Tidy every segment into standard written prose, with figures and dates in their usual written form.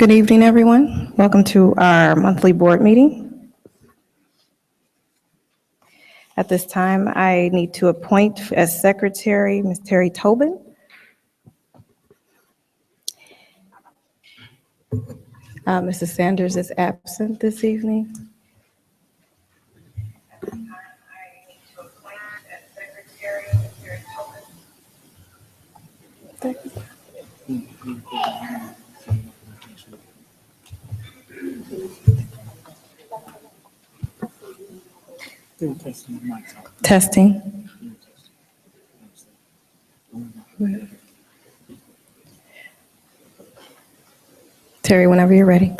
Good evening, everyone. Welcome to our monthly board meeting. At this time, I need to appoint as secretary Ms. Terry Tobin. Mrs. Sanders is absent this evening. Testing. Terry, whenever you're ready.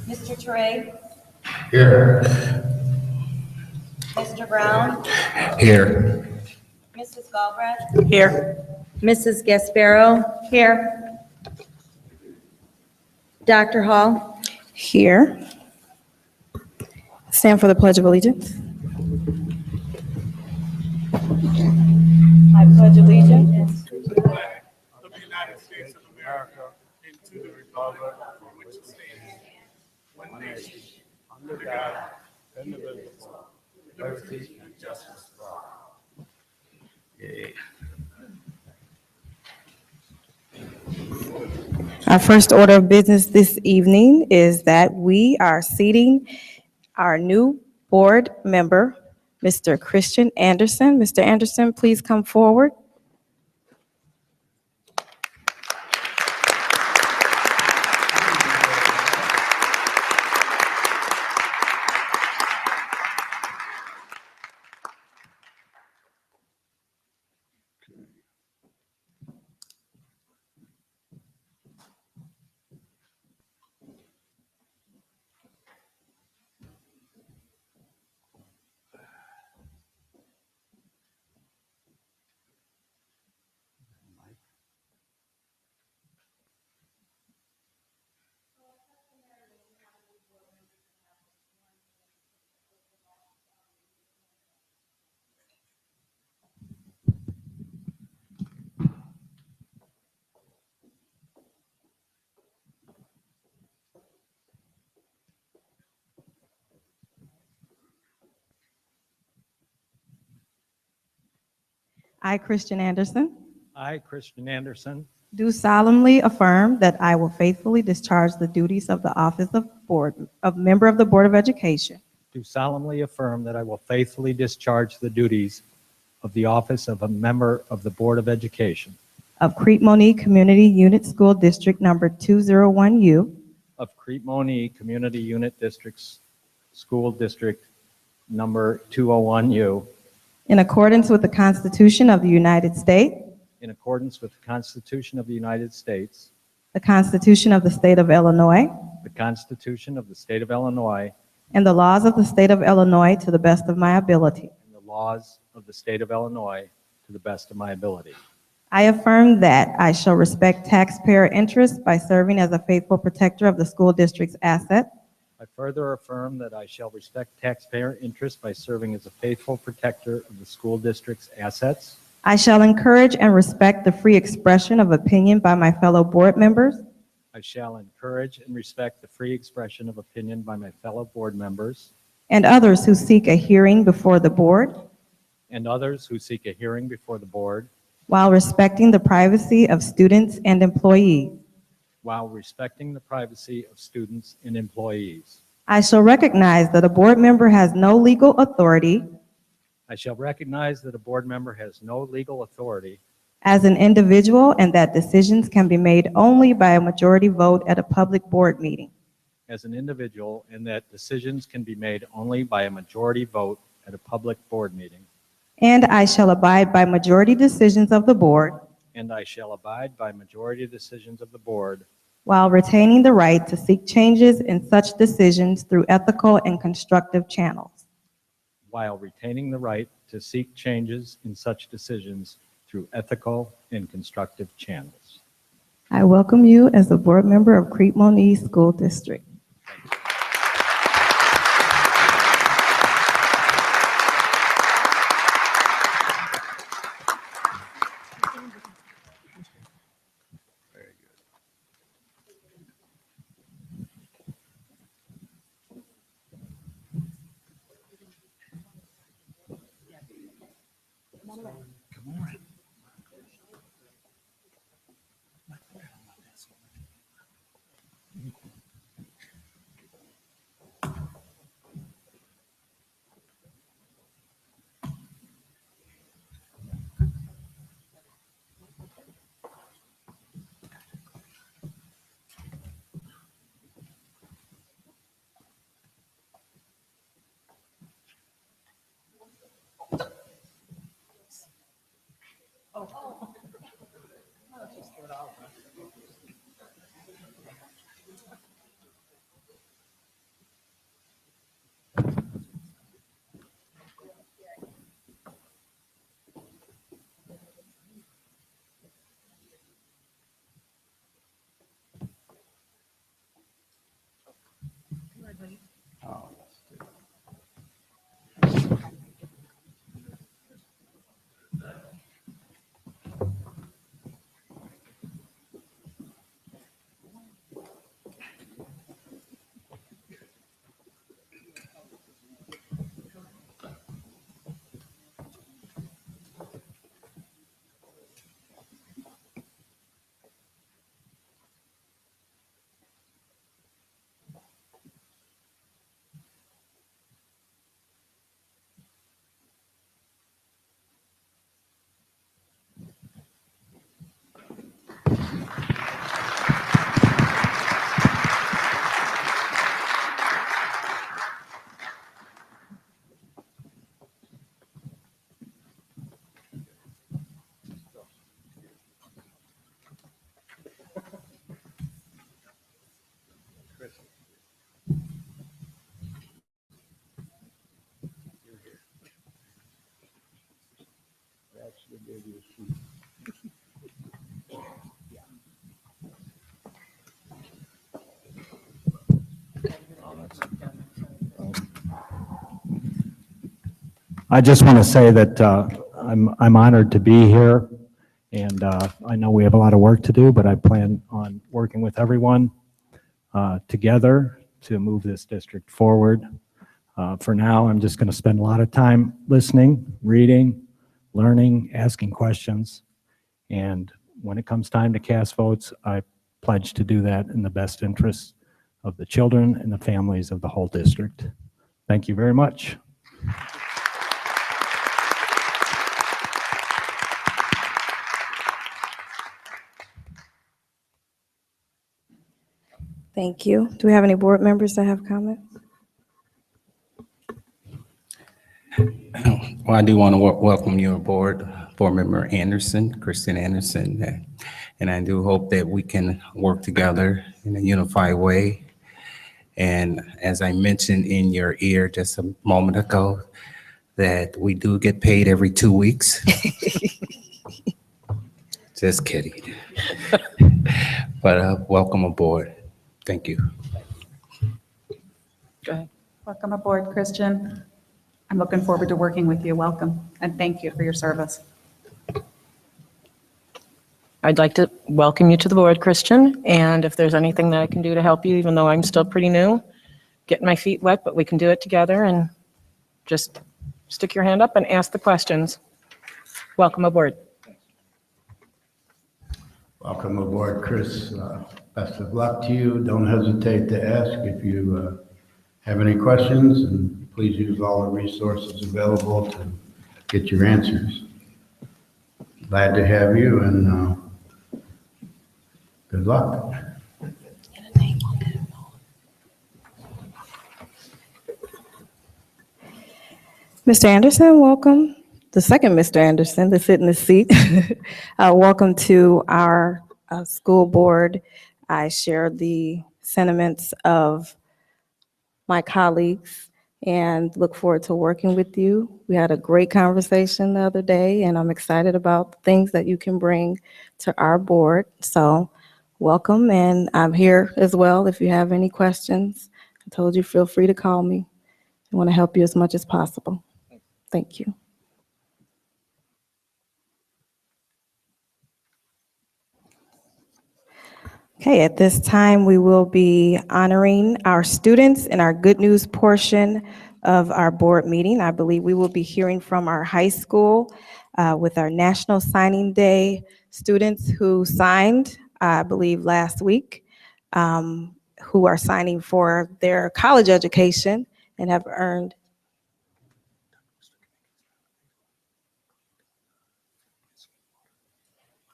Mr. Teray, Here. Mr. Brown, Here. Mrs. Galbraith, Here. Mrs. Gasparo. Here. Dr. Hall. Here. Stand for the Pledge of Allegiance. I pledge allegiance To the flag of the United States of America and to the republic for which it stands, one nation, under God, indivisible, with liberty and justice for all. Our first order of business this evening is that we are seating our new board member, Mr. Christian Anderson. Mr. Anderson, please come forward. I, Christian Anderson, I, Christian Anderson, do solemnly affirm that I will faithfully discharge the duties of the office of member of the Board of Education do solemnly affirm that I will faithfully discharge the duties of the office of a member of the Board of Education of Crete Monee Community Unit School District Number 201U of Crete Monee Community Unit Districts School District Number 201U in accordance with the Constitution of the United States, in accordance with the Constitution of the United States, the Constitution of the State of Illinois, the Constitution of the State of Illinois, and the laws of the State of Illinois to the best of my ability. and the laws of the State of Illinois to the best of my ability. I affirm that I shall respect taxpayer interests by serving as a faithful protector of the school district's assets. I further affirm that I shall respect taxpayer interests by serving as a faithful protector of the school district's assets. I shall encourage and respect the free expression of opinion by my fellow board members. I shall encourage and respect the free expression of opinion by my fellow board members And others who seek a hearing before the board, and others who seek a hearing before the board, while respecting the privacy of students and employees. while respecting the privacy of students and employees. I shall recognize that a board member has no legal authority I shall recognize that a board member has no legal authority as an individual and that decisions can be made only by a majority vote at a public board meeting. as an individual and that decisions can be made only by a majority vote at a public board meeting. And I shall abide by majority decisions of the board And I shall abide by majority decisions of the board while retaining the right to seek changes in such decisions through ethical and constructive channels. while retaining the right to seek changes in such decisions through ethical and constructive channels. I welcome you as a board member of Crete Monee School District. I just want to say that I'm honored to be here, and I know we have a lot of work to do, but I plan on working with everyone together to move this district forward. For now, I'm just going to spend a lot of time listening, reading, learning, asking questions, and when it comes time to cast votes, I pledge to do that in the best interests of the children and the families of the whole district. Thank you very much. Thank you. Do we have any board members that have comments? Well, I do want to welcome you aboard, Board Member Anderson, Kristen Anderson, and I do hope that we can work together in a unified way. And as I mentioned in your ear just a moment ago, that we do get paid every 2 weeks. Just kidding. But welcome aboard. Thank you. Go ahead. Welcome aboard, Christian. I'm looking forward to working with you. Welcome, and thank you for your service. I'd like to welcome you to the board, Christian, and if there's anything that I can do to help you, even though I'm still pretty new, getting my feet wet, but we can do it together, and just stick your hand up and ask the questions. Welcome aboard. Welcome aboard, Chris. Best of luck to you. Don't hesitate to ask if you have any questions, and please use all the resources available to get your answers. Glad to have you, and good luck. Mr. Anderson, welcome. The second Mr. Anderson to sit in the seat. Welcome to our school board. I share the sentiments of my colleagues and look forward to working with you. We had a great conversation the other day, and I'm excited about the things that you can bring to our board. So welcome, and I'm here as well if you have any questions. I told you, feel free to call me. I want to help you as much as possible. Thank you. Okay, at this time, we will be honoring our students in our good news portion of our board meeting. I believe we will be hearing from our high school with our National Signing Day students who signed, I believe, last week, who are signing for their college education and have earned.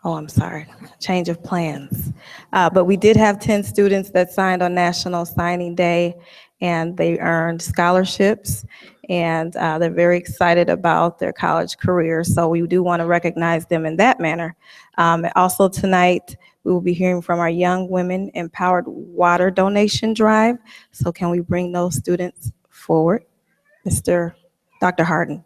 Oh, I'm sorry, change of plans. But we did have 10 students that signed on National Signing Day, and they earned scholarships, and they're very excited about their college career. So we do want to recognize them in that manner. Also tonight, we will be hearing from our Young Women Empowered Water Donation Drive. So can we bring those students forward? Dr. Harden.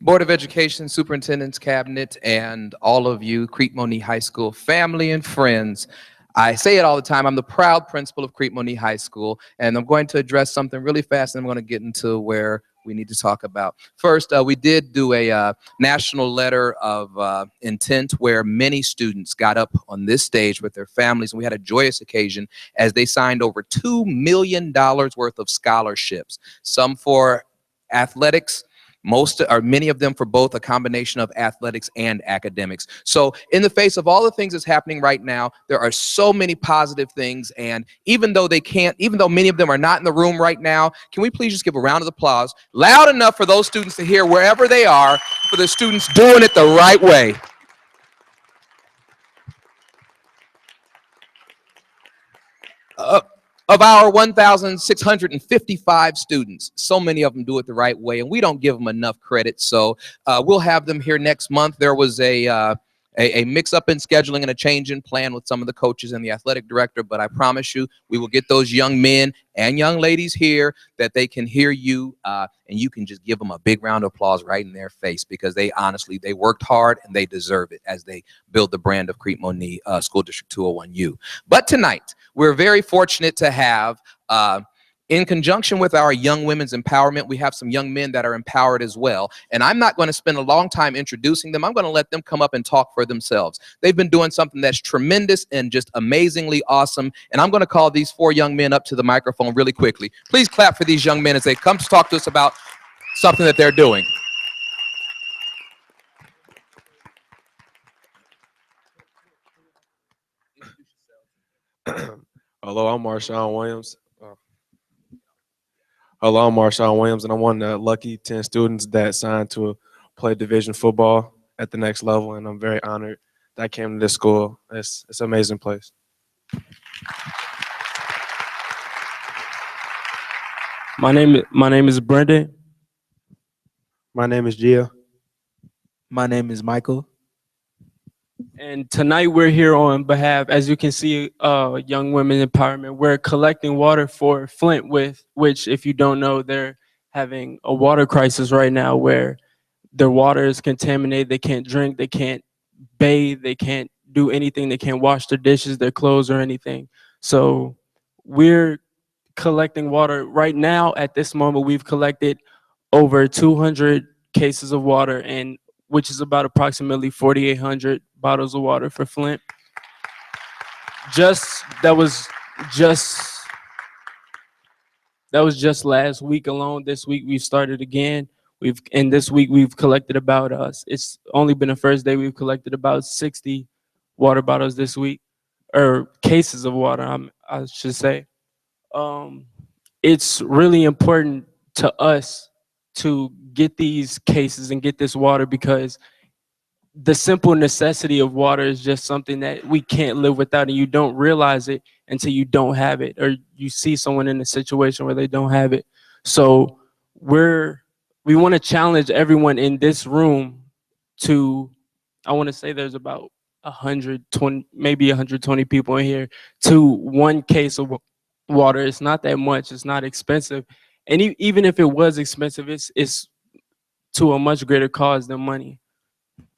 Board of Education, Superintendent's Cabinet, and all of you, Crete Monee High School family and friends. I say it all the time, I'm the proud principal of Crete Monee High School, and I'm going to address something really fast, and I'm going to get into where we need to talk about. First, we did do a national letter of intent where many students got up on this stage with their families, and we had a joyous occasion as they signed over $2 million worth of scholarships, some for athletics, most or many of them for both a combination of athletics and academics. So in the face of all the things that's happening right now, there are so many positive things. And even though many of them are not in the room right now, can we please just give a round of applause loud enough for those students to hear wherever they are, for the students doing it the right way. Of our 1,655 students, so many of them do it the right way, and we don't give them enough credit. So we'll have them here next month. There was a mix-up in scheduling and a change in plan with some of the coaches and the athletic director, but I promise you, we will get those young men and young ladies here that they can hear you, and you can just give them a big round of applause right in their face, because they worked hard and they deserve it as they build the brand of Crete Monee School District 201U. But tonight, we're very fortunate to have, in conjunction with our Young Women's Empowerment, we have some young men that are empowered as well. And I'm not going to spend a long time introducing them. I'm going to let them come up and talk for themselves. They've been doing something that's tremendous and just amazingly awesome. And I'm going to call these 4 young men up to the microphone really quickly. Please clap for these young men as they come to talk to us about something that they're doing. Hello, I'm Marshawn Williams. Hello, I'm Marshawn Williams, and I'm one of the lucky 10 students that signed to play division football at the next level, and I'm very honored that I came to this school. It's an amazing place. My name is Brendan. My name is Gia. My name is Michael. And tonight we're here on behalf, as you can see, Young Women Empowerment. We're collecting water for Flint, which, if you don't know, they're having a water crisis right now where their water is contaminated. They can't drink, they can't bathe, they can't do anything. They can't wash their dishes, their clothes, or anything. So we're collecting water right now. At this moment, we've collected over 200 cases of water, and which is about approximately 4,800 bottles of water for Flint. That was just last week alone. This week we've started again. This week we've collected about it's only been the first day. We've collected about 60 water bottles this week, or cases of water, I should say. It's really important to us to get these cases and get this water, because the simple necessity of water is just something that we can't live without, and you don't realize it until you don't have it, or you see someone in a situation where they don't have it. So we want to challenge everyone in this room to, I want to say there's about 120, maybe 120 people in here, to 1 case of water. It's not that much. It's not expensive. And even if it was expensive, it's to a much greater cause than money.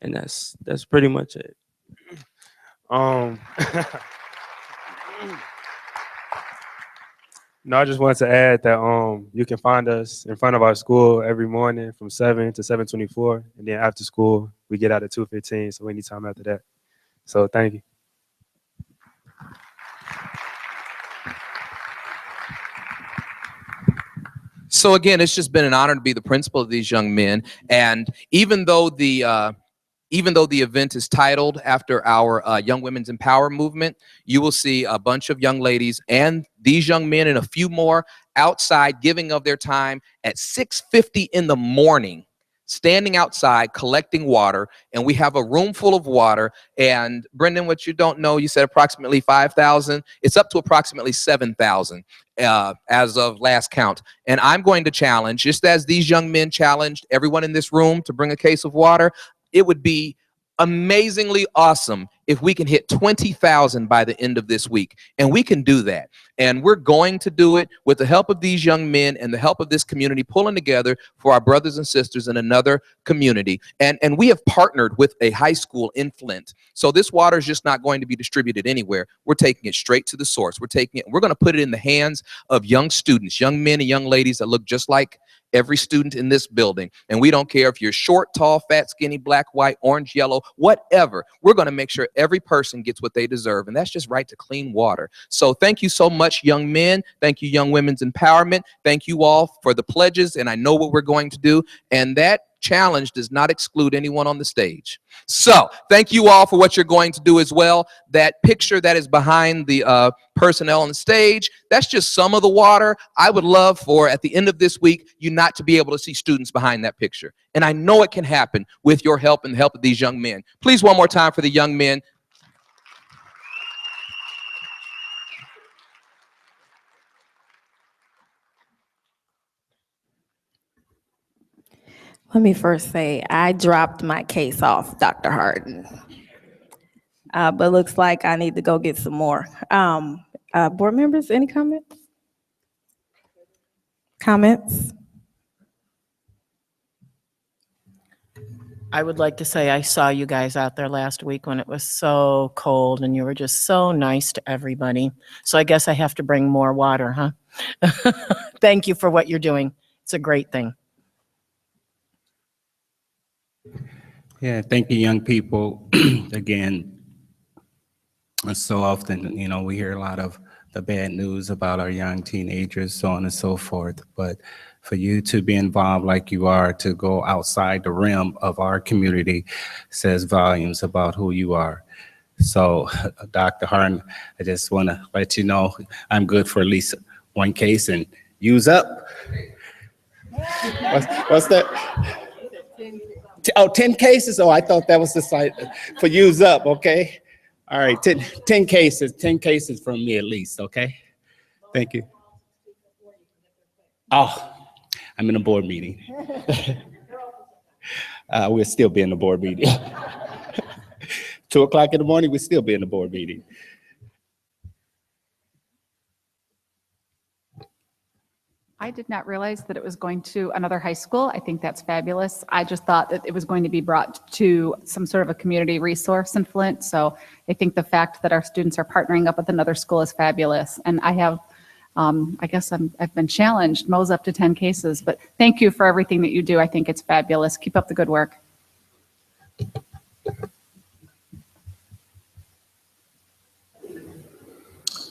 And that's pretty much it. No, I just wanted to add that you can find us in front of our school every morning from 7 to 7:24, and then after school we get out at 2:15. So anytime after that. So thank you. So again, it's just been an honor to be the principal of these young men. And even though the event is titled after our Young Women's Empower movement, you will see a bunch of young ladies and these young men and a few more outside giving of their time at 6:50 in the morning, standing outside collecting water. And we have a room full of water. And Brendan, what you don't know, you said approximately 5,000. It's up to approximately 7,000 as of last count. And I'm going to challenge, just as these young men challenged everyone in this room to bring a case of water, it would be amazingly awesome if we can hit 20,000 by the end of this week. And we can do that. And we're going to do it with the help of these young men and the help of this community pulling together for our brothers and sisters in another community. And we have partnered with a high school in Flint. So this water is just not going to be distributed anywhere. We're taking it straight to the source. We're going to put it in the hands of young students, young men and young ladies that look just like every student in this building. And we don't care if you're short, tall, fat, skinny, black, white, orange, yellow, whatever. We're going to make sure every person gets what they deserve. And that's just right to clean water. So thank you so much, young men. Thank you, Young Women's Empowerment. Thank you all for the pledges. And I know what we're going to do. And that challenge does not exclude anyone on the stage. So thank you all for what you're going to do as well. That picture that is behind the personnel on the stage, that's just some of the water. I would love for, at the end of this week, you not to be able to see students behind that picture. And I know it can happen with your help and the help of these young men. Please, one more time for the young men. Let me first say, I dropped my case off, Dr. Harden. But looks like I need to go get some more. Board members, any comments? Comments? I would like to say I saw you guys out there last week when it was so cold and you were just so nice to everybody. So I guess I have to bring more water, huh? Thank you for what you're doing. It's a great thing. Yeah, thank you, young people. Again, so often, we hear a lot of the bad news about our young teenagers, so on and so forth. But for you to be involved like you are, to go outside the rim of our community, says volumes about who you are. So, Dr. Harden, I just want to let you know I'm good for at least one case and use up. What's that? 10 cases? Oh, I thought that was the site for use up, okay? All right, 10 cases from me at least, okay? Thank you. Oh, I'm in a board meeting. We'll still be in the board meeting. 2 o'clock in the morning, we'll still be in the board meeting. I did not realize that it was going to another high school. I think that's fabulous. I just thought that it was going to be brought to some sort of a community resource in Flint. So I think the fact that our students are partnering up with another school is fabulous. And I have, I guess I've been challenged, Mo's up to 10 cases, but thank you for everything that you do. I think it's fabulous. Keep up the good work.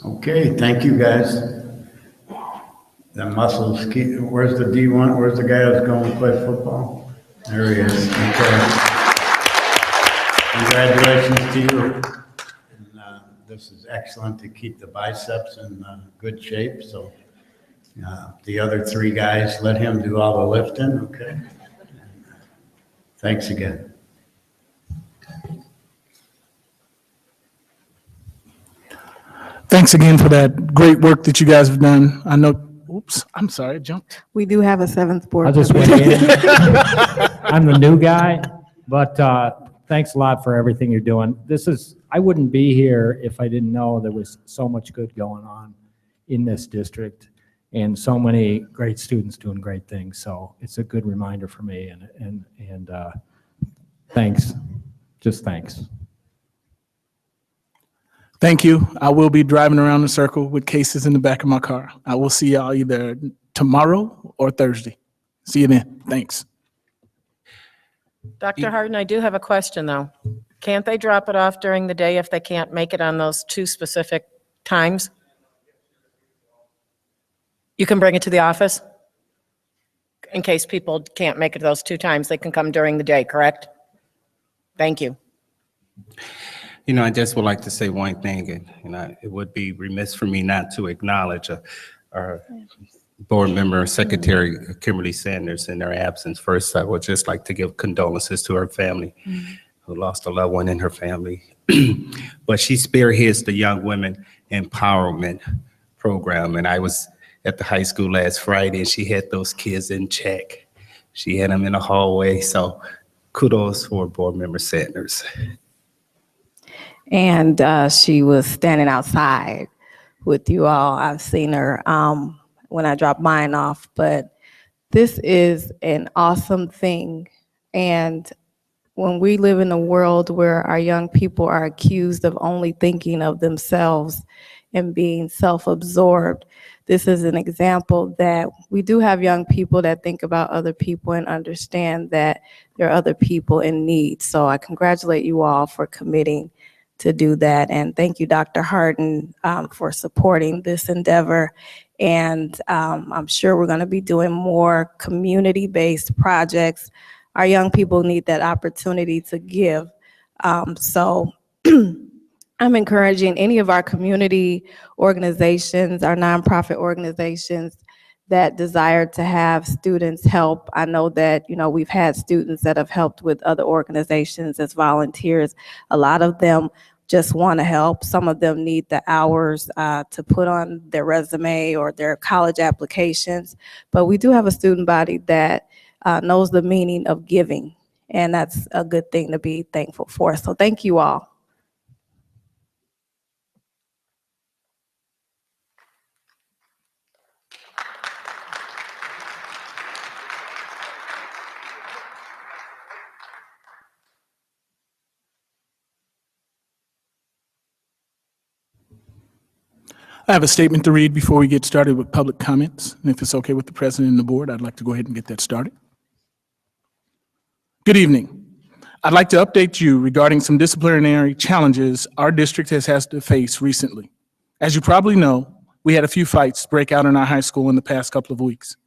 Okay, thank you, guys. The muscles keep, where's the D1? Where's the guy that's going to play football? There he is. Okay. Congratulations to you. And, this is excellent to keep the biceps in good shape. So the other 3 guys, let him do all the lifting. Okay. And, thanks again. Thanks again for that great work that you guys have done. I know, oops, I'm sorry, I jumped. We do have a 7th board I'll just member. weigh in. I'm the new guy, but thanks a lot for everything you're doing. I wouldn't be here if I didn't know there was so much good going on in this district and so many great students doing great things. So it's a good reminder for me, and thanks, just thanks. Thank you. I will be driving around the circle with cases in the back of my car. I will see y'all either tomorrow or Thursday. See you then. Thanks. Dr. Harden, I do have a question, though. Can't they drop it off during the day if they can't make it on those 2 specific times? You can bring it to the office? in case people can't make it those 2 times, they can come during the day, correct? Thank you. You know, I just would like to say one thing, and it would be remiss for me not to acknowledge our board member, Secretary Kimberly Sanders, in their absence. First, I would just like to give condolences to her family who lost a loved one in her family. But she spearheads the Young Women Empowerment Program, and I was at the high school last Friday, and she had those kids in check. She had them in the hallway, so kudos for Board Member Sanders. And she was standing outside with you all. I've seen her when I dropped mine off, but this is an awesome thing. And when we live in a world where our young people are accused of only thinking of themselves and being self-absorbed, this is an example that we do have young people that think about other people and understand that there are other people in need. So I congratulate you all for committing to do that. And thank you, Dr. Harden, for supporting this endeavor. And I'm sure we're going to be doing more community-based projects. Our young people need that opportunity to give. So I'm encouraging any of our community organizations, our nonprofit organizations that desire to have students help. I know that, we've had students that have helped with other organizations as volunteers. A lot of them just want to help. Some of them need the hours to put on their resume or their college applications. But we do have a student body that knows the meaning of giving, and that's a good thing to be thankful for. So thank you all. I have a statement to read before we get started with public comments. And if it's okay with the president and the board, I'd like to go ahead and get that started. Good evening. I'd like to update you regarding some disciplinary challenges our district has had to face recently. As you probably know, we had a few fights break out in our high school in the past couple of weeks.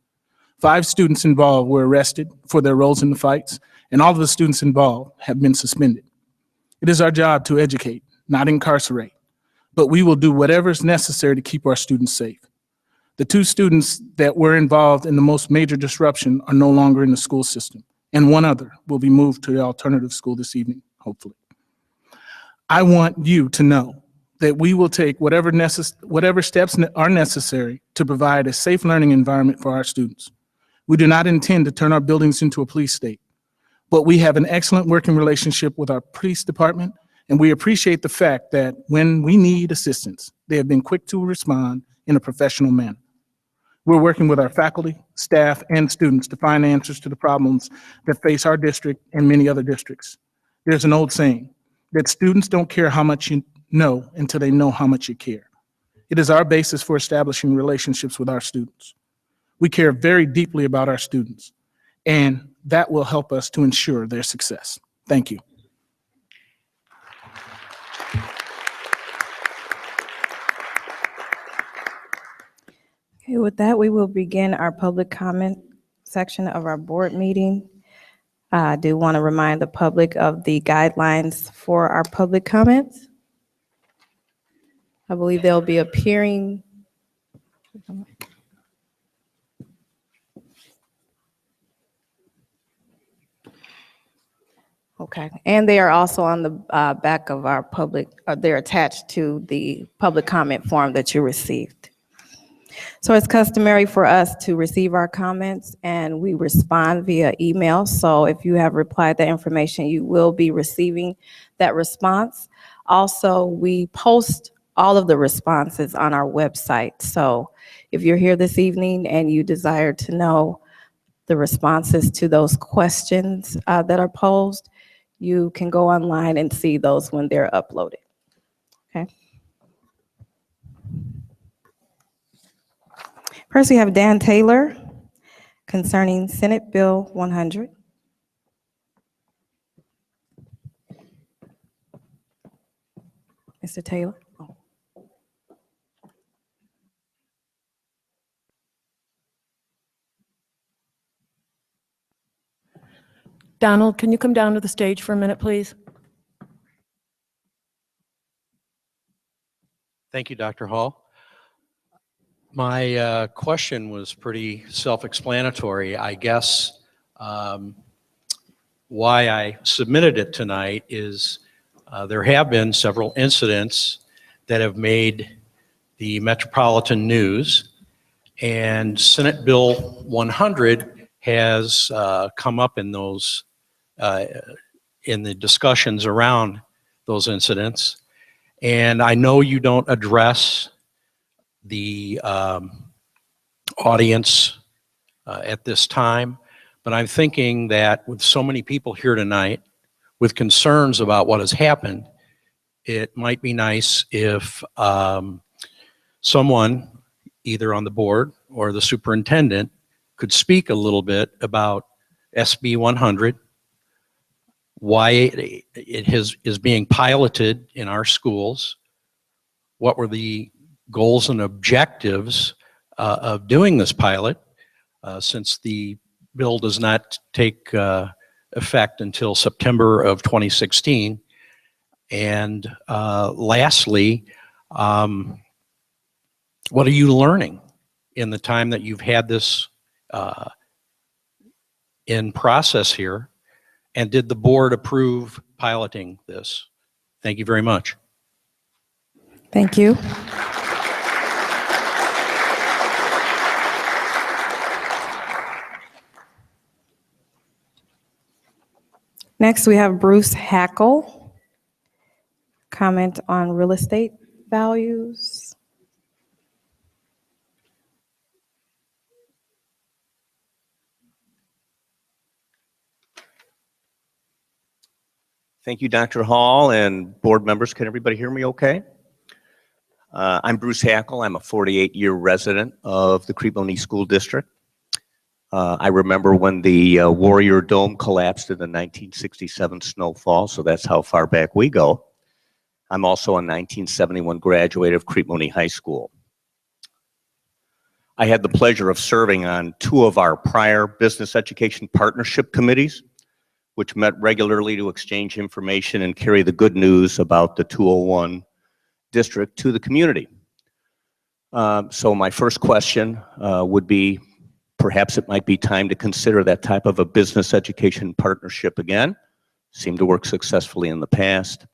5 students involved were arrested for their roles in the fights, and all of the students involved have been suspended. It is our job to educate, not incarcerate, but we will do whatever is necessary to keep our students safe. The 2 students that were involved in the most major disruption are no longer in the school system, and 1 other will be moved to the alternative school this evening, hopefully. I want you to know that we will take whatever steps are necessary to provide a safe learning environment for our students. We do not intend to turn our buildings into a police state, but we have an excellent working relationship with our police department, and we appreciate the fact that when we need assistance, they have been quick to respond in a professional manner. We're working with our faculty, staff, and students to find answers to the problems that face our district and many other districts. There's an old saying that students don't care how much you know until they know how much you care. It is our basis for establishing relationships with our students. We care very deeply about our students, and that will help us to ensure their success. Thank you. Okay, with that, we will begin our public comment section of our board meeting. I do want to remind the public of the guidelines for our public comments. I believe they'll be appearing. Okay, and they are also on the back of our they're attached to the public comment form that you received. So it's customary for us to receive our comments and we respond via email. So if you have replied that information, you will be receiving that response. Also, we post all of the responses on our website. So if you're here this evening and you desire to know the responses to those questions that are posed, you can go online and see those when they're uploaded. Okay. First, we have Dan Taylor concerning Senate Bill 100. Mr. Taylor. Oh. Donald, can you come down to the stage for a minute, please? Thank you, Dr. Hall. My question was pretty self-explanatory. I guess why I submitted it tonight is there have been several incidents that have made the metropolitan news, and Senate Bill 100 has come up in those in the discussions around those incidents. And I know you don't address the audience at this time, but I'm thinking that with so many people here tonight with concerns about what has happened, it might be nice if someone, either on the board or the superintendent, could speak a little bit about SB 100, why it is being piloted in our schools, what were the goals and objectives of doing this pilot, since the bill does not take effect until September of 2016. And lastly, what are you learning in the time that you've had this in process here? And did the board approve piloting this? Thank you very much. Thank you. Next, we have Bruce Hackle. Comment on real estate values. Thank you, Dr. Hall and board members. Can everybody hear me okay? I'm Bruce Hackle. I'm a 48-year resident of the Crete Monee School District. I remember when the Warrior Dome collapsed in the 1967 snowfall, so that's how far back we go. I'm also a 1971 graduate of Crete Monee High School. I had the pleasure of serving on 2 of our prior business education partnership committees, which met regularly to exchange information and carry the good news about the 201 district to the community. So my first question would be, perhaps it might be time to consider that type of a business education partnership again. Seemed to work successfully in the past.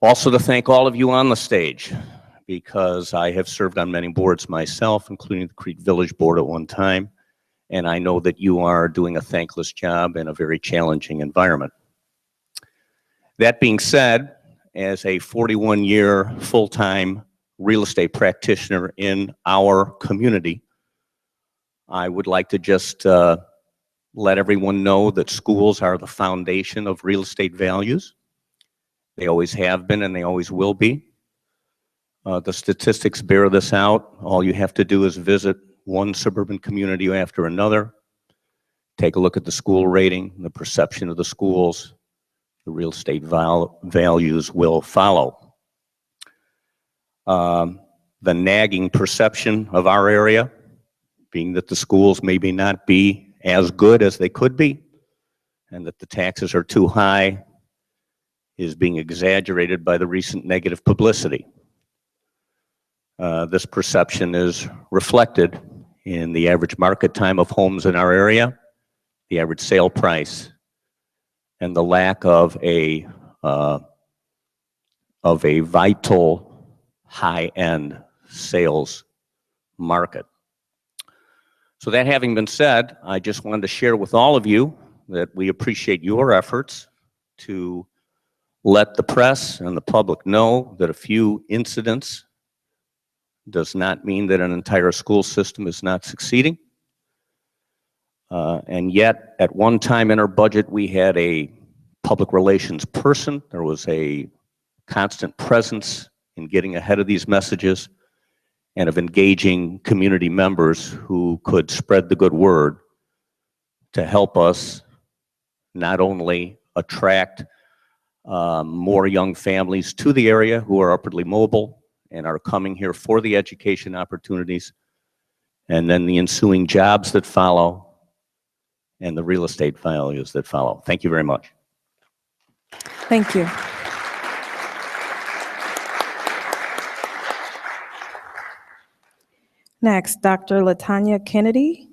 Also to thank all of you on the stage, because I have served on many boards myself, including the Crete Village Board at one time. And I know that you are doing a thankless job in a very challenging environment. That being said, as a 41-year full-time real estate practitioner in our community, I would like to just let everyone know that schools are the foundation of real estate values. They always have been and they always will be. The statistics bear this out. All you have to do is visit one suburban community after another, take a look at the school rating, the perception of the schools, the real estate values will follow. The nagging perception of our area, being that the schools maybe not be as good as they could be, and that the taxes are too high, is being exaggerated by the recent negative publicity. This perception is reflected in the average market time of homes in our area, the average sale price, and the lack of a vital high-end sales market. So that having been said, I just wanted to share with all of you that we appreciate your efforts to let the press and the public know that a few incidents does not mean that an entire school system is not succeeding. And yet, at one time in our budget, we had a public relations person. There was a constant presence in getting ahead of these messages and of engaging community members who could spread the good word to help us not only attract more young families to the area who are upwardly mobile and are coming here for the education opportunities, and then the ensuing jobs that follow, and the real estate values that follow. Thank you very much. Thank you. Next, Dr. Latanya Kennedy.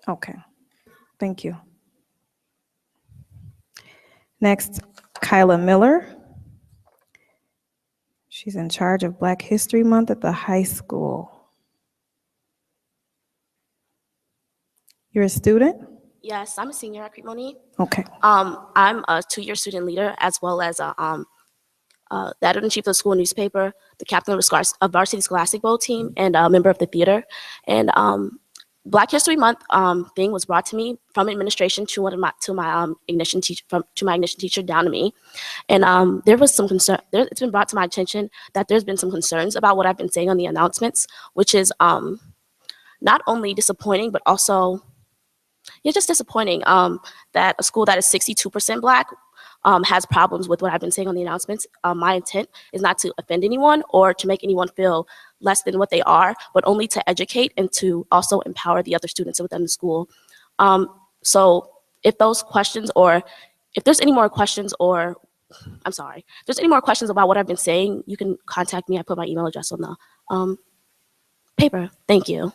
Okay, thank you. Next, Kyla Miller. She's in charge of Black History Month at the high school. You're a student? Yes, I'm a senior at Crete Monee. Okay. I'm a two-year student leader as well as the editor-in-chief of the school newspaper, the captain of the varsity scholastic bowl team, and a member of the theater. And Black History Month thing was brought to me from administration to my ignition teacher down to me, and there was some concern. It's been brought to my attention that there's been some concerns about what I've been saying on the announcements, which is not only disappointing but also just disappointing that a school that is 62% Black has problems with what I've been saying on the announcements. My intent is not to offend anyone or to make anyone feel less than what they are, but only to educate and to also empower the other students within the school. So if those questions, or if there's any more questions, or I'm sorry, if there's any more questions about what I've been saying, you can contact me. I put my email address on the paper. Thank you.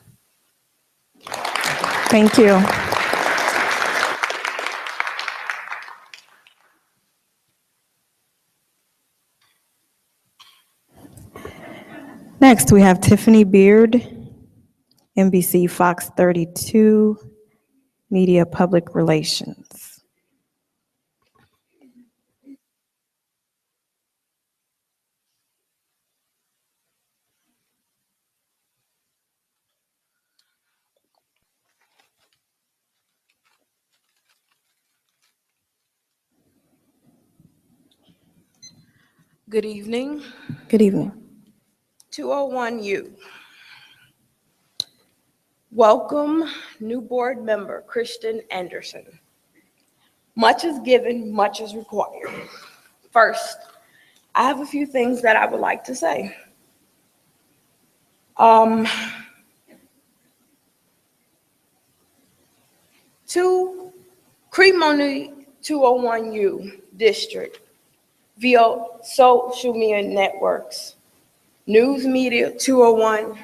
Thank you. Next, we have Tiffany Beard, NBC Fox 32, Media Public Relations. Good evening. Good evening. 201U. Welcome, new board member, Kristen Anderson. Much is given, much is required. First, I have a few things that I would like to say. To Crete Monee 201U district via social media networks, news media 201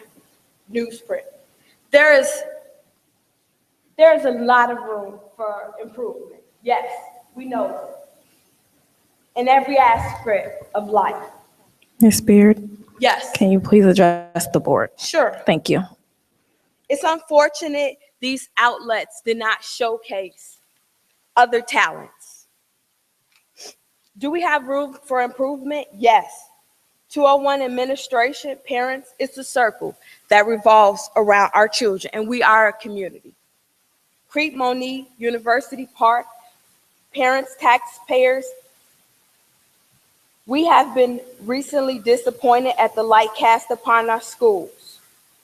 newsprint. There is a lot of room for improvement. Yes, we know it. In every aspect of life. Ms. Beard? Yes. Can you please address the board? Sure. Thank you. It's unfortunate these outlets did not showcase other talents. Do we have room for improvement? Yes. 201 administration, parents, it's a circle that revolves around our children, and we are a community. Crete Monee University Park, parents, taxpayers, we have been recently disappointed at the light cast upon our schools.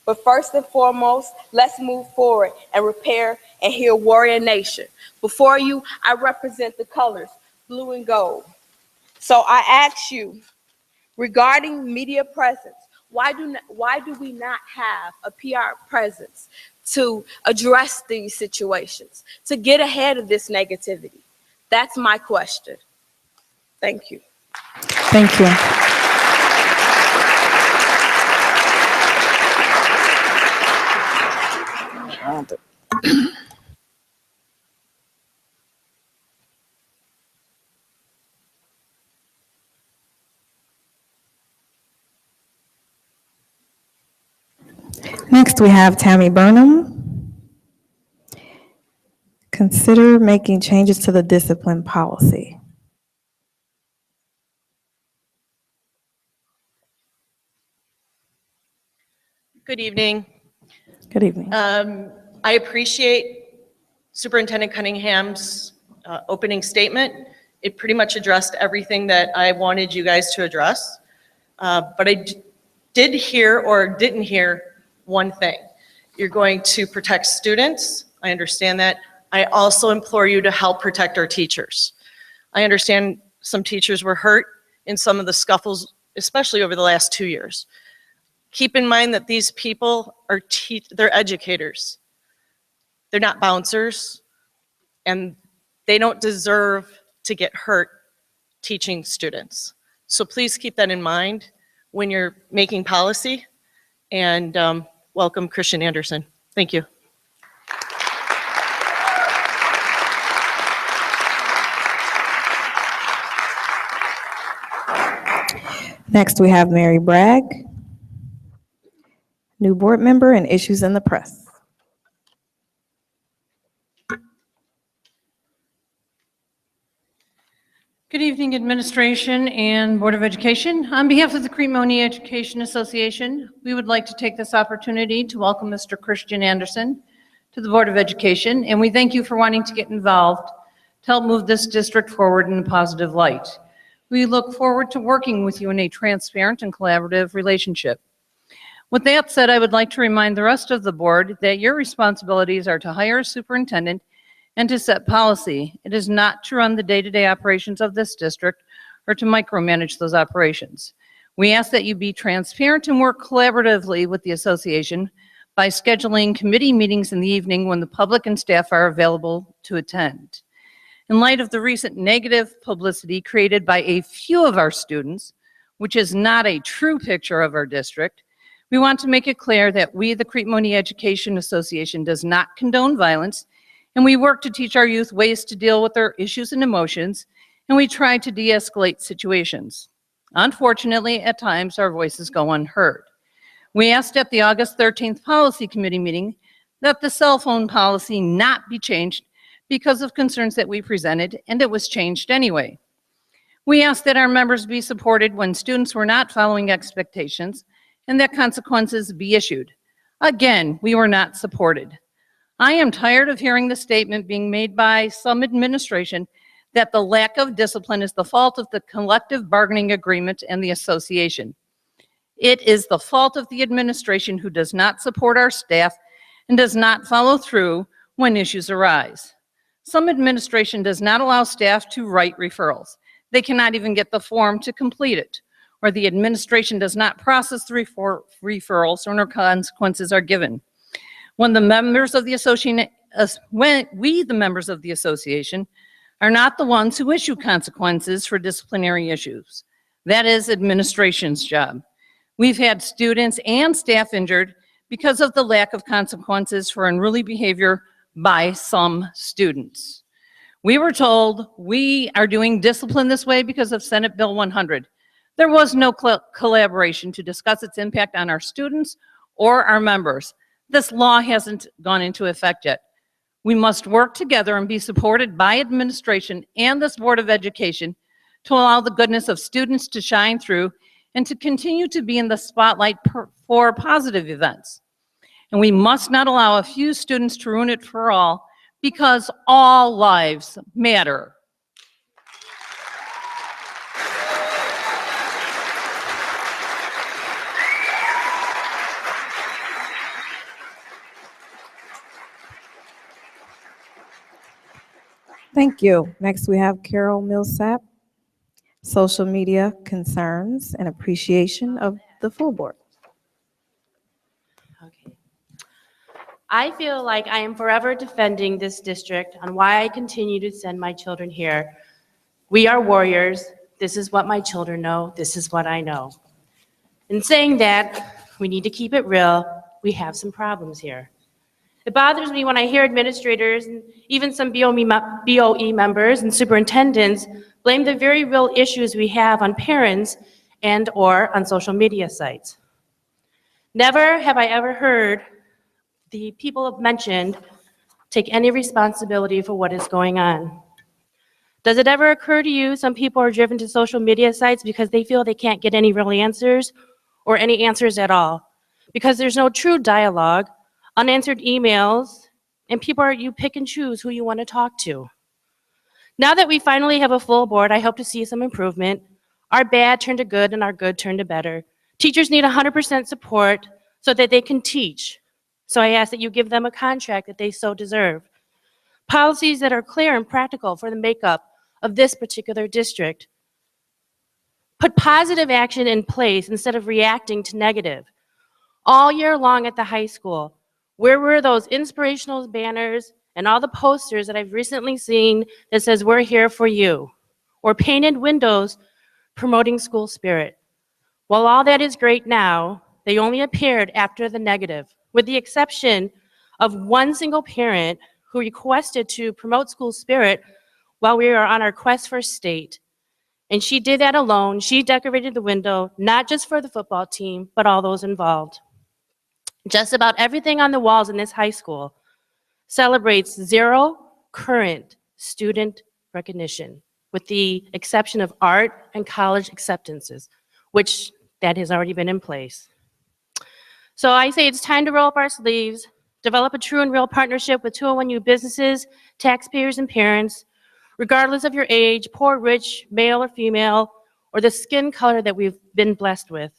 But first and foremost, let's move forward and repair and heal Warrior Nation. Before you, I represent the colors, blue and gold. So I ask you, regarding media presence, why do we not have a PR presence to address these situations, to get ahead of this negativity? That's my question. Thank you. Thank you. Next, we have Tammy Burnham. Consider making changes to the discipline policy. Good evening. Good evening. I appreciate Superintendent Cunningham's opening statement. It pretty much addressed everything that I wanted you guys to address. But I did hear or didn't hear one thing. You're going to protect students. I understand that. I also implore you to help protect our teachers. I understand some teachers were hurt in some of the scuffles, especially over the last 2 years. Keep in mind that these people are they're educators. They're not bouncers, and they don't deserve to get hurt teaching students. So please keep that in mind when you're making policy. And welcome, Christian Anderson. Thank you. Next, we have Mary Bragg, new board member and issues in the press. Good evening, administration and Board of Education. On behalf of the Crete Monee Education Association, we would like to take this opportunity to welcome Mr. Christian Anderson to the Board of Education, and we thank you for wanting to get involved to help move this district forward in a positive light. We look forward to working with you in a transparent and collaborative relationship. With that said, I would like to remind the rest of the board that your responsibilities are to hire a superintendent and to set policy. It is not to run the day-to-day operations of this district or to micromanage those operations. We ask that you be transparent and work collaboratively with the association by scheduling committee meetings in the evening when the public and staff are available to attend. In light of the recent negative publicity created by a few of our students, which is not a true picture of our district, we want to make it clear that we, the Crete Monee Education Association, does not condone violence, and we work to teach our youth ways to deal with their issues and emotions, and we try to de-escalate situations. Unfortunately, at times, our voices go unheard. We asked at the August 13th Policy Committee meeting that the cell phone policy not be changed because of concerns that we presented, and it was changed anyway. We asked that our members be supported when students were not following expectations, and that consequences be issued. Again, we were not supported. I am tired of hearing the statement being made by some administration that the lack of discipline is the fault of the collective bargaining agreement and the association. It is the fault of the administration who does not support our staff and does not follow through when issues arise. Some administration does not allow staff to write referrals. They cannot even get the form to complete it, or the administration does not process the referrals or no consequences are given. When the members of the association, when we, the members of the association, are not the ones who issue consequences for disciplinary issues. That is administration's job. We've had students and staff injured because of the lack of consequences for unruly behavior by some students. We were told we are doing discipline this way because of Senate Bill 100. There was no collaboration to discuss its impact on our students or our members. This law hasn't gone into effect yet. We must work together and be supported by administration and this Board of Education to allow the goodness of students to shine through and to continue to be in the spotlight for positive events. And we must not allow a few students to ruin it for all, because all lives matter. Thank you. Next, we have Carol Millsap, social media concerns and appreciation of the full board. I feel like I am forever defending this district on why I continue to send my children here. We are warriors. This is what my children know. This is what I know. In saying that, we need to keep it real. We have some problems here. It bothers me when I hear administrators and even some BOE members and superintendents blame the very real issues we have on parents and or on social media sites. Never have I ever heard the people mentioned take any responsibility for what is going on. Does it ever occur to you some people are driven to social media sites because they feel they can't get any real answers or any answers at all? Because there's no true dialogue, unanswered emails, and you pick and choose who you want to talk to. Now that we finally have a full board, I hope to see some improvement. Our bad turn to good and our good turn to better. Teachers need 100% support so that they can teach. So I ask that you give them a contract that they so deserve. Policies that are clear and practical for the makeup of this particular district. Put positive action in place instead of reacting to negative. All year long at the high school, where were those inspirational banners and all the posters that I've recently seen that says, "We're here for you," or painted windows promoting school spirit? While all that is great now, they only appeared after the negative, with the exception of one single parent who requested to promote school spirit while we were on our quest for state. And she did that alone. She decorated the window, not just for the football team, but all those involved. Just about everything on the walls in this high school celebrates zero current student recognition, with the exception of art and college acceptances, which that has already been in place. So I say it's time to roll up our sleeves, develop a true and real partnership with 201U businesses, taxpayers, and parents, regardless of your age, poor, rich, male or female, or the skin color that we've been blessed with.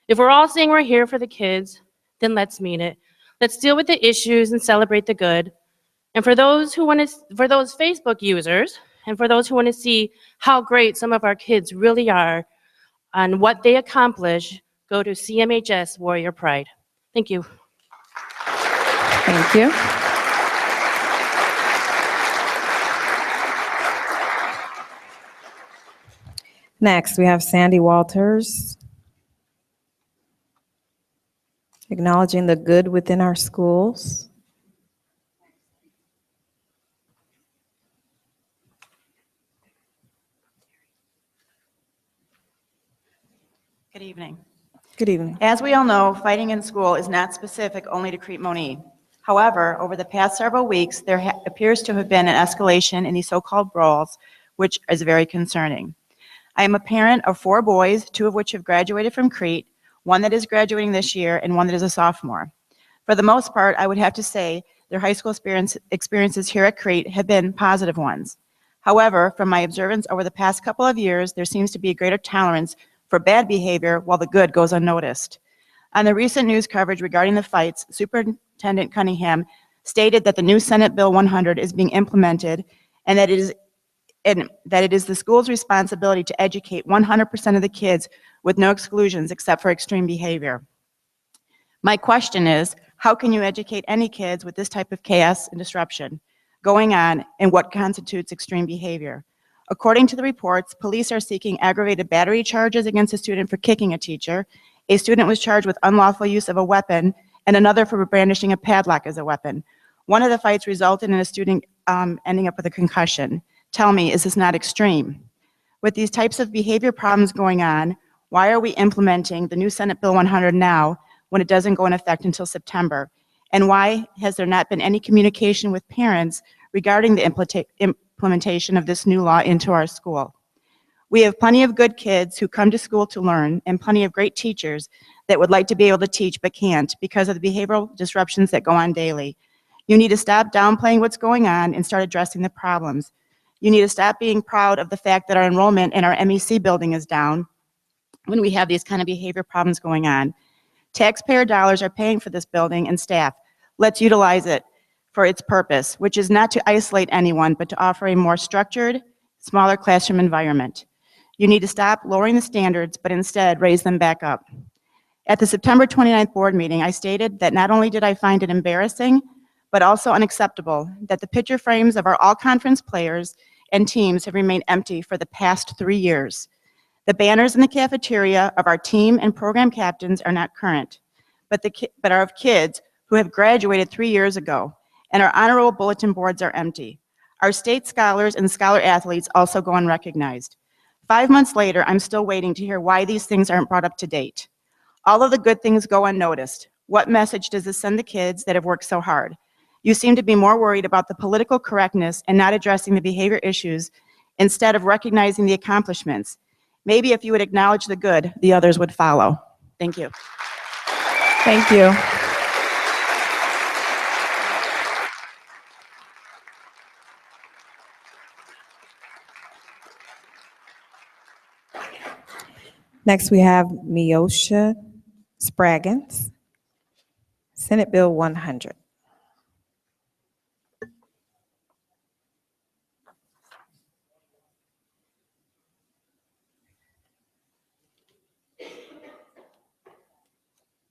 If we're all saying we're here for the kids, then let's mean it. Let's deal with the issues and celebrate the good. And for those Facebook users, and for those who want to see how great some of our kids really are and what they accomplish, go to CMHS Warrior Pride. Thank you. Thank you. Next, we have Sandy Walters, acknowledging the good within our schools. Good evening. Good evening. As we all know, fighting in school is not specific only to Crete Monee. However, over the past several weeks, there appears to have been an escalation in these so-called brawls, which is very concerning. I am a parent of 4 boys, 2 of which have graduated from Crete, 1 that is graduating this year, and 1 that is a sophomore. For the most part, I would have to say their high school experiences here at Crete have been positive ones. However, from my observance over the past couple of years, there seems to be a greater tolerance for bad behavior while the good goes unnoticed. On the recent news coverage regarding the fights, Superintendent Cunningham stated that the new Senate Bill 100 is being implemented and that it is the school's responsibility to educate 100% of the kids with no exclusions except for extreme behavior. My question is, how can you educate any kids with this type of chaos and disruption going on, and what constitutes extreme behavior? According to the reports, police are seeking aggravated battery charges against a student for kicking a teacher. A student was charged with unlawful use of a weapon, and another for brandishing a padlock as a weapon. One of the fights resulted in a student ending up with a concussion. Tell me, is this not extreme? With these types of behavior problems going on, why are we implementing the new Senate Bill 100 now when it doesn't go in effect until September? And why has there not been any communication with parents regarding the implementation of this new law into our school? We have plenty of good kids who come to school to learn and plenty of great teachers that would like to be able to teach but can't because of the behavioral disruptions that go on daily. You need to stop downplaying what's going on and start addressing the problems. You need to stop being proud of the fact that our enrollment in our MEC building is down when we have these kind of behavior problems going on. Taxpayer dollars are paying for this building and staff. Let's utilize it for its purpose, which is not to isolate anyone, but to offer a more structured, smaller classroom environment. You need to stop lowering the standards, but instead raise them back up. At the September 29th board meeting, I stated that not only did I find it embarrassing, but also unacceptable that the picture frames of our all-conference players and teams have remained empty for the past 3 years. The banners in the cafeteria of our team and program captains are not current, but are of kids who have graduated 3 years ago, and our honorable bulletin boards are empty. Our state scholars and scholar athletes also go unrecognized. 5 months later, I'm still waiting to hear why these things aren't brought up to date. All of the good things go unnoticed. What message does this send the kids that have worked so hard? You seem to be more worried about the political correctness and not addressing the behavior issues instead of recognizing the accomplishments. Maybe if you would acknowledge the good, the others would follow. Thank you. Thank you. Next, we have Miosha Spraggins, Senate Bill 100.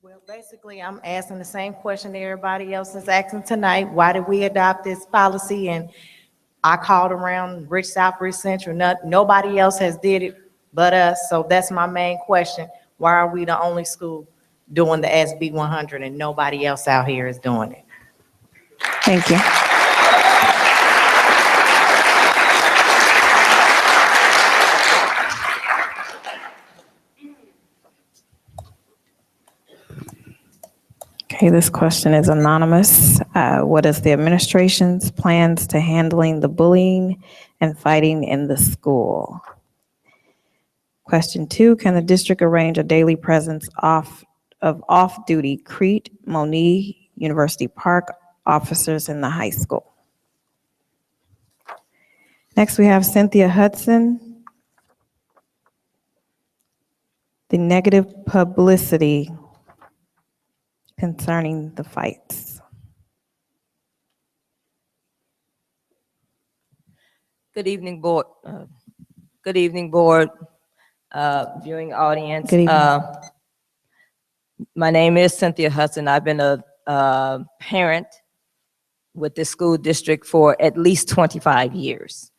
Well, basically, I'm asking the same question that everybody else is asking tonight. Why did we adopt this policy? And I called around Rich South, Rich Central, nobody else has did it but us. So that's my main question. Why are we the only school doing the SB 100 and nobody else out here is doing it? Thank you. Okay, this question is anonymous. What is the administration's plans to handling the bullying and fighting in the school? Question 2, can the district arrange a daily presence of off-duty Crete Monee University Park officers in the high school? Next, we have Cynthia Hudson. The negative publicity concerning the fights. Good evening, board. Good evening, board, viewing audience. Good evening. My name is Cynthia Hudson. I've been a parent with this school district for at least 25 years.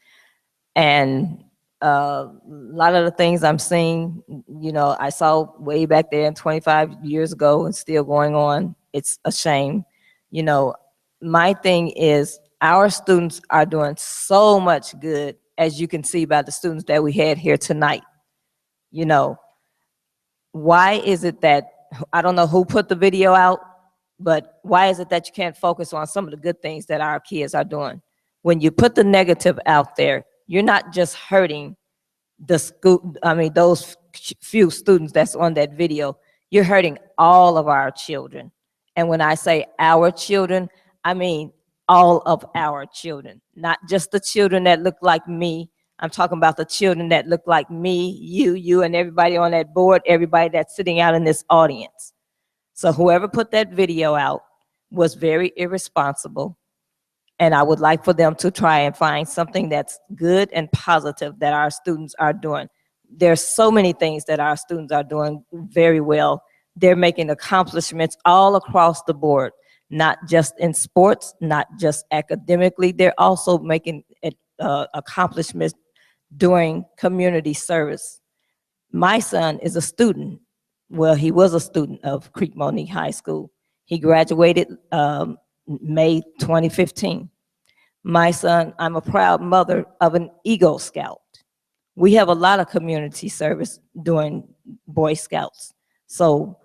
And a lot of the things I'm seeing, you know, I saw way back there 25 years ago and still going on. It's a shame. You know, my thing is our students are doing so much good, as you can see by the students that we had here tonight. You know, why is it that, I don't know who put the video out, but why is it that you can't focus on some of the good things that our kids are doing? When you put the negative out there, you're not just hurting the school, I mean, those few students that's on that video, you're hurting all of our children. And when I say our children, I mean all of our children, not just the children that look like me. I'm talking about the children that look like me, you, and everybody on that board, everybody that's sitting out in this audience. So whoever put that video out was very irresponsible. And I would like for them to try and find something that's good and positive that our students are doing. There's so many things that our students are doing very well. They're making accomplishments all across the board, not just in sports, not just academically. They're also making accomplishments during community service. My son is a student. Well, he was a student of Crete Monee High School. He graduated May 2015. My son, I'm a proud mother of an Eagle Scout. We have a lot of community service doing Boy Scouts. So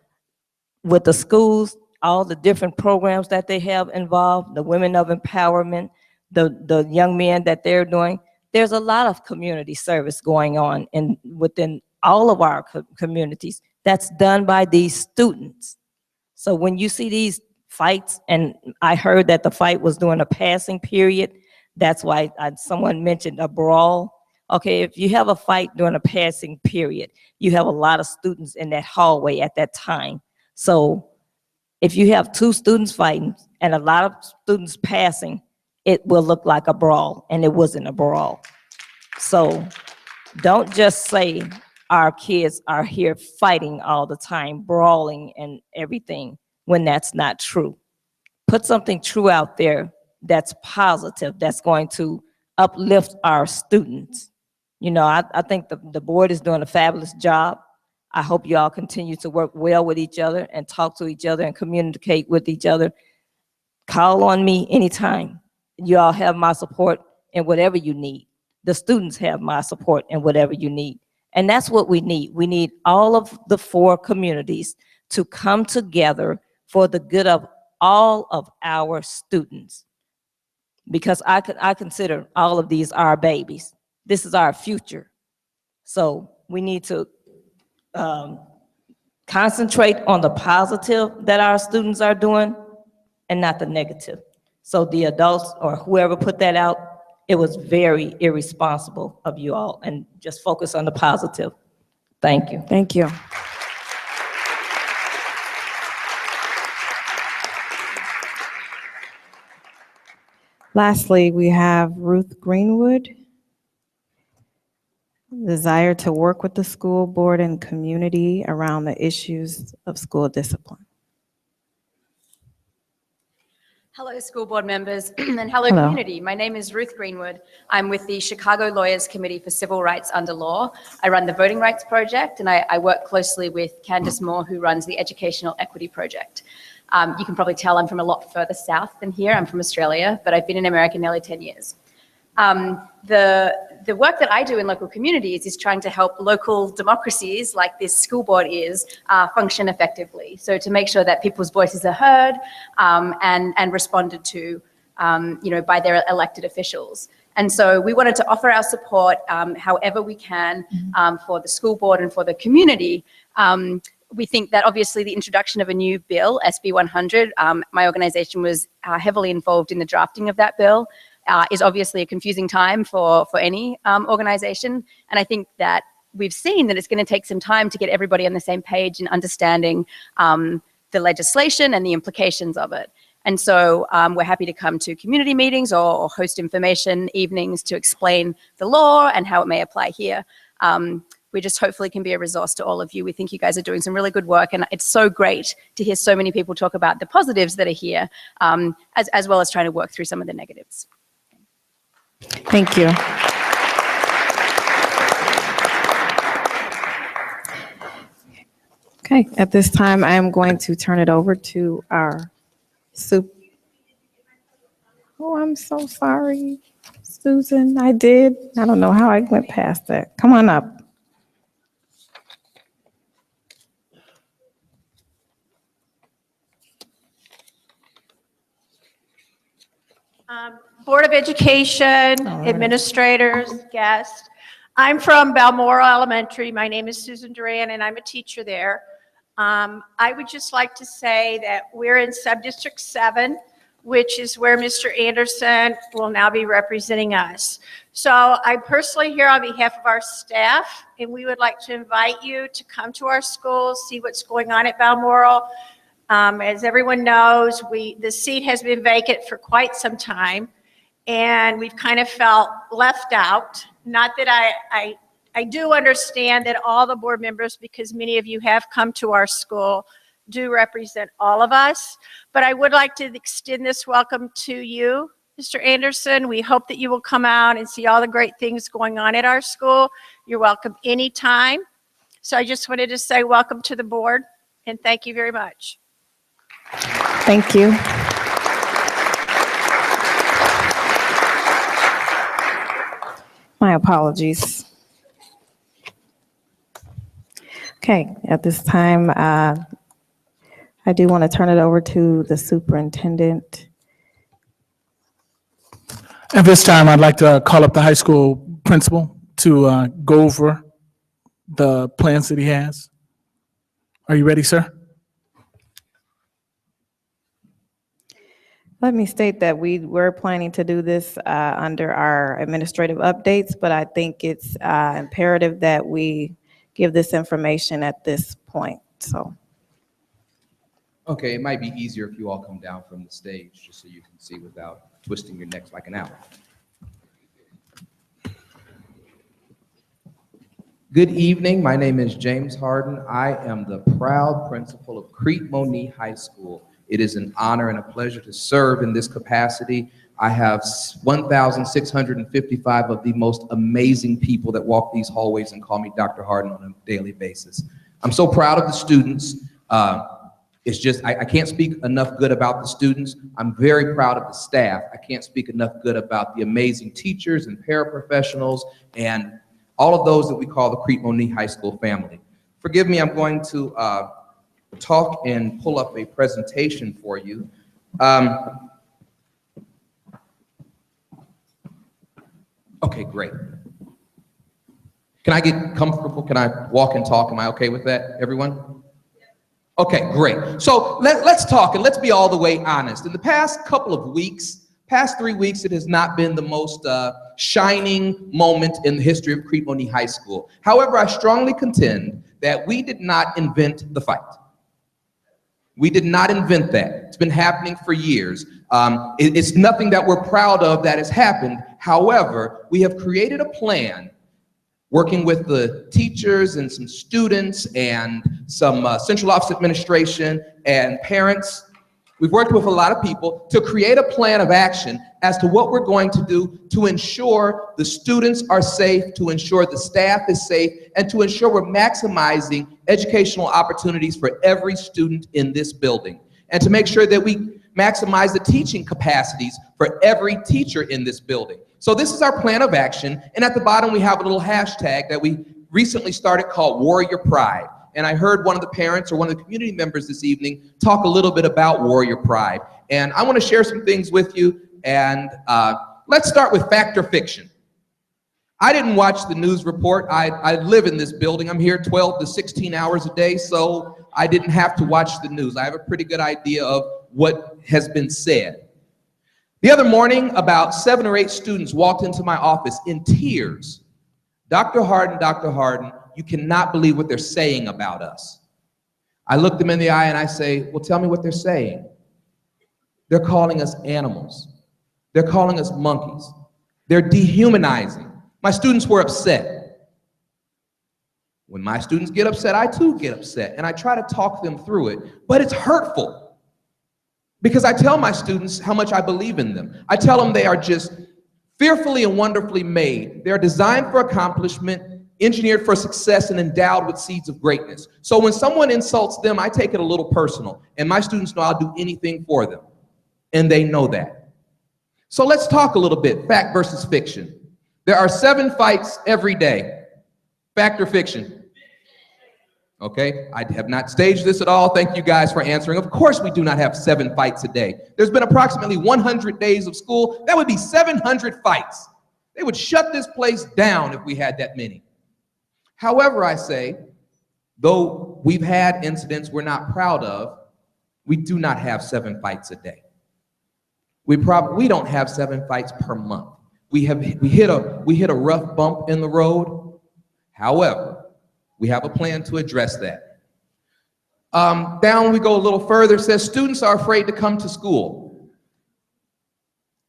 with the schools, all the different programs that they have involved, the Women of Empowerment, the young men that they're doing, there's a lot of community service going on within all of our communities that's done by these students. So when you see these fights, and I heard that the fight was during a passing period, that's why someone mentioned a brawl. Okay, if you have a fight during a passing period, you have a lot of students in that hallway at that time. So if you have two students fighting and a lot of students passing, it will look like a brawl, and it wasn't a brawl. So don't just say our kids are here fighting all the time, brawling and everything, when that's not true. Put something true out there that's positive, that's going to uplift our students. You know, I think the board is doing a fabulous job. I hope you all continue to work well with each other and talk to each other and communicate with each other. Call on me anytime. You all have my support in whatever you need. The students have my support in whatever you need. And that's what we need. We need all of the 4 communities to come together for the good of all of our students. Because I consider all of these our babies. This is our future. So we need to concentrate on the positive that our students are doing and not the negative. So the adults or whoever put that out, it was very irresponsible of you all, and just focus on the positive. Thank you. Thank you. Lastly, we have Ruth Greenwood. Desire to work with the school board and community around the issues of school discipline. Hello, school board members, and hello, Hello. community. My name is Ruth Greenwood. I'm with the Chicago Lawyers Committee for Civil Rights Under Law. I run the Voting Rights Project, and I work closely with Candace Moore, who runs the Educational Equity Project. You can probably tell I'm from a lot further south than here. I'm from Australia, but I've been in America nearly 10 years. The work that I do in local communities is trying to help local democracies, like this school board is, function effectively. So to make sure that people's voices are heard and responded to, by their elected officials. And so we wanted to offer our support however we can for the school board and for the community. We think that obviously the introduction of a new bill, SB 100, my organization was heavily involved in the drafting of that bill, is obviously a confusing time for any organization. And I think that we've seen that it's going to take some time to get everybody on the same page and understanding the legislation and the implications of it. And so we're happy to come to community meetings or host information evenings to explain the law and how it may apply here. We just hopefully can be a resource to all of you. We think you guys are doing some really good work, and it's so great to hear so many people talk about the positives that are here, as well as trying to work through some of the negatives. Thank you. Okay, at this time, I am going to turn it over to our Oh, I'm so sorry, Susan. I don't know how I went past that. Come on up. Board of Education, administrators, guests. I'm from Balmoral Elementary. My name is Susan Duran, and I'm a teacher there. I would just like to say that we're in Subdistrict 7, which is where Mr. Anderson will now be representing us. So I'm personally here on behalf of our staff, and we would like to invite you to come to our schools, see what's going on at Balmoral. As everyone knows, the seat has been vacant for quite some time, and we've kind of felt left out. Not that I do understand that all the board members, because many of you have come to our school, do represent all of us, but I would like to extend this welcome to you, Mr. Anderson. We hope that you will come out and see all the great things going on at our school. You're welcome anytime. So I just wanted to say welcome to the board, and thank you very much. Thank you. My apologies. Okay, at this time, I do want to turn it over to the superintendent. At this time, I'd like to call up the high school principal to go over the plans that he has. Are you ready, sir? Let me state that we were planning to do this under our administrative updates, but I think it's imperative that we give this information at this point, so. Okay, it might be easier if you all come down from the stage, just so you can see without twisting your necks like an owl. Good evening, my name is James Harden. I am the proud principal of Crete Monee High School. It is an honor and a pleasure to serve in this capacity. I have 1,655 of the most amazing people that walk these hallways and call me Dr. Harden on a daily basis. I'm so proud of the students. It's just, I can't speak enough good about the students. I'm very proud of the staff. I can't speak enough good about the amazing teachers and paraprofessionals and all of those that we call the Crete Monee High School family. Forgive me, I'm going to talk and pull up a presentation for you. Okay, great. Can I get comfortable? Can I walk and talk? Am I okay with that, everyone? Okay, great. So let's talk and let's be all the way honest. In the past couple of weeks, past 3 weeks, it has not been the most shining moment in the history of Crete Monee High School. However, I strongly contend that we did not invent the fight. We did not invent that. It's been happening for years. It's nothing that we're proud of that has happened. However, we have created a plan working with the teachers and some students and some central office administration and parents. We've worked with a lot of people to create a plan of action as to what we're going to do to ensure the students are safe, to ensure the staff is safe, and to ensure we're maximizing educational opportunities for every student in this building, and to make sure that we maximize the teaching capacities for every teacher in this building. So this is our plan of action, and at the bottom we have a little hashtag that we recently started called Warrior Pride. And I heard one of the parents or one of the community members this evening talk a little bit about Warrior Pride. And I want to share some things with you. And let's start with fact or fiction. I didn't watch the news report. I live in this building. I'm here 12 to 16 hours a day, so I didn't have to watch the news. I have a pretty good idea of what has been said. The other morning, about 7 or 8 students walked into my office in tears. Dr. Harden, you cannot believe what they're saying about us. I look them in the eye and I say, well, tell me what they're saying. They're calling us animals. They're calling us monkeys. They're dehumanizing. My students were upset. When my students get upset, I too get upset, and I try to talk them through it, but it's hurtful because I tell my students how much I believe in them. I tell them they are just fearfully and wonderfully made. They're designed for accomplishment, engineered for success, and endowed with seeds of greatness. So when someone insults them, I take it a little personal, and my students know I'll do anything for them, and they know that. So let's talk a little bit, fact versus fiction. There are 7 fights every day. Fact or fiction? Okay, I have not staged this at all. Thank you guys for answering. Of course we do not have 7 fights a day. There's been approximately 100 days of school. That would be 700 fights. They would shut this place down if we had that many. However, I say, though we've had incidents we're not proud of, we do not have 7 fights a day. We don't have 7 fights per month. We hit a rough bump in the road. However, we have a plan to address that. Down we go a little further. It says students are afraid to come to school.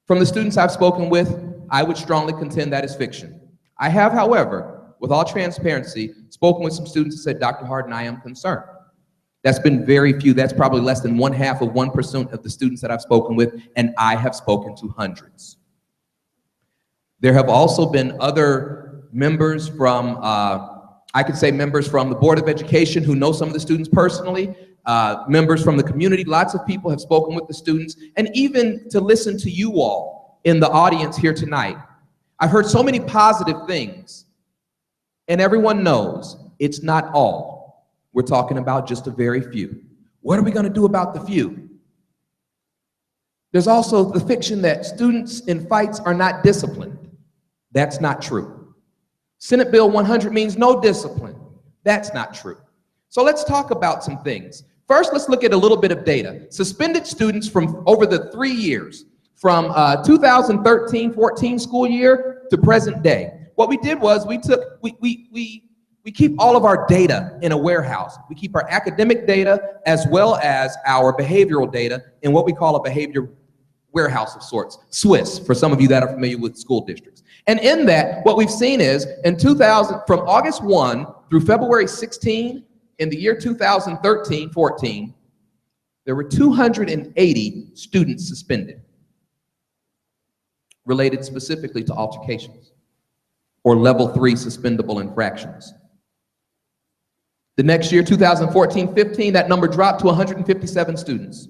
From the students I've spoken with, I would strongly contend that is fiction. I have, however, with all transparency, spoken with some students and said, Dr. Harden, I am concerned. That's been very few. That's probably less than 0.5% of the students that I've spoken with, and I have spoken to hundreds. There have also been other members from, I could say members from the Board of Education who know some of the students personally, members from the community. Lots of people have spoken with the students, and even to listen to you all in the audience here tonight. I've heard so many positive things, and everyone knows it's not all. We're talking about just a very few. What are we going to do about the few? There's also the fiction that students in fights are not disciplined. That's not true. Senate Bill 100 means no discipline. That's not true. So let's talk about some things. First, let's look at a little bit of data. Suspended students from over the 3 years, from 2013-14 school year to present day. What we did was we keep all of our data in a warehouse. We keep our academic data as well as our behavioral data in what we call a behavior warehouse of sorts, Swiss, for some of you that are familiar with school districts. And in that, what we've seen is from August 1 through February 16, in the year 2013-14, there were 280 students suspended, related specifically to altercations or level 3 suspendable infractions. The next year, 2014-15, that number dropped to 157 students.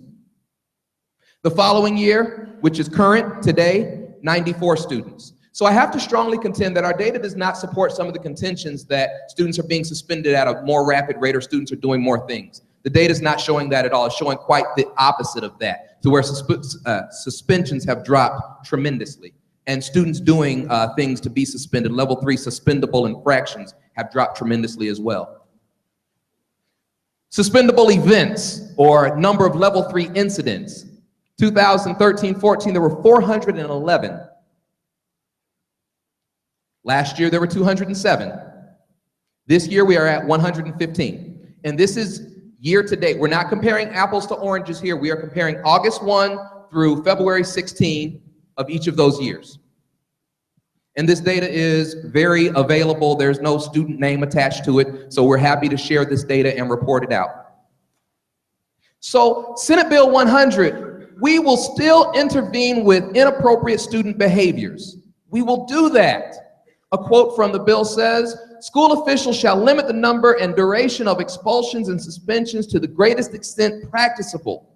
The following year, which is current today, 94 students. So I have to strongly contend that our data does not support some of the contentions that students are being suspended at a more rapid rate or students are doing more things. The data is not showing that at all. It's showing quite the opposite of that, to where suspensions have dropped tremendously. And students doing things to be suspended, level 3 suspendable infractions, have dropped tremendously as well. Suspendable events, or number of level 3 incidents. 2013-14, there were 411. Last year, there were 207. This year, we are at 115. And this is Year to date, we're not comparing apples to oranges here. We are comparing August 1 through February 16 of each of those years. And this data is very available. There's no student name attached to it. So we're happy to share this data and report it out. So Senate Bill 100, we will still intervene with inappropriate student behaviors. We will do that. A quote from the bill says, school officials shall limit the number and duration of expulsions and suspensions to the greatest extent practicable.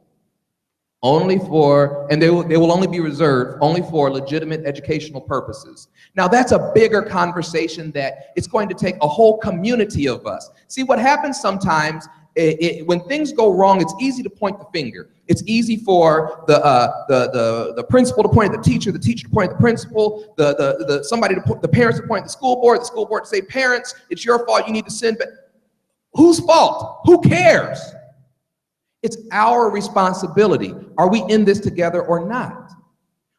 Only for, and they will only be reserved only for legitimate educational purposes. Now that's a bigger conversation that it's going to take a whole community of us. See, what happens sometimes, when things go wrong, it's easy to point the finger. It's easy for the principal to point at the teacher to point at the principal, the parents to point at the school board to say, parents, it's your fault, you need to send back. Whose fault? Who cares? It's our responsibility. Are we in this together or not?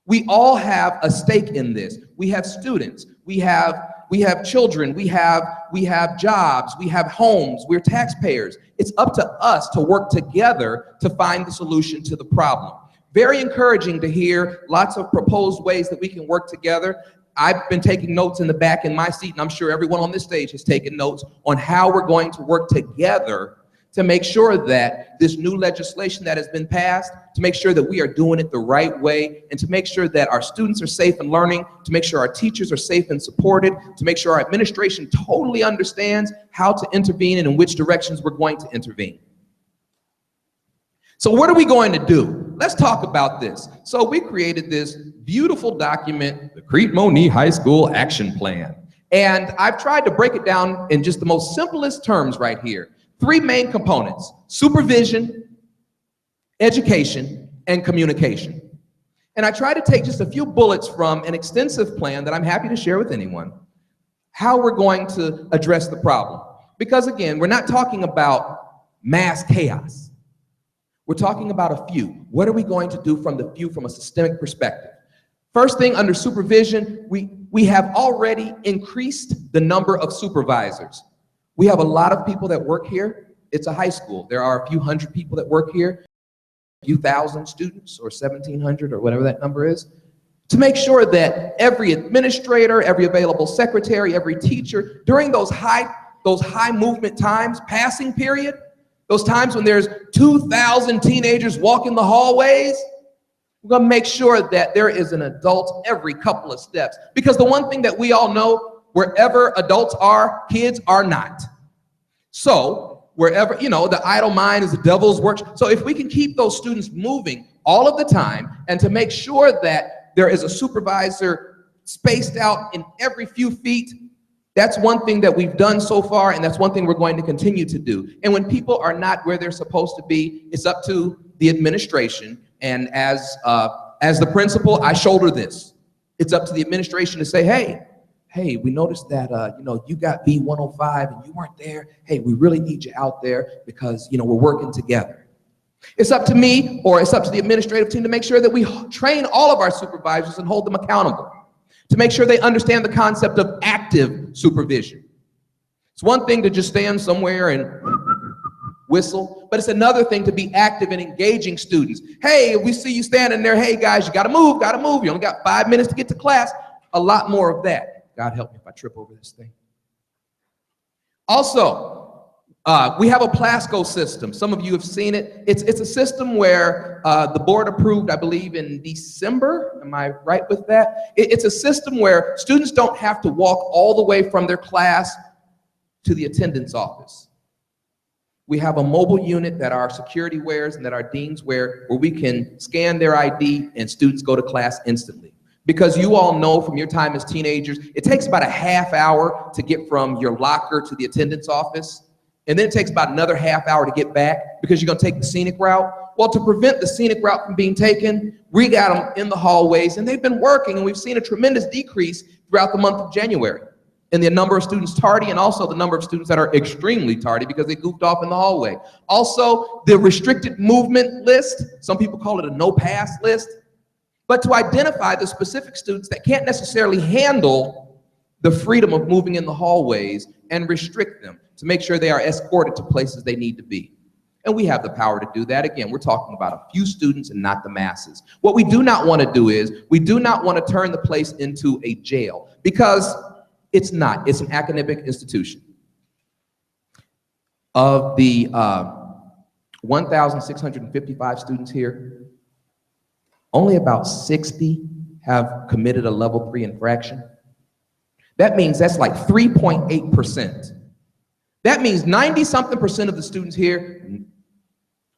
We all have a stake in this. We have students, we have children, we have jobs, we have homes, we're taxpayers. It's up to us to work together to find the solution to the problem. Very encouraging to hear lots of proposed ways that we can work together. I've been taking notes in the back in my seat, and I'm sure everyone on this stage has taken notes on how we're going to work together to make sure that this new legislation that has been passed, to make sure that we are doing it the right way, and to make sure that our students are safe and learning, to make sure our teachers are safe and supported, to make sure our administration totally understands how to intervene and in which directions we're going to intervene. So what are we going to do? Let's talk about this. So we created this beautiful document, the Crete Monee High School Action Plan. And I've tried to break it down in just the most simplest terms right here. 3 main components: supervision, education, and communication. And I try to take just a few bullets from an extensive plan that I'm happy to share with anyone, how we're going to address the problem. Because again, we're not talking about mass chaos. We're talking about a few. What are we going to do from the few from a systemic perspective? First thing, under supervision, we have already increased the number of supervisors. We have a lot of people that work here. It's a high school. There are a few hundred people that work here, a few thousand students, or 1,700, or whatever that number is, to make sure that every administrator, every available secretary, every teacher, during those high movement times, passing period, those times when there's 2,000 teenagers walking the hallways, we're gonna make sure that there is an adult every couple of steps. Because the one thing that we all know, wherever adults are, kids are not. So wherever, the idle mind is the devil's work. So if we can keep those students moving all of the time, and to make sure that there is a supervisor spaced out in every few feet, that's one thing that we've done so far, and that's one thing we're going to continue to do. And when people are not where they're supposed to be, it's up to the administration. And as the principal, I shoulder this. It's up to the administration to say, hey, we noticed that, you got B105 and you weren't there. Hey, we really need you out there because, we're working together. It's up to me, or it's up to the administrative team, to make sure that we train all of our supervisors and hold them accountable, to make sure they understand the concept of active supervision. It's one thing to just stand somewhere and whistle, but it's another thing to be active in engaging students. Hey, if we see you standing there, hey guys, you gotta move. You only got 5 minutes to get to class. A lot more of that. God help me if I trip over this thing. Also, we have a Plasco system. Some of you have seen it. It's a system where the board approved, I believe, in December. Am I right with that? It's a system where students don't have to walk all the way from their class to the attendance office. We have a mobile unit that our security wears and that our deans wear, where we can scan their ID and students go to class instantly. Because you all know from your time as teenagers, it takes about a half hour to get from your locker to the attendance office. And then it takes about another half hour to get back because you're gonna take the scenic route. Well, to prevent the scenic route from being taken, we got them in the hallways, and they've been working, and we've seen a tremendous decrease throughout the month of January in the number of students tardy, and also the number of students that are extremely tardy because they goofed off in the hallway. Also, the restricted movement list, some people call it a no-pass list, but to identify the specific students that can't necessarily handle the freedom of moving in the hallways and restrict them to make sure they are escorted to places they need to be. And we have the power to do that. Again, we're talking about a few students and not the masses. What we do not want to do is, we do not want to turn the place into a jail, because it's not. It's an academic institution. Of the 1,655 students here, only about 60 have committed a level 3 infraction. That means that's like 3.8%. That means 90-something% of the students here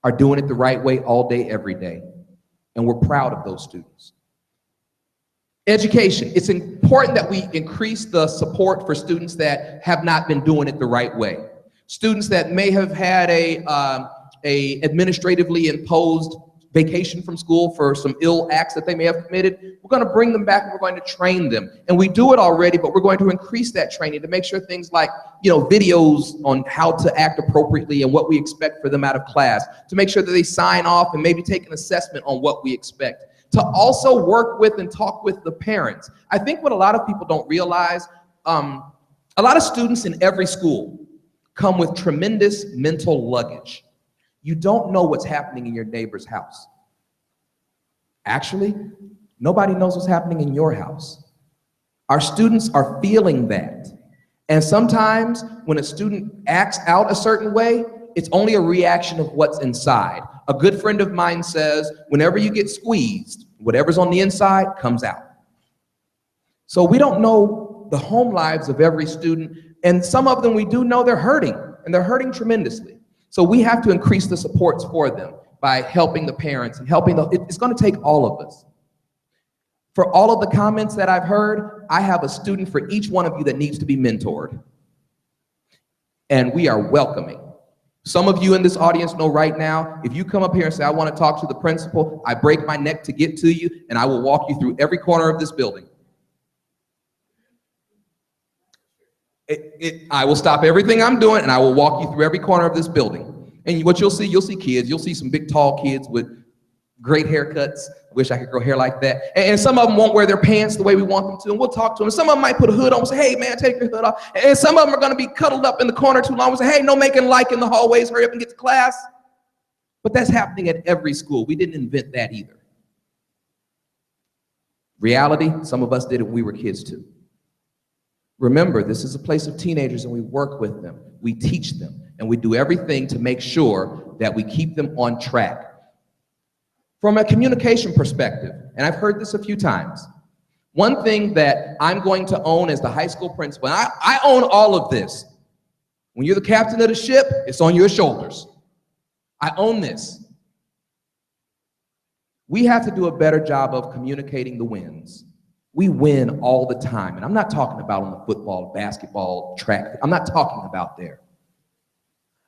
are doing it the right way all day, every day. And we're proud of those students. Education. It's important that we increase the support for students that have not been doing it the right way. Students that may have had a administratively imposed vacation from school for some ill acts that they may have committed. We're going to bring them back and we're going to train them. And we do it already, but we're going to increase that training to make sure things like, videos on how to act appropriately and what we expect for them out of class, to make sure that they sign off and maybe take an assessment on what we expect, to also work with and talk with the parents. I think what a lot of people don't realize, a lot of students in every school come with tremendous mental luggage. You don't know what's happening in your neighbor's house. Actually, nobody knows what's happening in your house. Our students are feeling that. And sometimes when a student acts out a certain way, it's only a reaction of what's inside. A good friend of mine says, whenever you get squeezed, whatever's on the inside comes out. So we don't know the home lives of every student, and some of them we do know they're hurting, and they're hurting tremendously. So we have to increase the supports for them by helping the parents and it's going to take all of us. For all of the comments that I've heard, I have a student for each one of you that needs to be mentored. And we are welcoming. Some of you in this audience know right now, if you come up here and say, I want to talk to the principal, I break my neck to get to you, and I will walk you through every corner of this building. I will stop everything I'm doing and I will walk you through every corner of this building. And what you'll see kids, you'll see some big tall kids with great haircuts. Wish I could grow hair like that. And some of them won't wear their pants the way we want them to, and we'll talk to them. Some of them might put a hood on and say, hey man, take your hood off. And some of them are gonna be cuddled up in the corner too long and say, hey, no making like in the hallways, hurry up and get to class. But that's happening at every school. We didn't invent that either. Reality, some of us did it when we were kids too. Remember, this is a place of teenagers and we work with them, we teach them, and we do everything to make sure that we keep them on track. From a communication perspective, and I've heard this a few times, one thing that I'm going to own as the high school principal, and I own all of this. When you're the captain of the ship, it's on your shoulders. I own this. We have to do a better job of communicating the wins. We win all the time. And I'm not talking about on the football, basketball, track. I'm not talking about there.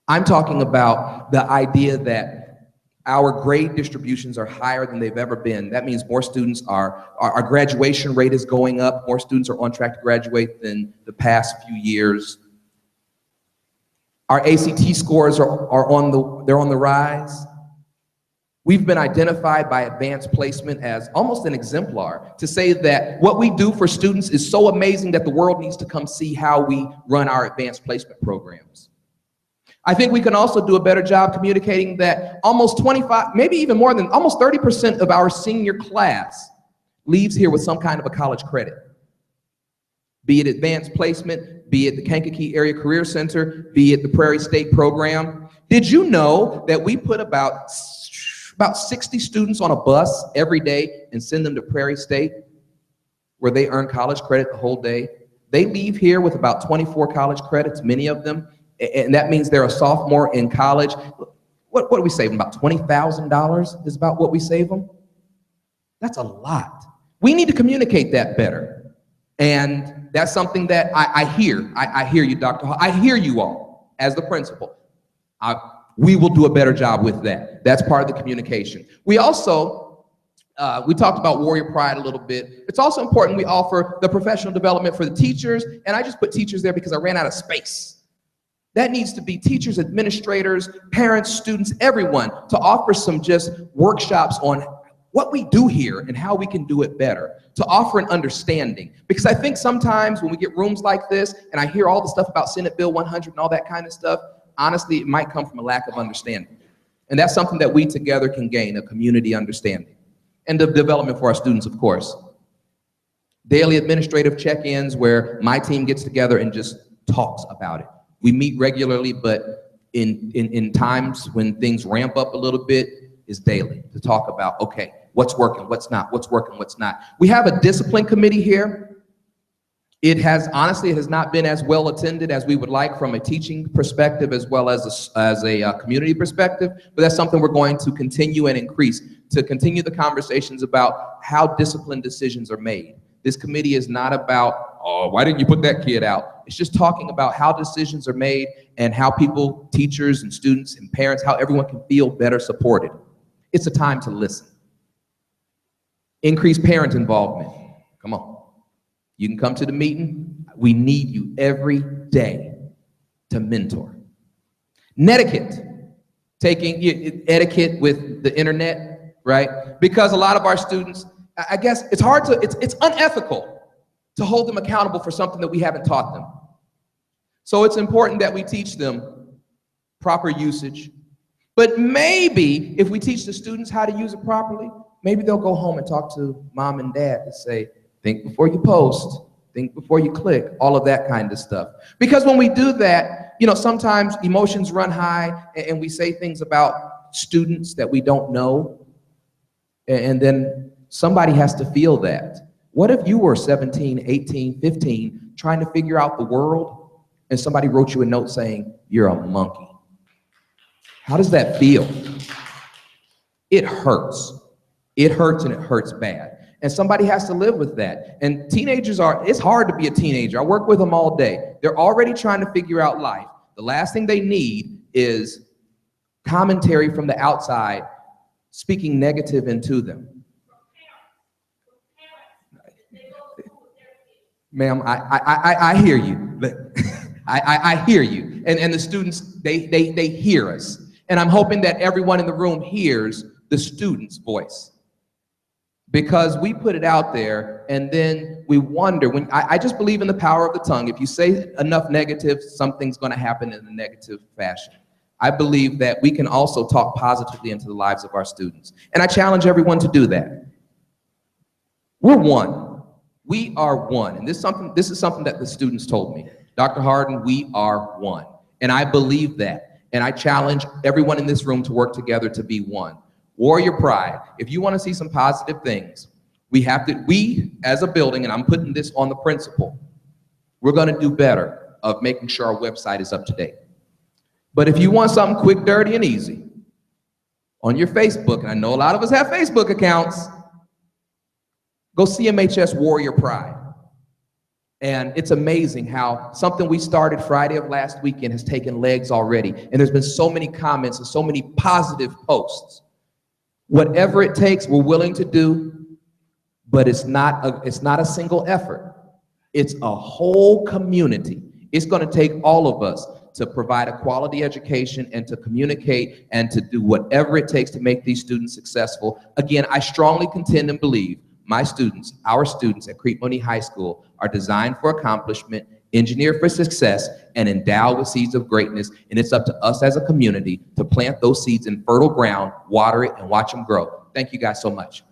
I'm talking about the idea that our grade distributions are higher than they've ever been. That means more students our graduation rate is going up. More students are on track to graduate than the past few years. Our ACT scores are on the rise. We've been identified by advanced placement as almost an exemplar to say that what we do for students is so amazing that the world needs to come see how we run our advanced placement programs. I think we can also do a better job communicating that almost 25, maybe even more than almost 30% of our senior class leaves here with some kind of a college credit. Be it advanced placement, be it the Kankakee Area Career Center, be it the Prairie State program. Did you know that we put about 60 students on a bus every day and send them to Prairie State where they earn college credit the whole day? They leave here with about 24 college credits, many of them, and that means they're a sophomore in college. What do we save them? About $20,000 is about what we save them? That's a lot. We need to communicate that better. And that's something that I hear. I hear you, Dr. Hall. I hear you all as the principal. We will do a better job with that. That's part of the communication. We also, we talked about Warrior Pride a little bit. It's also important we offer the professional development for the teachers, and I just put teachers there because I ran out of space. That needs to be teachers, administrators, parents, students, everyone, to offer some just workshops on what we do here and how we can do it better, to offer an understanding. Because I think sometimes when we get rooms like this, and I hear all the stuff about Senate Bill 100 and all that kind of stuff, honestly, it might come from a lack of understanding. And that's something that we together can gain, a community understanding. And the development for our students, of course. Daily administrative check-ins where my team gets together and just talks about it. We meet regularly, but in times when things ramp up a little bit, is daily to talk about, okay, what's working, what's not, what's working, what's not. We have a discipline committee here. It has not been as well attended as we would like from a teaching perspective as well as a community perspective, but that's something we're going to continue and increase to continue the conversations about how discipline decisions are made. This committee is not about, oh, why didn't you put that kid out? It's just talking about how decisions are made and how people, teachers and students and parents, how everyone can feel better supported. It's a time to listen. Increase parent involvement. Come on. You can come to the meeting. We need you every day to mentor. Netiquette. Taking etiquette with the internet, right? Because a lot of our students, I guess it's unethical to hold them accountable for something that we haven't taught them. So it's important that we teach them proper usage. But maybe if we teach the students how to use it properly, maybe they'll go home and talk to mom and dad and say, think before you post, think before you click, all of that kind of stuff. Because when we do that, sometimes emotions run high and we say things about students that we don't know. And then somebody has to feel that. What if you were 17, 18, 15, trying to figure out the world and somebody wrote you a note saying, you're a monkey? How does that feel? It hurts. It hurts and it hurts bad. And somebody has to live with that. And teenagers it's hard to be a teenager. I work with them all day. They're already trying to figure out life. The last thing they need is commentary from the outside speaking negative into them. Ma'am, I hear you. I hear you. And the students, they hear us. And I'm hoping that everyone in the room hears the student's voice. Because we put it out there and then we wonder, I just believe in the power of the tongue. If you say enough negative, something's going to happen in a negative fashion. I believe that we can also talk positively into the lives of our students. And I challenge everyone to do that. We're one. We are one. And this is something that the students told me. Dr. Harden, we are one. And I believe that. And I challenge everyone in this room to work together to be one. Warrior pride. If you want to see some positive things, we as a building, and I'm putting this on the principal, we're going to do better of making sure our website is up to date. But if you want something quick, dirty, and easy, on your Facebook, and I know a lot of us have Facebook accounts, go CMHS Warrior Pride. And it's amazing how something we started Friday of last weekend has taken legs already. And there's been so many comments and so many positive posts. Whatever it takes, we're willing to do, but it's not a single effort. It's a whole community. It's going to take all of us to provide a quality education and to communicate and to do whatever it takes to make these students successful. Again, I strongly contend and believe our students at Crete Monee High School are designed for accomplishment, engineered for success, and endowed with seeds of greatness. And it's up to us as a community to plant those seeds in fertile ground, water it, and watch them grow. Thank you guys so much.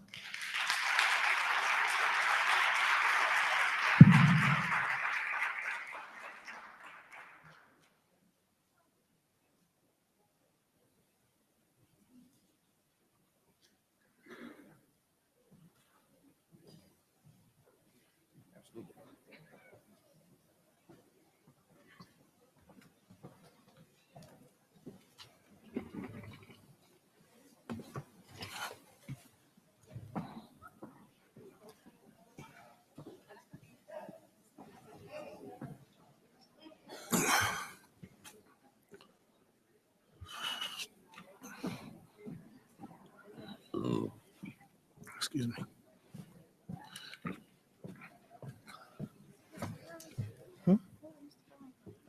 Excuse me.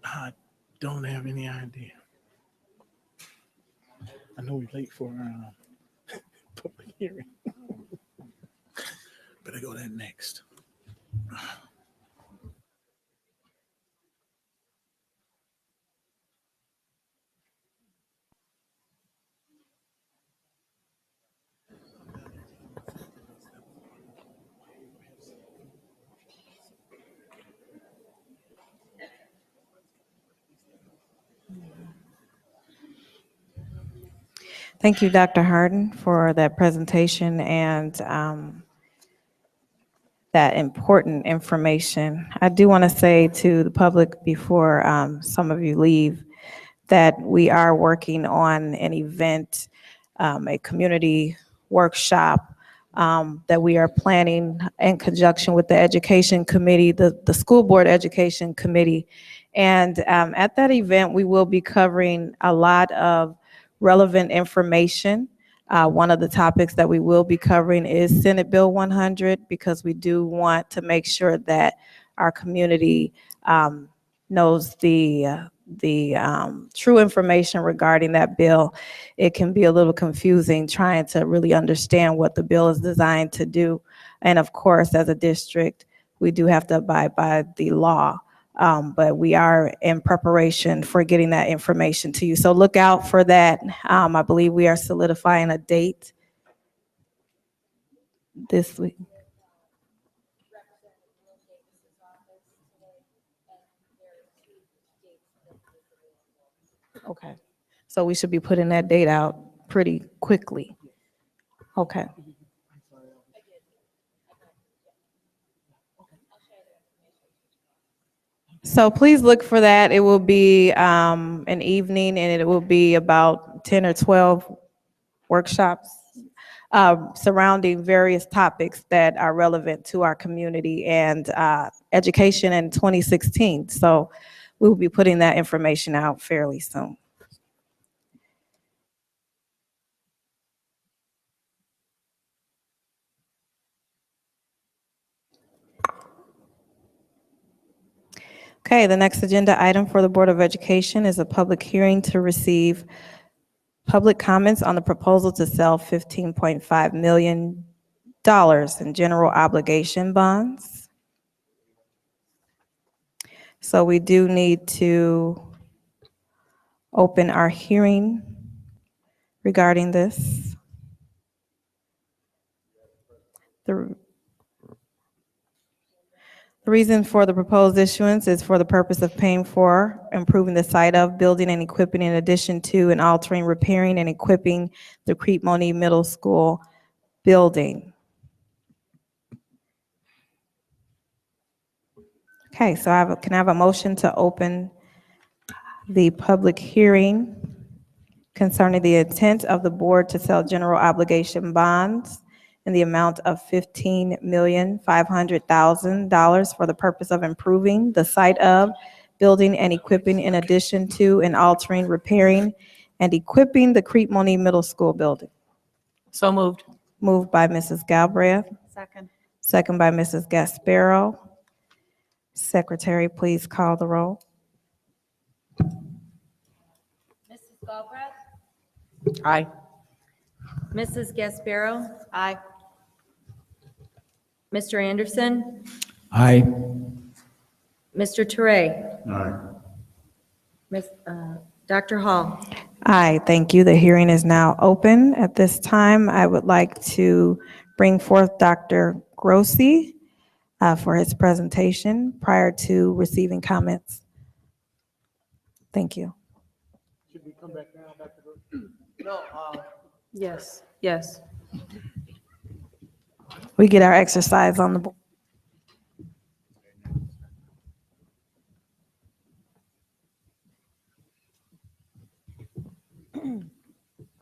I don't have any idea. I know we're late for public hearing. Better go there next. Thank you, Dr. Harden, for that presentation and that important information. I do want to say to the public before some of you leave that we are working on an event, a community workshop that we are planning in conjunction with the education committee, the school board education committee. And at that event, we will be covering a lot of relevant information. One of the topics that we will be covering is Senate Bill 100, because we do want to make sure that our community knows the true information regarding that bill. It can be a little confusing trying to really understand what the bill is designed to do. And of course, as a district, we do have to abide by the law. But we are in preparation for getting that information to you. So look out for that. I believe we are solidifying a date this week. Okay. So we should be putting that date out pretty quickly. Okay. So please look for that. It will be an evening, and it will be about 10 or 12 workshops surrounding various topics that are relevant to our community and education in 2016. So we will be putting that information out fairly soon. Okay, the next agenda item for the Board of Education is a public hearing to receive public comments on the proposal to sell $15.5 million in general obligation bonds. So we do need to open our hearing regarding this. The reason for the proposed issuance is for the purpose of paying for, improving the site of, building and equipping in addition to, and altering, repairing, and equipping the Crete Monee Middle School building. Okay, so can I have a motion to open the public hearing concerning the intent of the board to sell general obligation bonds in the amount of $15,500,000 for the purpose of improving the site of, building and equipping in addition to, and altering, repairing, and equipping the Crete Monee Middle School building. So moved. Moved by Mrs. Galbraith. Second. Second by Mrs. Gasparo. Secretary, please call the roll. Mrs. Galbraith? Aye. Mrs. Gasparo? Aye. Mr. Anderson? Aye. Mr. Toure? Aye. Dr. Hall? Aye, thank you. The hearing is now open. At this time, I would like to bring forth Dr. Grossi for his presentation prior to receiving comments. Thank you. Should we come back now, Dr. Grossi? No. Yes, yes. We get our exercise on the board.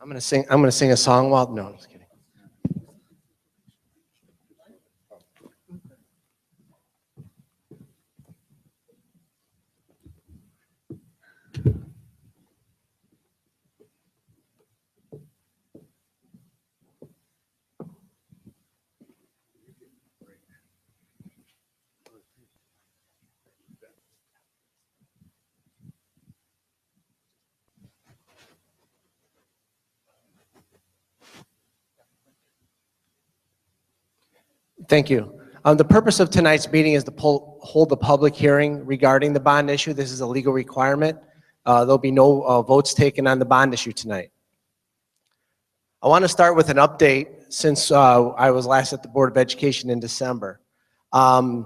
I'm gonna sing a song while, no, I'm just kidding. Thank you. The purpose of tonight's meeting is to hold the public hearing regarding the bond issue. This is a legal requirement. There'll be no votes taken on the bond issue tonight. I want to start with an update since I was last at the Board of Education in December. In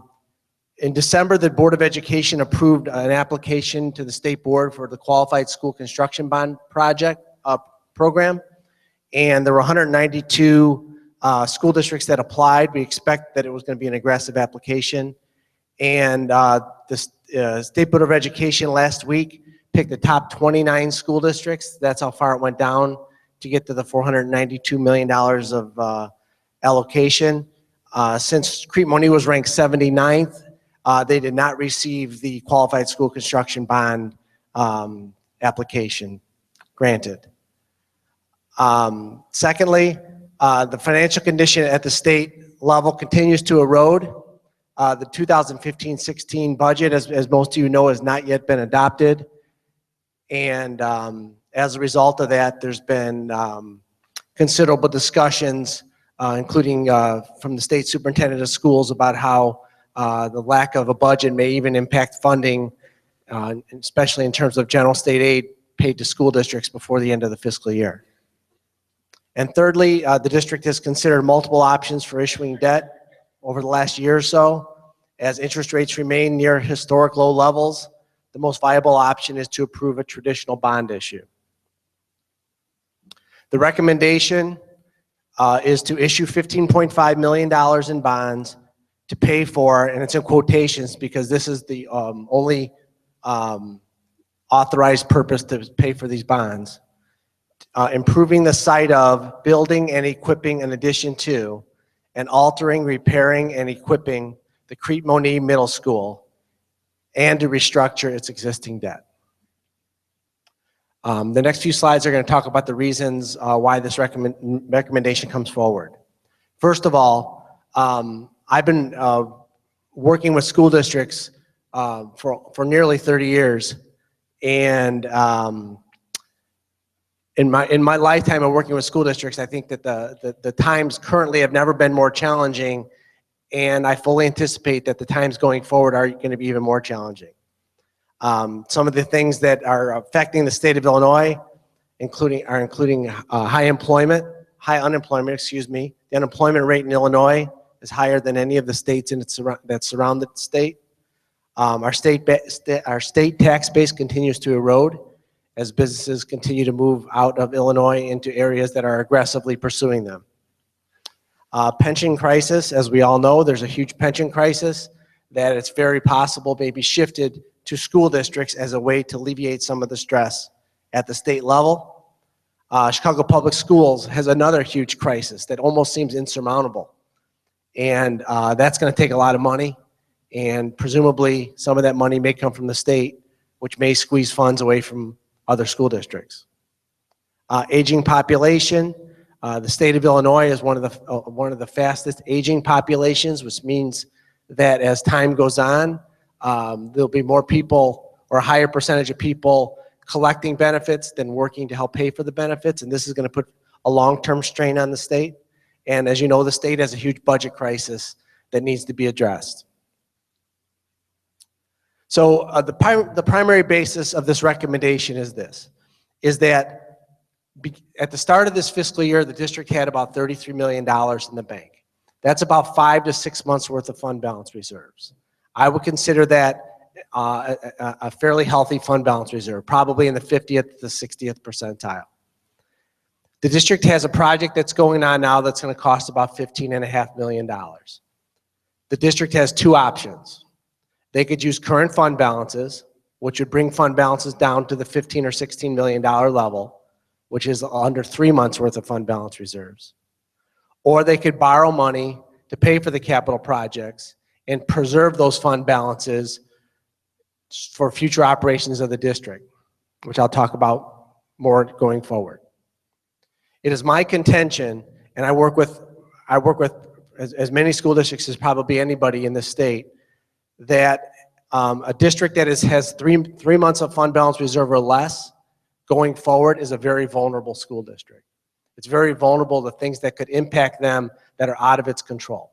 December, the Board of Education approved an application to the State Board for the Qualified School Construction Bond Project program. and there were 192 school districts that applied. We expect that it was going to be an aggressive application. And the State Board of Education last week picked the top 29 school districts. That's how far it went down to get to the $492 million of allocation. Since Crete Monee was ranked 79th, they did not receive the qualified school construction bond application granted. Secondly, the financial condition at the state level continues to erode. The 2015-16 budget, as most of you know, has not yet been adopted. And as a result of that, there's been considerable discussions, including from the state superintendent of schools, about how the lack of a budget may even impact funding, especially in terms of general state aid paid to school districts before the end of the fiscal year. And thirdly, the district has considered multiple options for issuing debt over the last year or so. As interest rates remain near historic low levels, the most viable option is to approve a traditional bond issue. The recommendation is to issue $15.5 million in bonds to pay for, and it's in quotations because this is the only authorized purpose to pay for these bonds, improving the site of, building and equipping in addition to, and altering, repairing, and equipping the Crete Monee Middle School, and to restructure its existing debt. The next few slides are going to talk about the reasons why this recommendation comes forward. First of all, I've been working with school districts for nearly 30 years, and in my lifetime of working with school districts, I think that the times currently have never been more challenging, and I fully anticipate that the times going forward are going to be even more challenging. Some of the things that are affecting the state of Illinois including high unemployment, excuse me. The unemployment rate in Illinois is higher than any of the states that surround the state. Our state tax base continues to erode as businesses continue to move out of Illinois into areas that are aggressively pursuing them. Pension crisis, as we all know, there's a huge pension crisis that it's very possible may be shifted to school districts as a way to alleviate some of the stress at the state level. Chicago Public Schools has another huge crisis that almost seems insurmountable. And that's going to take a lot of money. And presumably some of that money may come from the state, which may squeeze funds away from other school districts. Aging population. The state of Illinois is one of the fastest aging populations, which means that as time goes on, there'll be more people or a higher percentage of people collecting benefits than working to help pay for the benefits, and this is going to put a long-term strain on the state. And as you know, the state has a huge budget crisis that needs to be addressed. So the primary basis of this recommendation is this, is that at the start of this fiscal year, the district had about $33 million in the bank. That's about 5 to 6 months worth of fund balance reserves. I would consider that a fairly healthy fund balance reserve, probably in the 50th to 60th percentile. The district has a project that's going on now that's going to cost about $15.5 million. The district has two options. They could use current fund balances, which would bring fund balances down to the $15 or $16 million level, which is under 3 months worth of fund balance reserves. Or they could borrow money to pay for the capital projects and preserve those fund balances for future operations of the district, which I'll talk about more going forward. It is my contention, and I work with as many school districts as probably anybody in this state, that a district that has three months of fund balance reserve or less going forward is a very vulnerable school district. It's very vulnerable to things that could impact them that are out of its control.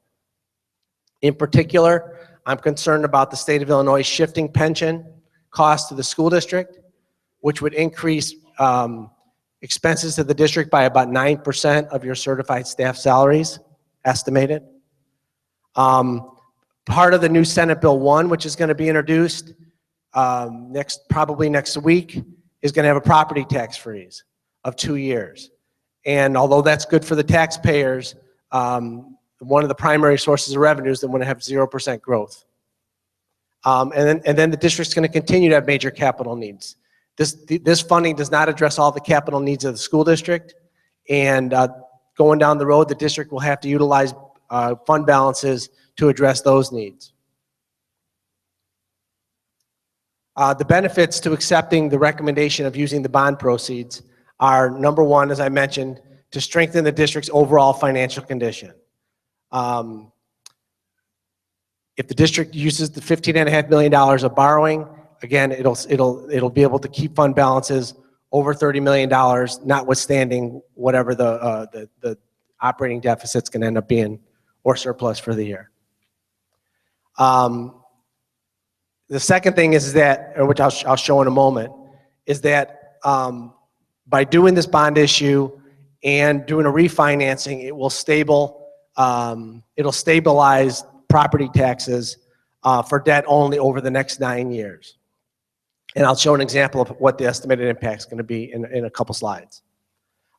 In particular, I'm concerned about the state of Illinois shifting pension costs to the school district, which would increase expenses to the district by about 9% of your certified staff salaries, estimated. Part of the new Senate Bill 1, which is going to be introduced probably next week, is going to have a property tax freeze of 2 years. And although that's good for the taxpayers, one of the primary sources of revenue is that when they have 0% growth. And then the district's going to continue to have major capital needs. This funding does not address all the capital needs of the school district. And going down the road, the district will have to utilize fund balances to address those needs. The benefits to accepting the recommendation of using the bond proceeds are, number one, as I mentioned, to strengthen the district's overall financial condition. If the district uses the $15.5 million of borrowing, again, it'll be able to keep fund balances over $30 million, notwithstanding whatever the operating deficit's going to end up being or surplus for the year. The second thing is that, which I'll show in a moment, is that by doing this bond issue and doing a refinancing, it will stabilize property taxes for debt only over the next 9 years. And I'll show an example of what the estimated impact is going to be in a couple slides.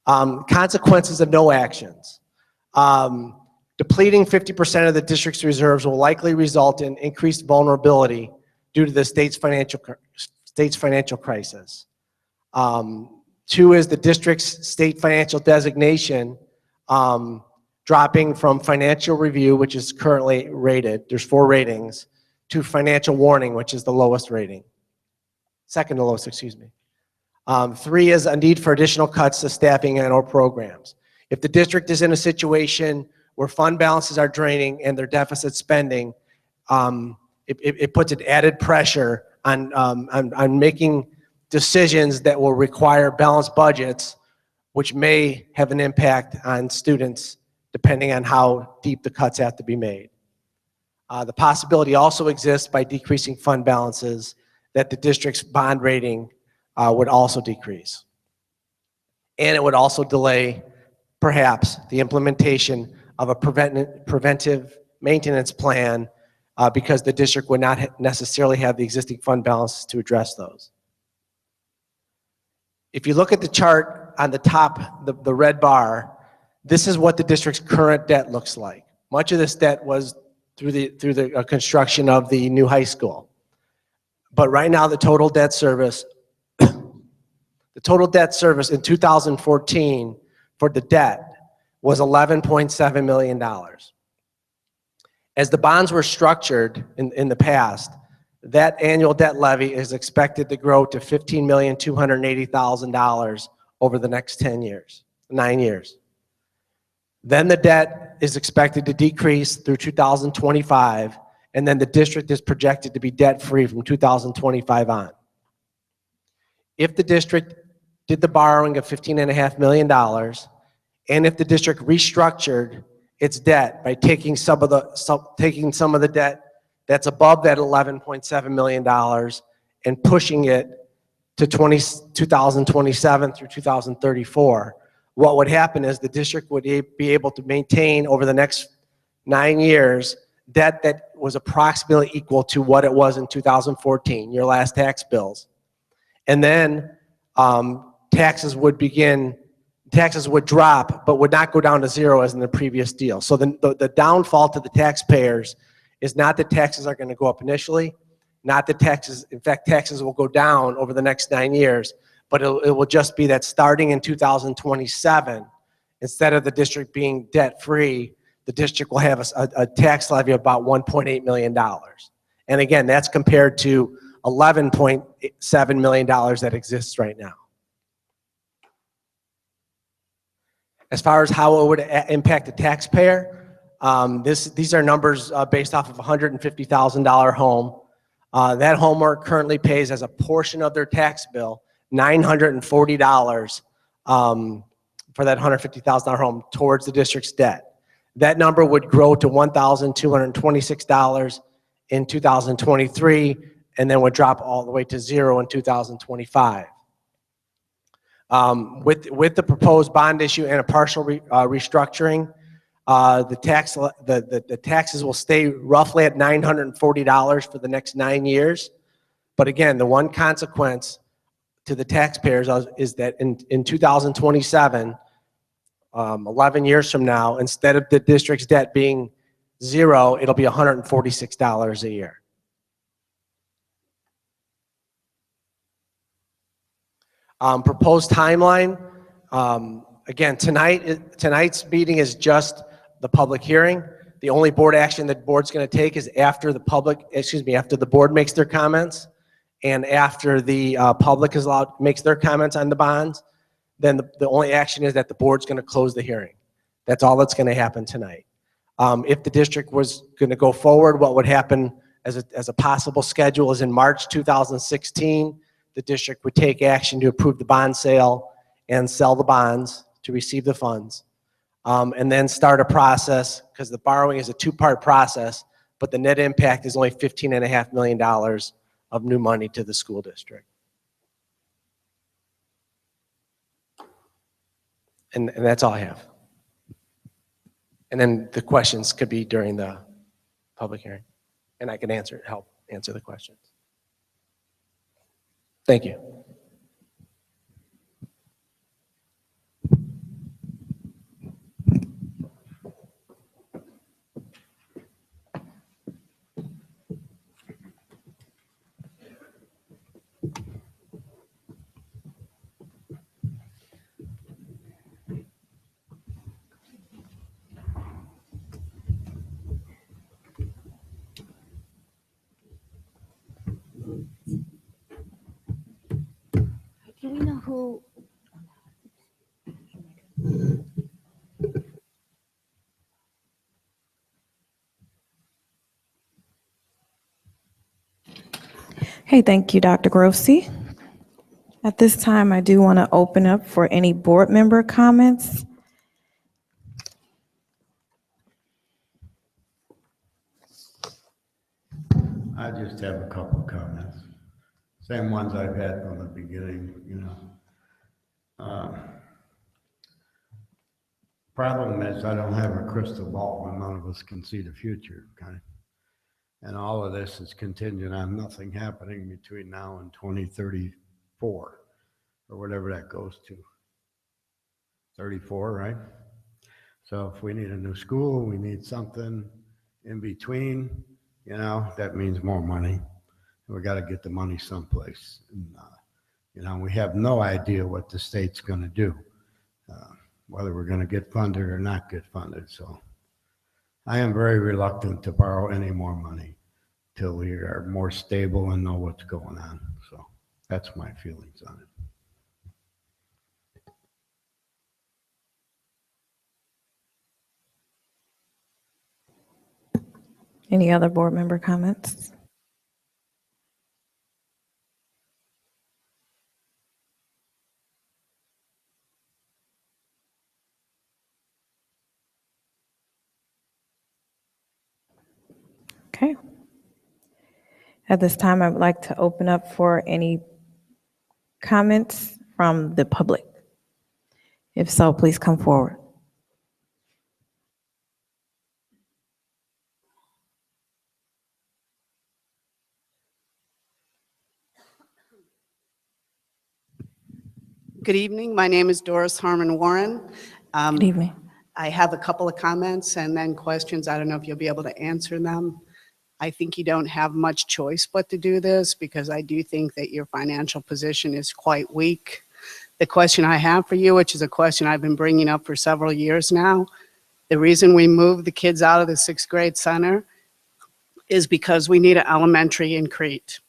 Consequences of no actions. Depleting 50% of the district's reserves will likely result in increased vulnerability due to the state's financial crisis. Two is the district's state financial designation dropping from financial review, which is currently rated, there's 4 ratings, to financial warning, which is the lowest rating. Second to lowest, excuse me. 3 is a need for additional cuts to staffing and or programs. If the district is in a situation where fund balances are draining and their deficit spending, it puts an added pressure on making decisions that will require balanced budgets, which may have an impact on students depending on how deep the cuts have to be made. The possibility also exists by decreasing fund balances that the district's bond rating would also decrease. And it would also delay, perhaps, the implementation of a preventive maintenance plan because the district would not necessarily have the existing fund balances to address those. If you look at the chart on the top, the red bar, this is what the district's current debt looks like. Much of this debt was through the construction of the new high school. But right now, the total debt service in 2014 for the debt was $11.7 million. As the bonds were structured in the past, that annual debt levy is expected to grow to $15,280,000 over the next 9 years. Then the debt is expected to decrease through 2025, and then the district is projected to be debt-free from 2025 on. If the district did the borrowing of $15.5 million, and if the district restructured its debt by taking some of the debt that's above that $11.7 million and pushing it to 2027 through 2034, what would happen is the district would be able to maintain over the next 9 years debt that was approximately equal to what it was in 2014, your last tax bills. And then taxes would drop, but would not go down to zero as in the previous deal. So the downfall to the taxpayers is not that taxes are going to go up initially, not that taxes, in fact, taxes will go down over the next 9 years, but it will just be that starting in 2027, instead of the district being debt-free, the district will have a tax levy of about $1.8 million. And again, that's compared to $11.7 million that exists right now. As far as how it would impact the taxpayer, these are numbers based off of a $150,000 home. That homeowner currently pays as a portion of their tax bill $940 for that $150,000 home towards the district's debt. That number would grow to $1,226 in 2023, and then would drop all the way to zero in 2025. With the proposed bond issue and a partial restructuring, the taxes will stay roughly at $940 for the next 9 years. But again, the one consequence to the taxpayers is that in 2027, 11 years from now, instead of the district's debt being zero, it'll be $146 a year. Proposed timeline, again, tonight's meeting is just the public hearing. The only board action that the board's going to take is after the board makes their comments and after the public makes their comments on the bonds, then the only action is that the board's going to close the hearing. That's all that's going to happen tonight. If the district was going to go forward, what would happen as a possible schedule is in March 2016, the district would take action to approve the bond sale and sell the bonds to receive the funds. And then start a process, because the borrowing is a two-part process, but the net impact is only $15.5 million of new money to the school district. And that's all I have. And then the questions could be during the public hearing, and I can help answer the questions. Thank you. Do we know who? Hey, thank you, Dr. Grossi. At this time, I do want to open up for any board member comments. I just have a couple of comments. Same ones I've had from the beginning, you know. Problem is I don't have a crystal ball and none of us can see the future, okay? And all of this is contingent on nothing happening between now and 2034 or whatever that goes to. 34, right? So if we need a new school, we need something in between, you know, that means more money. We got to get the money someplace. And, you know, we have no idea what the state's going to do, whether we're going to get funded or not get funded. So I am very reluctant to borrow any more money till we are more stable and know what's going on. So that's my feelings on it. Any other board member comments? Okay. At this time, I would like to open up for any comments from the public. If so, please come forward. Good evening. My name is Doris Harmon Warren. Good evening. I have a couple of comments and then questions. I don't know if you'll be able to answer them. I think you don't have much choice but to do this because I do think that your financial position is quite weak. The question I have for you, which is a question I've been bringing up for several years now, the reason we moved the kids out of the 6th grade center is because we need an elementary in Crete.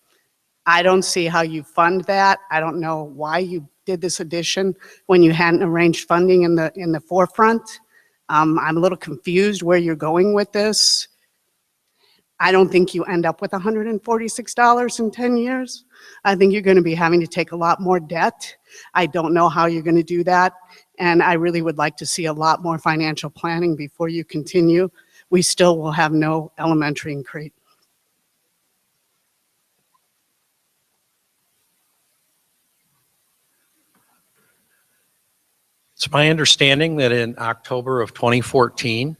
I don't see how you fund that. I don't know why you did this addition when you hadn't arranged funding in the forefront. I'm a little confused where you're going with this. I don't think you end up with $146 in 10 years. I think you're going to be having to take a lot more debt. I don't know how you're going to do that. And I really would like to see a lot more financial planning before you continue. We still will have no elementary in Crete. It's my understanding that in October of 2014,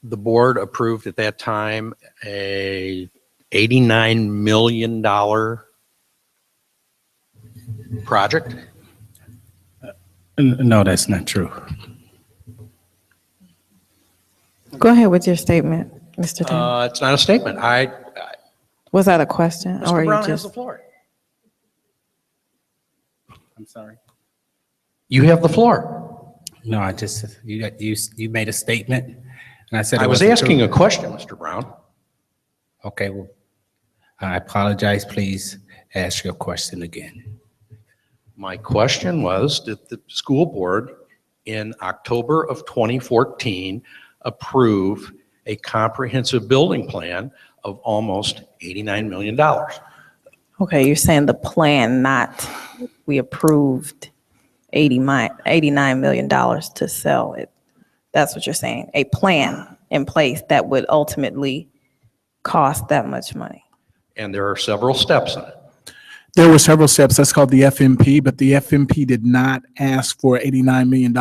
the board approved at that time a $89 million project. No, that's not true. Go ahead with your statement, Mr. Tan. It's not a statement. Was that a question? or Mr. you Brown has just? the floor. I'm sorry. You have the floor. No, I just, you made a statement, and I said I it was wasn't asking true. a question, Mr. Brown. Okay, well, I apologize. Please ask your question again. My question was, did the school board in October of 2014 approve a comprehensive building plan of almost $89 million? Okay, you're saying the plan, not we approved $89 million to sell it. That's what you're saying. A plan in place that would ultimately cost that much money. And there are several steps in it. There were several steps. That's called the FMP, but the FMP did not ask for $89 million.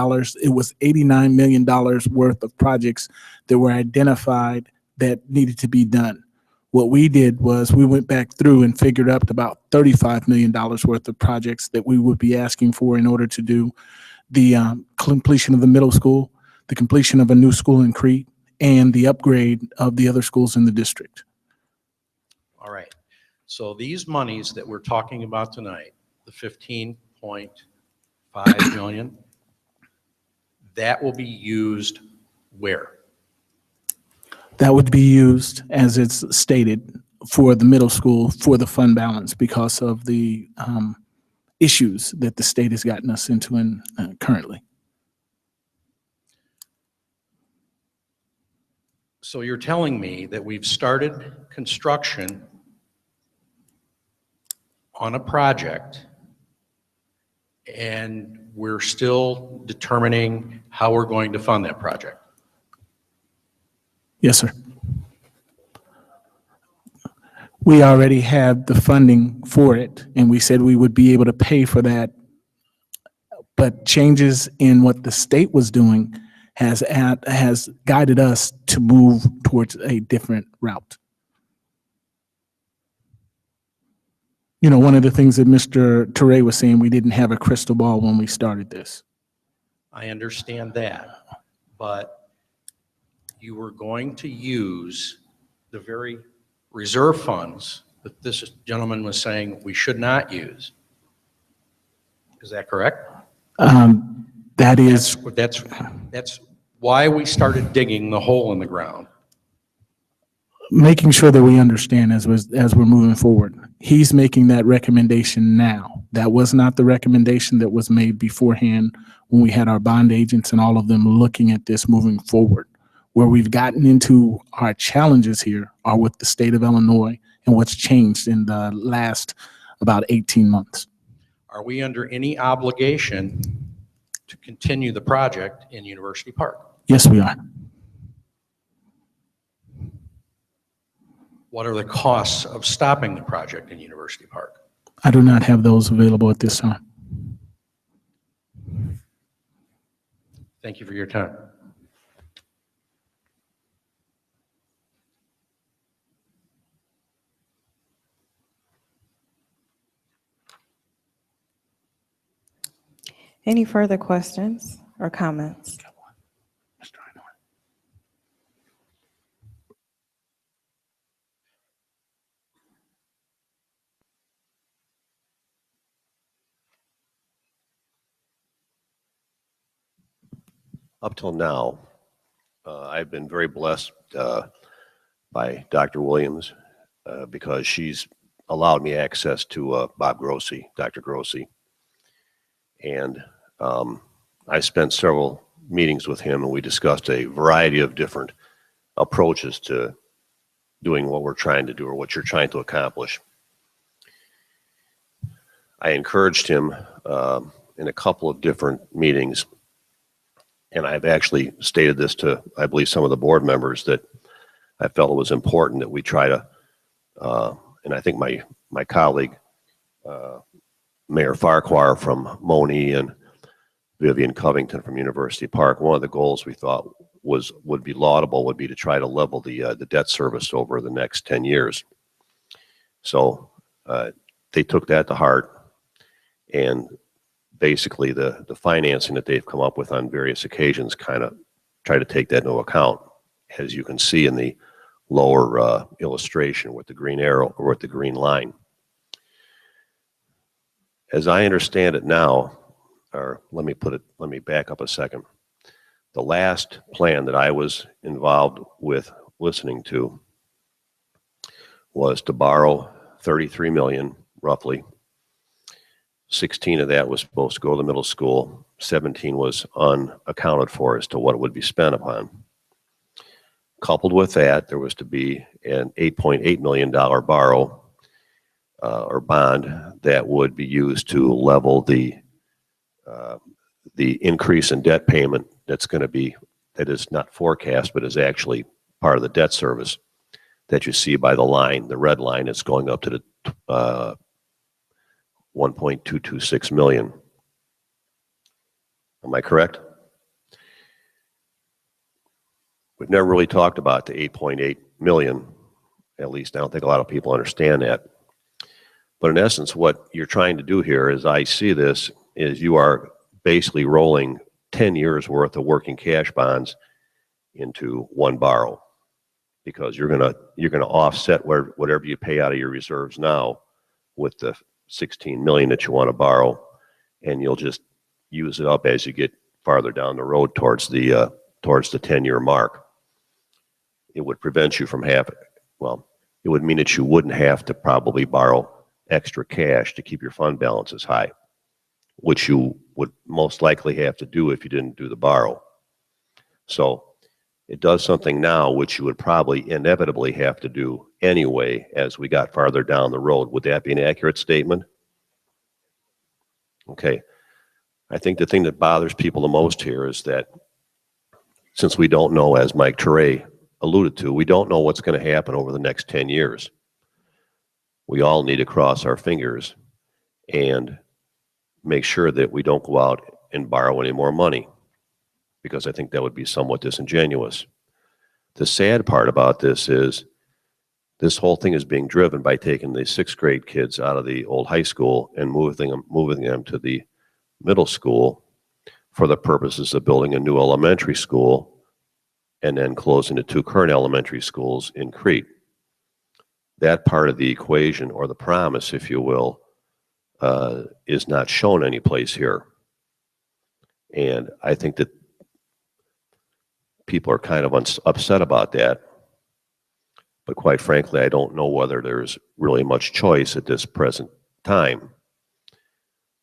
It was $89 million worth of projects that were identified that needed to be done. What we did was we went back through and figured up about $35 million worth of projects that we would be asking for in order to do the completion of the middle school, the completion of a new school in Crete, and the upgrade of the other schools in the district. All right. So these monies that we're talking about tonight, the 15.5 million, that will be used where? That would be used, as it's stated, for the middle school for the fund balance because of the issues that the state has gotten us into currently. So you're telling me that we've started construction on a project and we're still determining how we're going to fund that project? Yes, sir. We already have the funding for it, and we said we would be able to pay for that. But changes in what the state was doing has guided us to move towards a different route. You know, one of the things that Mr. Toure was saying, we didn't have a crystal ball when we started this. I understand that, but you were going to use the very reserve funds that this gentleman was saying we should not use. Is that correct? That is. That's why we started digging the hole in the ground. Making sure that we understand as we're moving forward. He's making that recommendation now. That was not the recommendation that was made beforehand when we had our bond agents and all of them looking at this moving forward. Where we've gotten into our challenges here are with the state of Illinois and what's changed in the last about 18 months. Are we under any obligation to continue the project in University Park? Yes, we are. What are the costs of stopping the project in University Park? I do not have those available at this time. Thank you for your time. Any further questions or comments? Up till now, I've been very blessed by Dr. Williams because she's allowed me access to Bob Grossi, Dr. Grossi. And I spent several meetings with him and we discussed a variety of different approaches to doing what we're trying to do or what you're trying to accomplish. I encouraged him in a couple of different meetings, and I've actually stated this to, I believe, some of the board members, that I felt it was important that we try to, and I think my colleague, Mayor Farquhar from Monee and Vivian Covington from University Park, one of the goals we thought would be laudable would be to try to level the debt service over the next 10 years. So they took that to heart, and basically the financing that they've come up with on various occasions kind of try to take that into account, as you can see in the lower illustration with the green arrow or with the green line. As I understand it now, or let me back up a second. The last plan that I was involved with listening to was to borrow 33 million, roughly. 16 of that was supposed to go to the middle school. 17 was unaccounted for as to what it would be spent upon. Coupled with that, there was to be an $8.8 million borrow or bond that would be used to level the increase in debt payment that is not forecast, but is actually part of the debt service that you see by the line, the red line. It's going up to the 1.226 million. Am I correct? We've never really talked about the 8.8 million. At least I don't think a lot of people understand that. But in essence, what you're trying to do here, as I see this, is you are basically rolling 10 years worth of working cash bonds into one borrow, because you're gonna offset whatever you pay out of your reserves now with the 16 million that you want to borrow, and you'll just use it up as you get farther down the road towards the 10-year mark. It would prevent you from it would mean that you wouldn't have to probably borrow extra cash to keep your fund balances high, which you would most likely have to do if you didn't do the borrow. So it does something now which you would probably inevitably have to do anyway as we got farther down the road. Would that be an accurate statement? Okay. I think the thing that bothers people the most here is that since we don't know, as Mike Ture alluded to, we don't know what's going to happen over the next 10 years. We all need to cross our fingers and make sure that we don't go out and borrow any more money, because I think that would be somewhat disingenuous. The sad part about this is this whole thing is being driven by taking the 6th grade kids out of the old high school and moving them to the middle school for the purposes of building a new elementary school and then closing the 2 current elementary schools in Crete. That part of the equation, or the promise, if you will, is not shown anyplace here. And I think that people are kind of upset about that. But quite frankly, I don't know whether there's really much choice at this present time.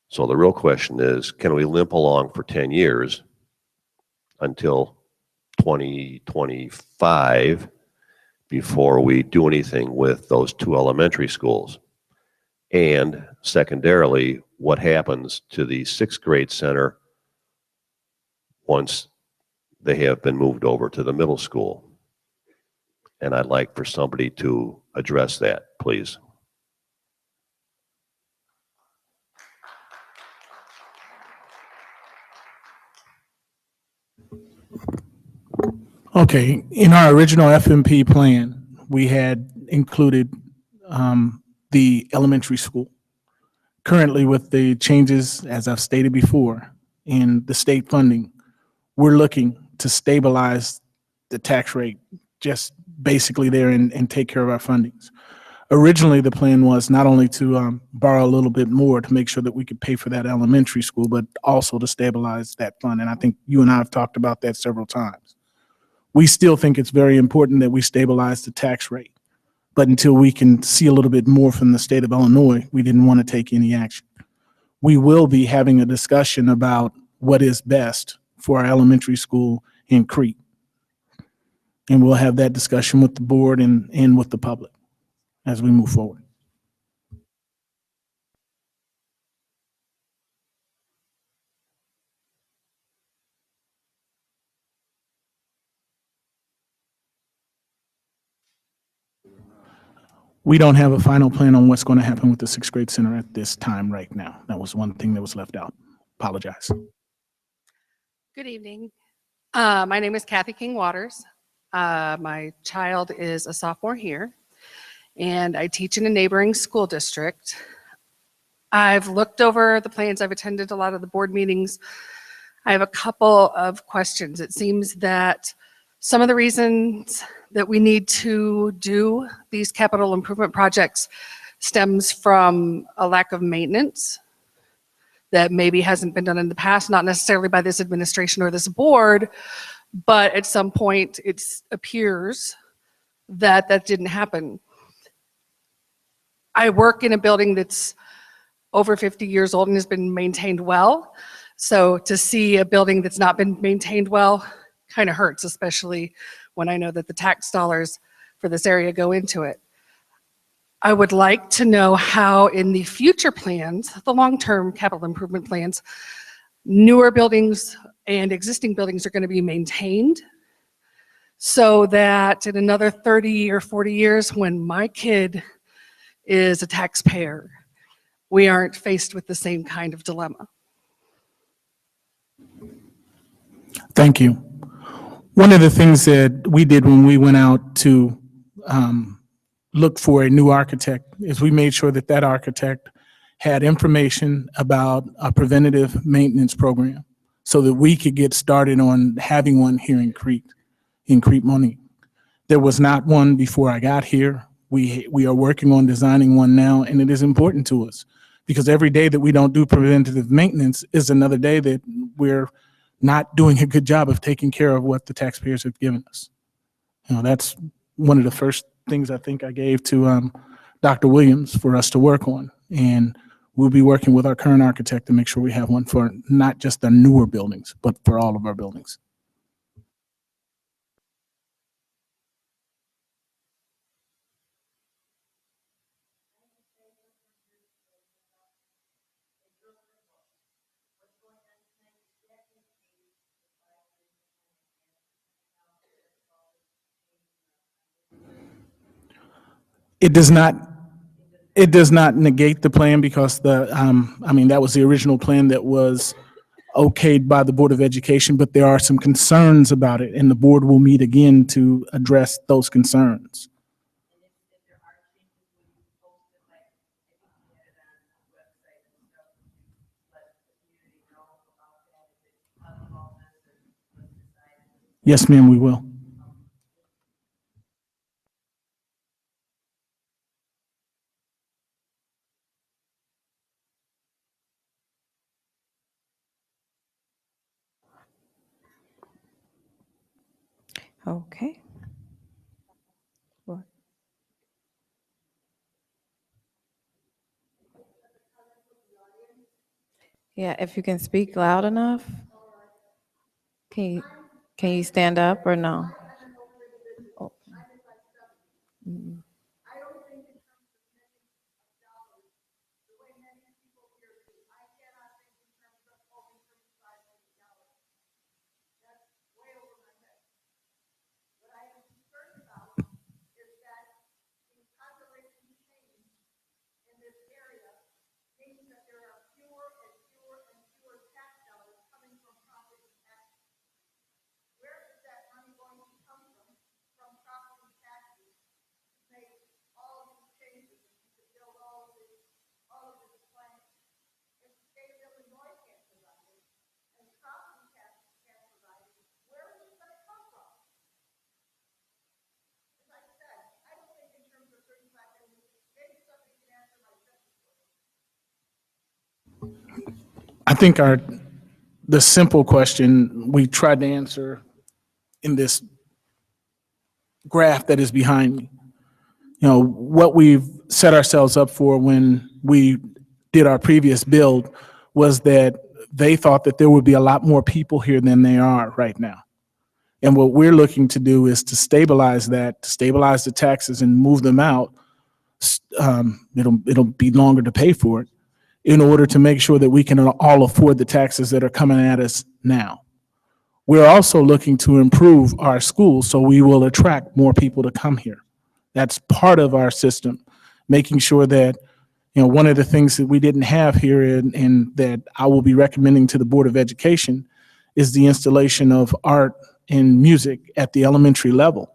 So the real question is, can we limp along for 10 years until 2025 before we do anything with those 2 elementary schools? And secondarily, what happens to the 6th grade center once they have been moved over to the middle school? And I'd like for somebody to address that, please. Okay, in our original FMP plan, we had included the elementary school. Currently, with the changes, as I've stated before, in the state funding, we're looking to stabilize the tax rate just basically there and take care of our fundings. Originally, the plan was not only to borrow a little bit more to make sure that we could pay for that elementary school, but also to stabilize that fund. And I think you and I have talked about that several times. We still think it's very important that we stabilize the tax rate. But until we can see a little bit more from the state of Illinois, we didn't want to take any action. We will be having a discussion about what is best for our elementary school in Crete. And we'll have that discussion with the board and with the public as we move forward. We don't have a final plan on what's going to happen with the 6th grade center at this time right now. That was one thing that was left out. Apologize. Good evening. My name is Kathy King Waters. My child is a sophomore here, and I teach in a neighboring school district. I've looked over the plans. I've attended a lot of the board meetings. I have a couple of questions. It seems that some of the reasons that we need to do these capital improvement projects stems from a lack of maintenance that maybe hasn't been done in the past, not necessarily by this administration or this board, but at some point it appears that that didn't happen. I work in a building that's over 50 years old and has been maintained well. So to see a building that's not been maintained well kind of hurts, especially when I know that the tax dollars for this area go into it. I would like to know how in the future plans, the long-term capital improvement plans, newer buildings and existing buildings are going to be maintained so that in another 30 or 40 years when my kid is a taxpayer, we aren't faced with the same kind of dilemma. Thank you. One of the things that we did when we went out to look for a new architect is we made sure that that architect had information about a preventative maintenance program so that we could get started on having one here in Crete Monee. There was not one before I got here. We are working on designing one now, and it is important to us because every day that we don't do preventative maintenance is another day that we're not doing a good job of taking care of what the taxpayers have given us. You know, that's one of the first things I think I gave to Dr. Williams for us to work on. And we'll be working with our current architect to make sure we have one for not just the newer buildings, but for all of our buildings. It does not negate the plan because that was the original plan that was okayed by the Board of Education, but there are some concerns about it, and the board will meet again to address those concerns. Yes, ma'am, we will. Okay. What? Yeah, if you can speak loud enough. Can you stand up or no? Oh. Mm. I think the simple question we tried to answer in this graph that is behind me. You know, what we've set ourselves up for when we did our previous build was that they thought that there would be a lot more people here than there are right now. And what we're looking to do is to stabilize that, to stabilize the taxes and move them out. It'll be longer to pay for it in order to make sure that we can all afford the taxes that are coming at us now. We're also looking to improve our schools so we will attract more people to come here. That's part of our system, making sure that, you know, one of the things that we didn't have here and that I will be recommending to the Board of Education is the installation of art and music at the elementary level.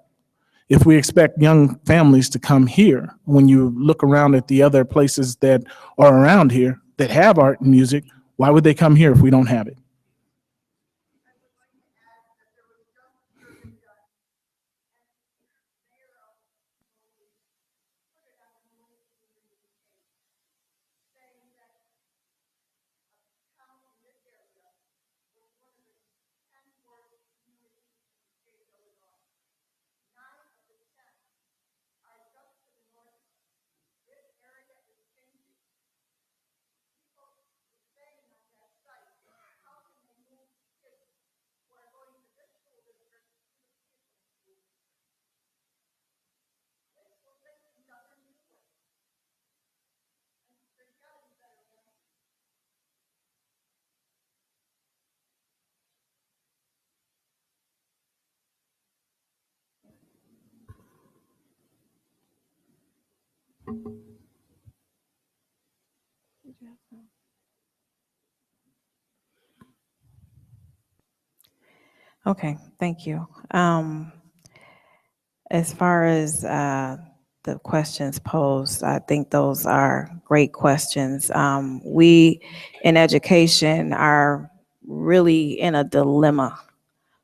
If we expect young families to come here, when you look around at the other places that are around here, that have art and music, why would they come here if we don't have it? Okay, thank you. As far as the questions posed, I think those are great questions. We in education are really in a dilemma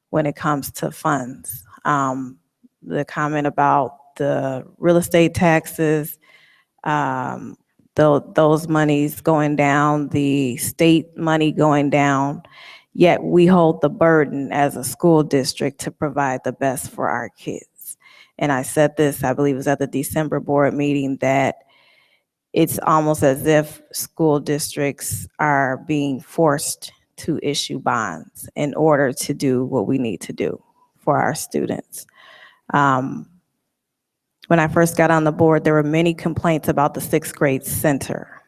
when it comes to funds. The comment about the real estate taxes, those monies going down, the state money going down, yet we hold the burden as a school district to provide the best for our kids. And I said this, I believe it was at the December board meeting, that it's almost as if school districts are being forced to issue bonds in order to do what we need to do for our students. When I first got on the board, there were many complaints about the sixth grade center.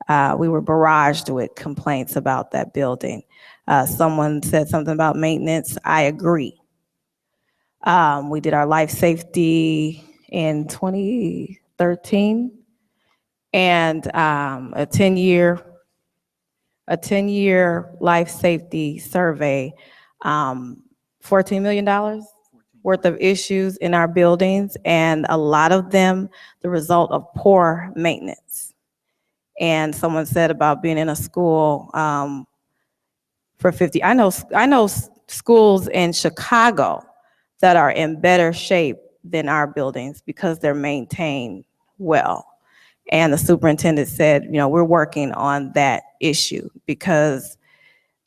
We were barraged with complaints about that building. Someone said something about maintenance. I agree. We did our life safety in 2013, and a 10-year life safety survey, $14 million worth of issues in our buildings, and a lot of them the result of poor maintenance. And someone said about being in a school for 50. I know schools in Chicago that are in better shape than our buildings because they're maintained well. And the superintendent said, we're working on that issue, because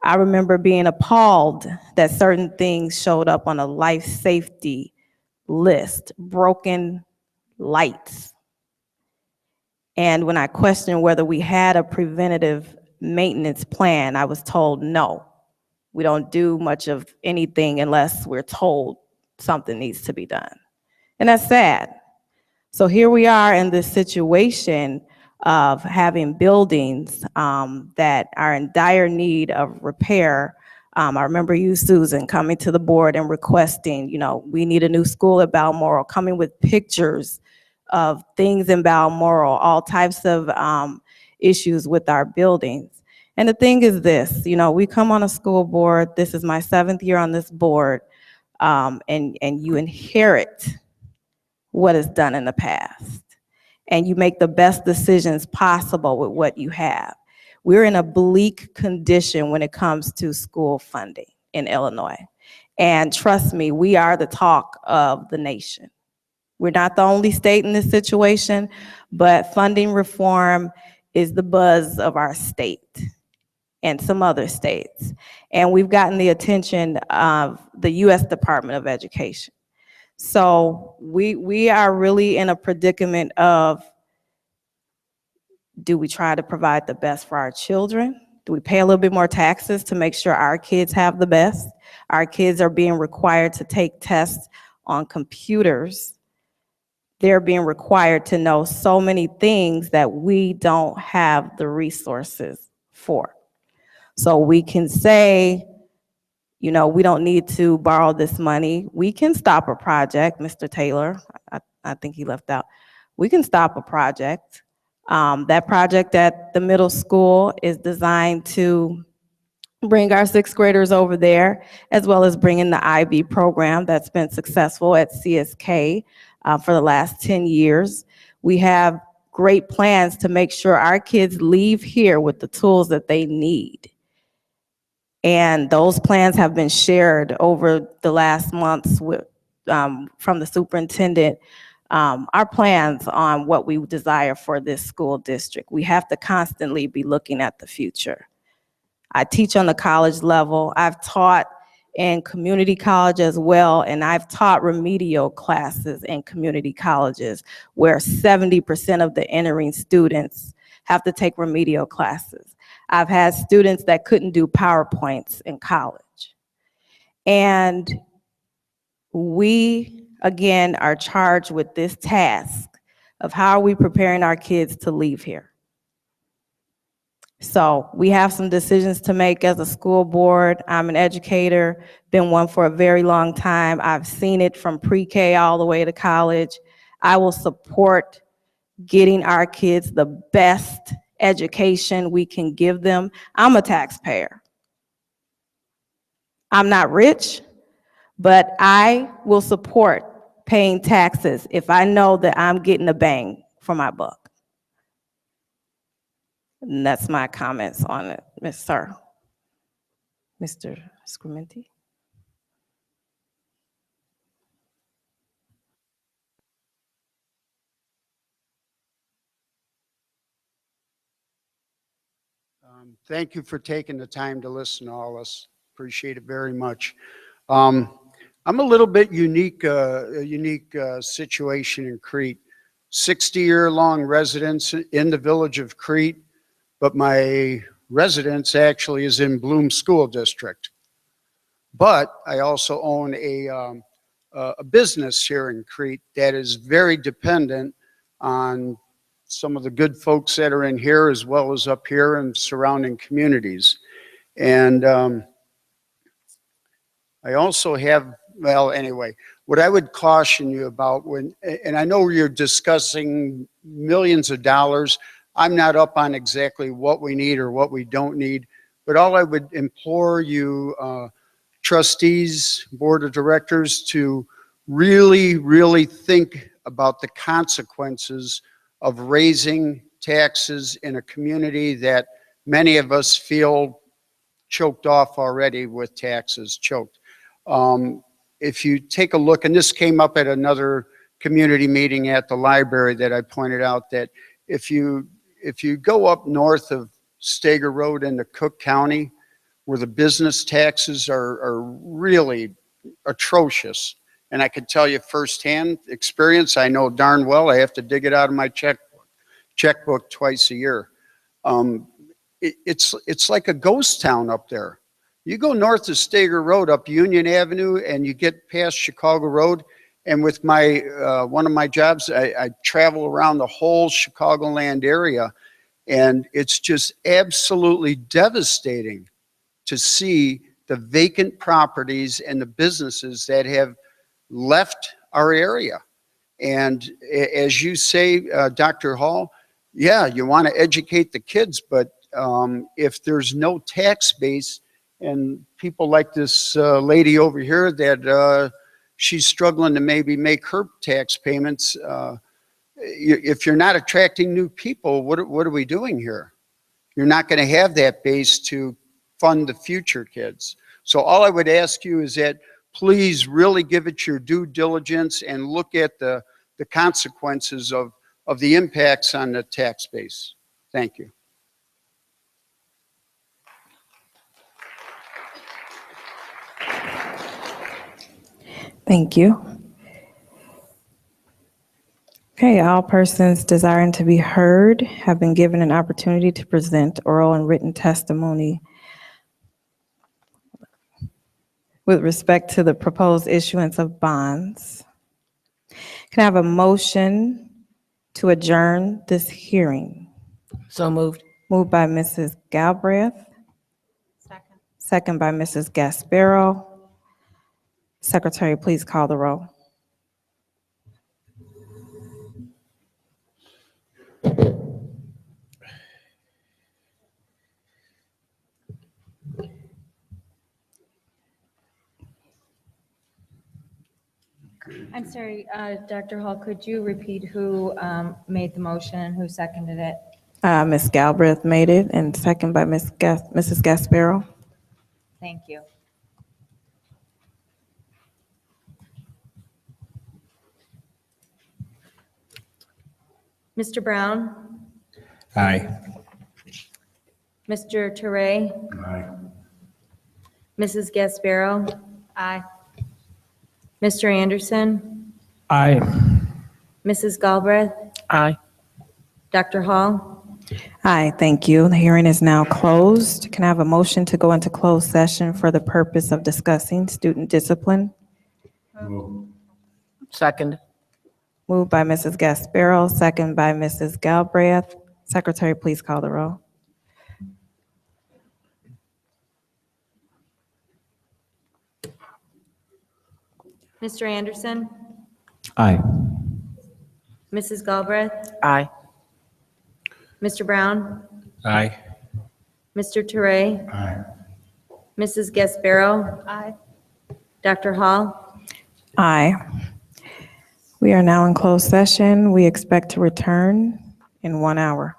I remember being appalled that certain things showed up on a life safety list, broken lights. And when I questioned whether we had a preventative maintenance plan, I was told no. We don't do much of anything unless we're told something needs to be done. And that's sad. So here we are in this situation of having buildings that are in dire need of repair. I remember you, Susan, coming to the board and requesting, we need a new school at Balmoral, coming with pictures of things in Balmoral, all types of issues with our buildings. And the thing is this, we come on a school board, this is my 7th year on this board, and you inherit what is done in the past, and you make the best decisions possible with what you have. We're in a bleak condition when it comes to school funding in Illinois. And trust me, we are the talk of the nation. We're not the only state in this situation, but funding reform is the buzz of our state and some other states. And we've gotten the attention of the U.S. Department of Education. So we are really in a predicament of, do we try to provide the best for our children? Do we pay a little bit more taxes to make sure our kids have the best? Our kids are being required to take tests on computers. They're being required to know so many things that we don't have the resources for. So we can say, we don't need to borrow this money. We can stop a project, Mr. Taylor. I think he left out. We can stop a project. That project at the middle school is designed to bring our 6th graders over there, as well as bringing the IB program that's been successful at CSK for the last 10 years. We have great plans to make sure our kids leave here with the tools that they need. And those plans have been shared over the last months with, from the superintendent, our plans on what we desire for this school district. We have to constantly be looking at the future. I teach on the college level. I've taught in community college as well, and I've taught remedial classes in community colleges where 70% of the entering students have to take remedial classes. I've had students that couldn't do PowerPoints in college. And we, again, are charged with this task of how are we preparing our kids to leave here. So we have some decisions to make as a school board. I'm an educator, been one for a very long time. I've seen it from pre-K all the way to college. I will support getting our kids the best education we can give them. I'm a taxpayer. I'm not rich, but I will support paying taxes if I know that I'm getting a bang for my buck. And that's my comments on it, Mr. Scrimenti. Thank you for taking the time to listen to all us. Appreciate it very much. I'm a little bit unique, a unique situation in Crete. 60-year-long residence in the village of Crete, but my residence actually is in Bloom School District. But I also own a business here in Crete that is very dependent on some of the good folks that are in here as well as up here and surrounding communities. And I also have, well, anyway, what I would caution you about when, and I know you're discussing millions of dollars. I'm not up on exactly what we need or what we don't need, but all I would implore you, trustees, board of directors, to really think about the consequences of raising taxes in a community that many of us feel choked off already with taxes, choked. If you take a look, and this came up at another community meeting at the library that I pointed out, that if you go up north of Steger Road into Cook County, where the business taxes are really atrocious, and I can tell you firsthand experience, I know darn well I have to dig it out of my checkbook twice a year. It's like a ghost town up there. You go north of Steger Road up Union Avenue and you get past Chicago Road, and with my one of my jobs, I travel around the whole Chicagoland area, and it's just absolutely devastating to see the vacant properties and the businesses that have left our area. And as you say, Dr. Hall, yeah, you want to educate the kids, but if there's no tax base, and people like this lady over here that she's struggling to maybe make her tax payments, if you're not attracting new people, what are we doing here? You're not going to have that base to fund the future kids. So all I would ask you is that please really give it your due diligence and look at the consequences of the impacts on the tax base. Thank you. Thank you. Okay, all persons desiring to be heard have been given an opportunity to present oral and written testimony with respect to the proposed issuance of bonds. Can I have a motion to adjourn this hearing? So moved. Moved by Mrs. Galbraith. Second by Mrs. Gasparo. Secretary, please call the roll. I'm sorry, Dr. Hall, could you repeat who made the motion and who seconded it? Ms. Galbraith made it, and second by Mrs. Gasparo. Thank you. Mr. Brown? Aye. Mr. Teray? Aye. Mrs. Gasparo? Aye. Mr. Anderson? Aye. Mrs. Galbraith? Aye. Dr. Hall? Aye, thank you. The hearing is now closed. Can I have a motion to go into closed session for the purpose of discussing student discipline? Move. Second. Moved by Mrs. Gasparo, second by Mrs. Galbraith. Secretary, please call the roll. Mr. Anderson? Aye. Mrs. Galbraith? Aye. Mr. Brown? Aye. Mr. Teray? Aye. Mrs. Gasparo? Aye. Dr. Hall? Aye. We are now in closed session. We expect to return in 1 hour.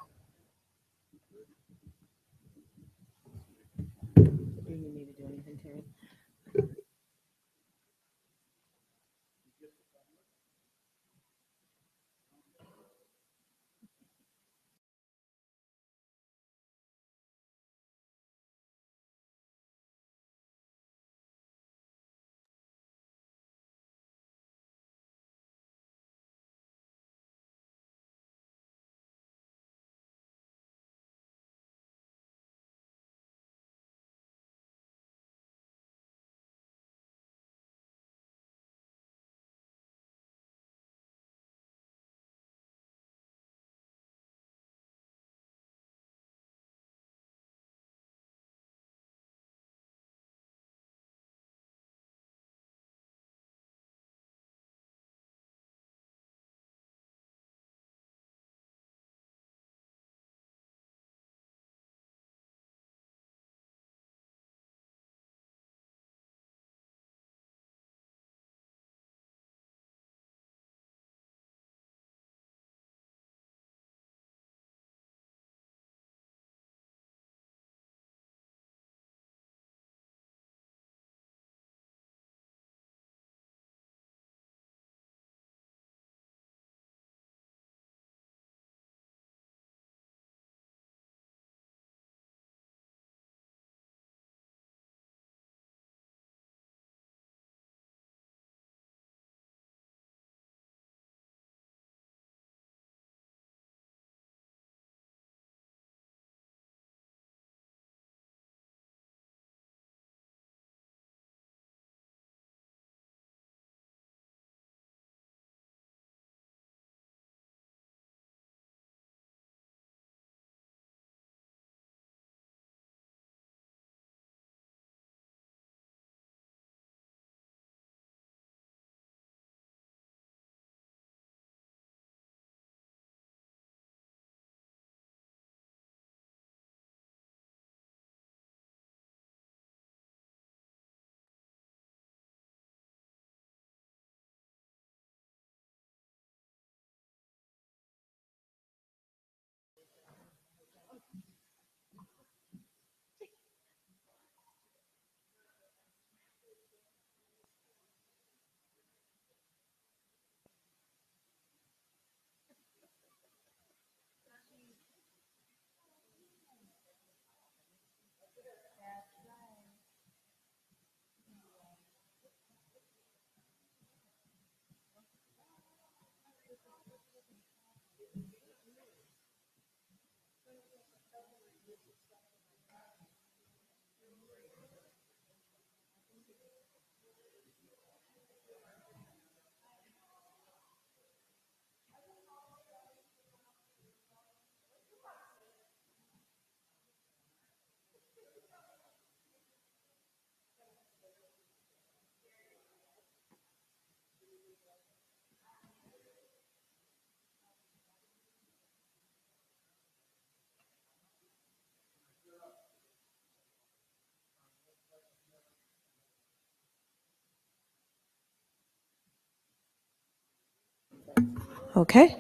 Okay.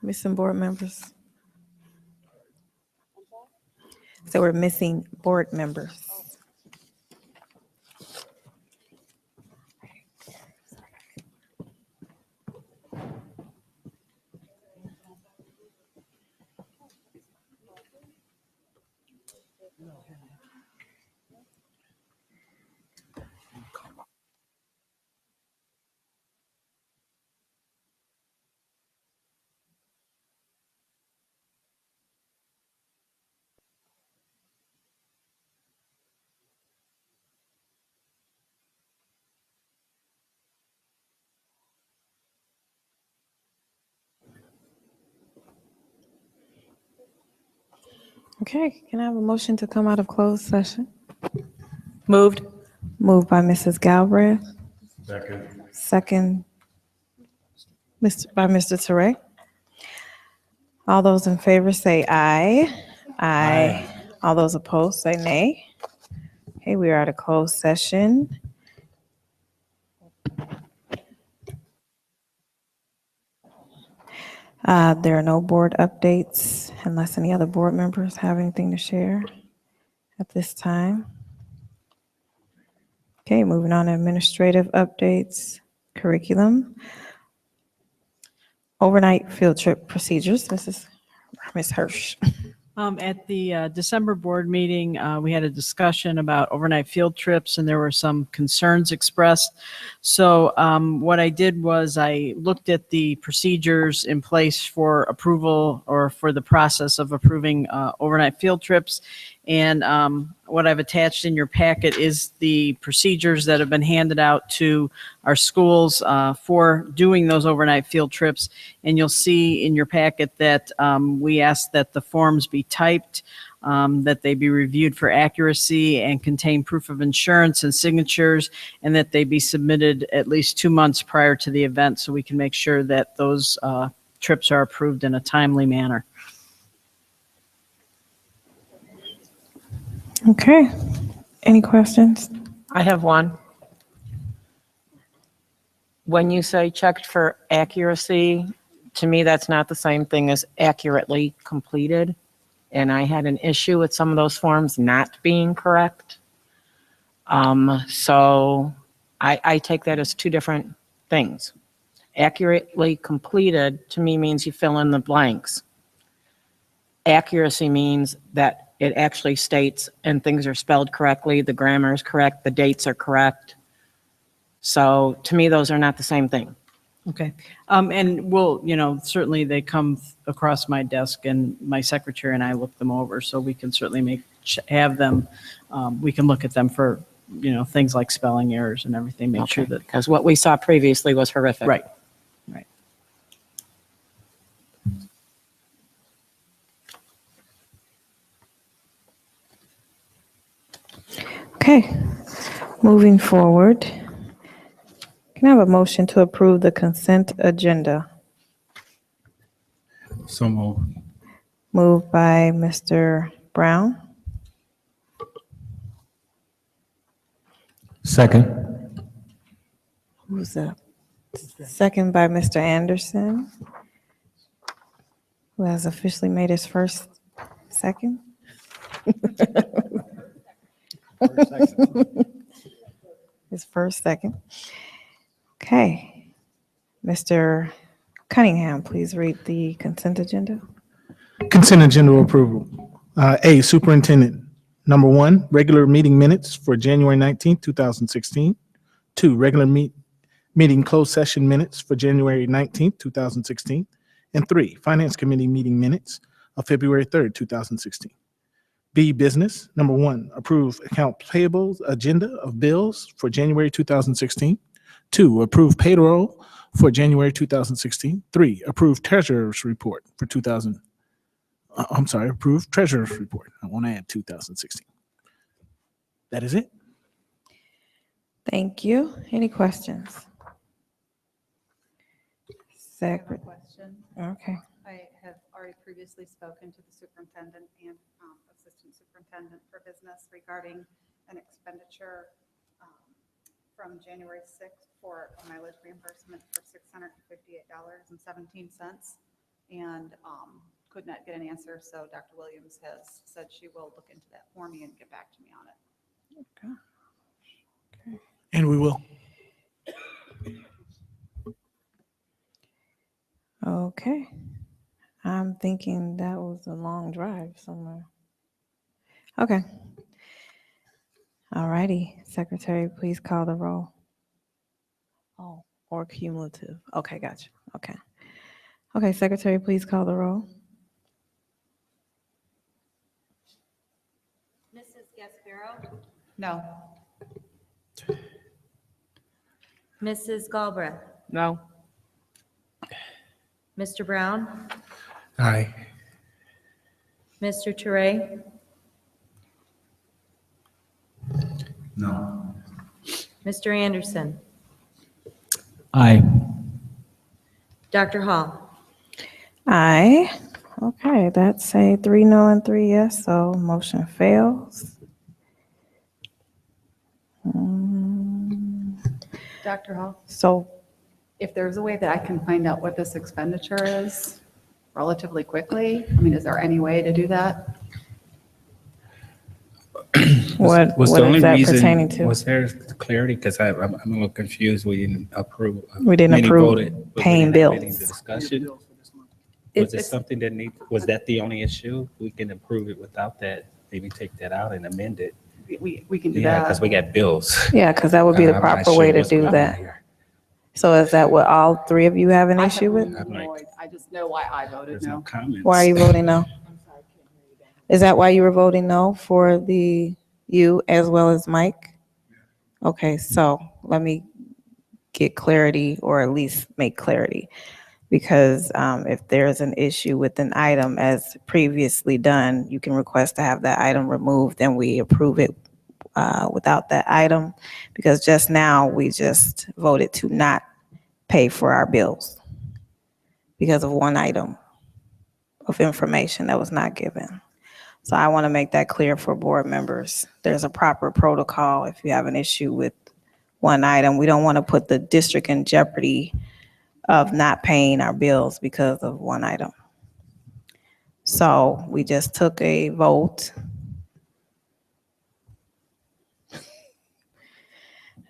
Missing board members. So we're missing board members. Okay, can I have a motion to come out of closed session? Moved. Moved by Mrs. Galbraith, Second. second by Mr. Teray. All those in favor say aye. Aye. All those opposed say nay. Okay, we are at a closed session. There are no board updates unless any other board members have anything to share at this time. Okay, moving on to administrative updates, curriculum, overnight field trip procedures. This is Ms. Hirsch. At the December board meeting, we had a discussion about overnight field trips, and there were some concerns expressed. So what I did was I looked at the procedures in place for approval or for the process of approving overnight field trips. And what I've attached in your packet is the procedures that have been handed out to our schools for doing those overnight field trips. And you'll see in your packet that we asked that the forms be typed, that they be reviewed for accuracy and contain proof of insurance and signatures, and that they be submitted at least 2 months prior to the event so we can make sure that those trips are approved in a timely manner. Okay, any questions? I have one. When you say checked for accuracy, to me, that's not the same thing as accurately completed. And I had an issue with some of those forms not being correct. So I take that as two different things. Accurately completed to me means you fill in the blanks. Accuracy means that it actually states and things are spelled correctly, the grammar is correct, the dates are correct. So to me, those are not the same thing. Okay. And we'll, certainly they come across my desk and my secretary and I look them over, so we can certainly have them, we can look at them for, things like spelling errors and everything, make sure that. Because what we saw previously was horrific. Right. Okay, moving forward. Can I have a motion to approve the consent agenda? So moved. Moved by Mr. Brown, Second. who's that? Second by Mr. Anderson, who has officially made his first second. His first second. Okay. Mr. Cunningham, please read the consent agenda. Consent agenda approval. A, Superintendent. Number 1, regular meeting minutes for January 19th, 2016. 2, regular meeting closed session minutes for January 19th, 2016. And 3, Finance Committee meeting minutes of February 3rd, 2016. B, business. Number 1, approve account payables agenda of bills for January 2016. 2, approve payroll for January 2016. 3, approve treasurer's report for approve treasurer's report. I want to add 2016. That is it. Thank you. Any questions? Secretary. Question. Okay. I have already previously spoken to the superintendent and assistant superintendent for business regarding an expenditure from January 6th for mileage reimbursement for $658.17. And could not get an answer, so Dr. Williams has said she will look into that for me and get back to me on it. And we will. Okay. I'm thinking that was a long drive somewhere. Okay. All righty. Secretary, please call the roll. Oh, or cumulative. Okay, gotcha. Okay. Okay, Secretary, please call the roll. Mrs. Gasparo? No. Mrs. Galbraith? No. Mr. Brown? Aye. Mr. Toure? No. Mr. Anderson? Aye. Dr. Hall? Aye. Okay, that's a 3 no and 3 yes, so motion fails. Dr. Hall, So if there's a way that I can find out what this expenditure is relatively quickly, I mean, is there any way to do that? what Was the is only that reason, pertaining to? was there clarity? Because I'm a little confused. We didn't approve. We didn't many approve voted, but we paying didn't have any bills. discussion. It- Was it it's- something that was that the only issue? We can approve it without that, maybe take that out and amend it. We can do Yeah, that. because we got bills. Yeah, because that would be the I'm not proper sure way to what's do going on that. here. So is that what all three of you have an I issue with? have no idea. I just know why I voted There's no no. comments. Why are you voting no? Is that why you were voting no for you as well as Mike? Okay, so let me get clarity or at least make clarity. Because if there's an issue with an item as previously done, you can request to have that item removed and we approve it without that item. Because just now, we just voted to not pay for our bills because of one item of information that was not given. So I want to make that clear for board members. There's a proper protocol if you have an issue with one item. We don't want to put the district in jeopardy of not paying our bills because of one item. So we just took a vote.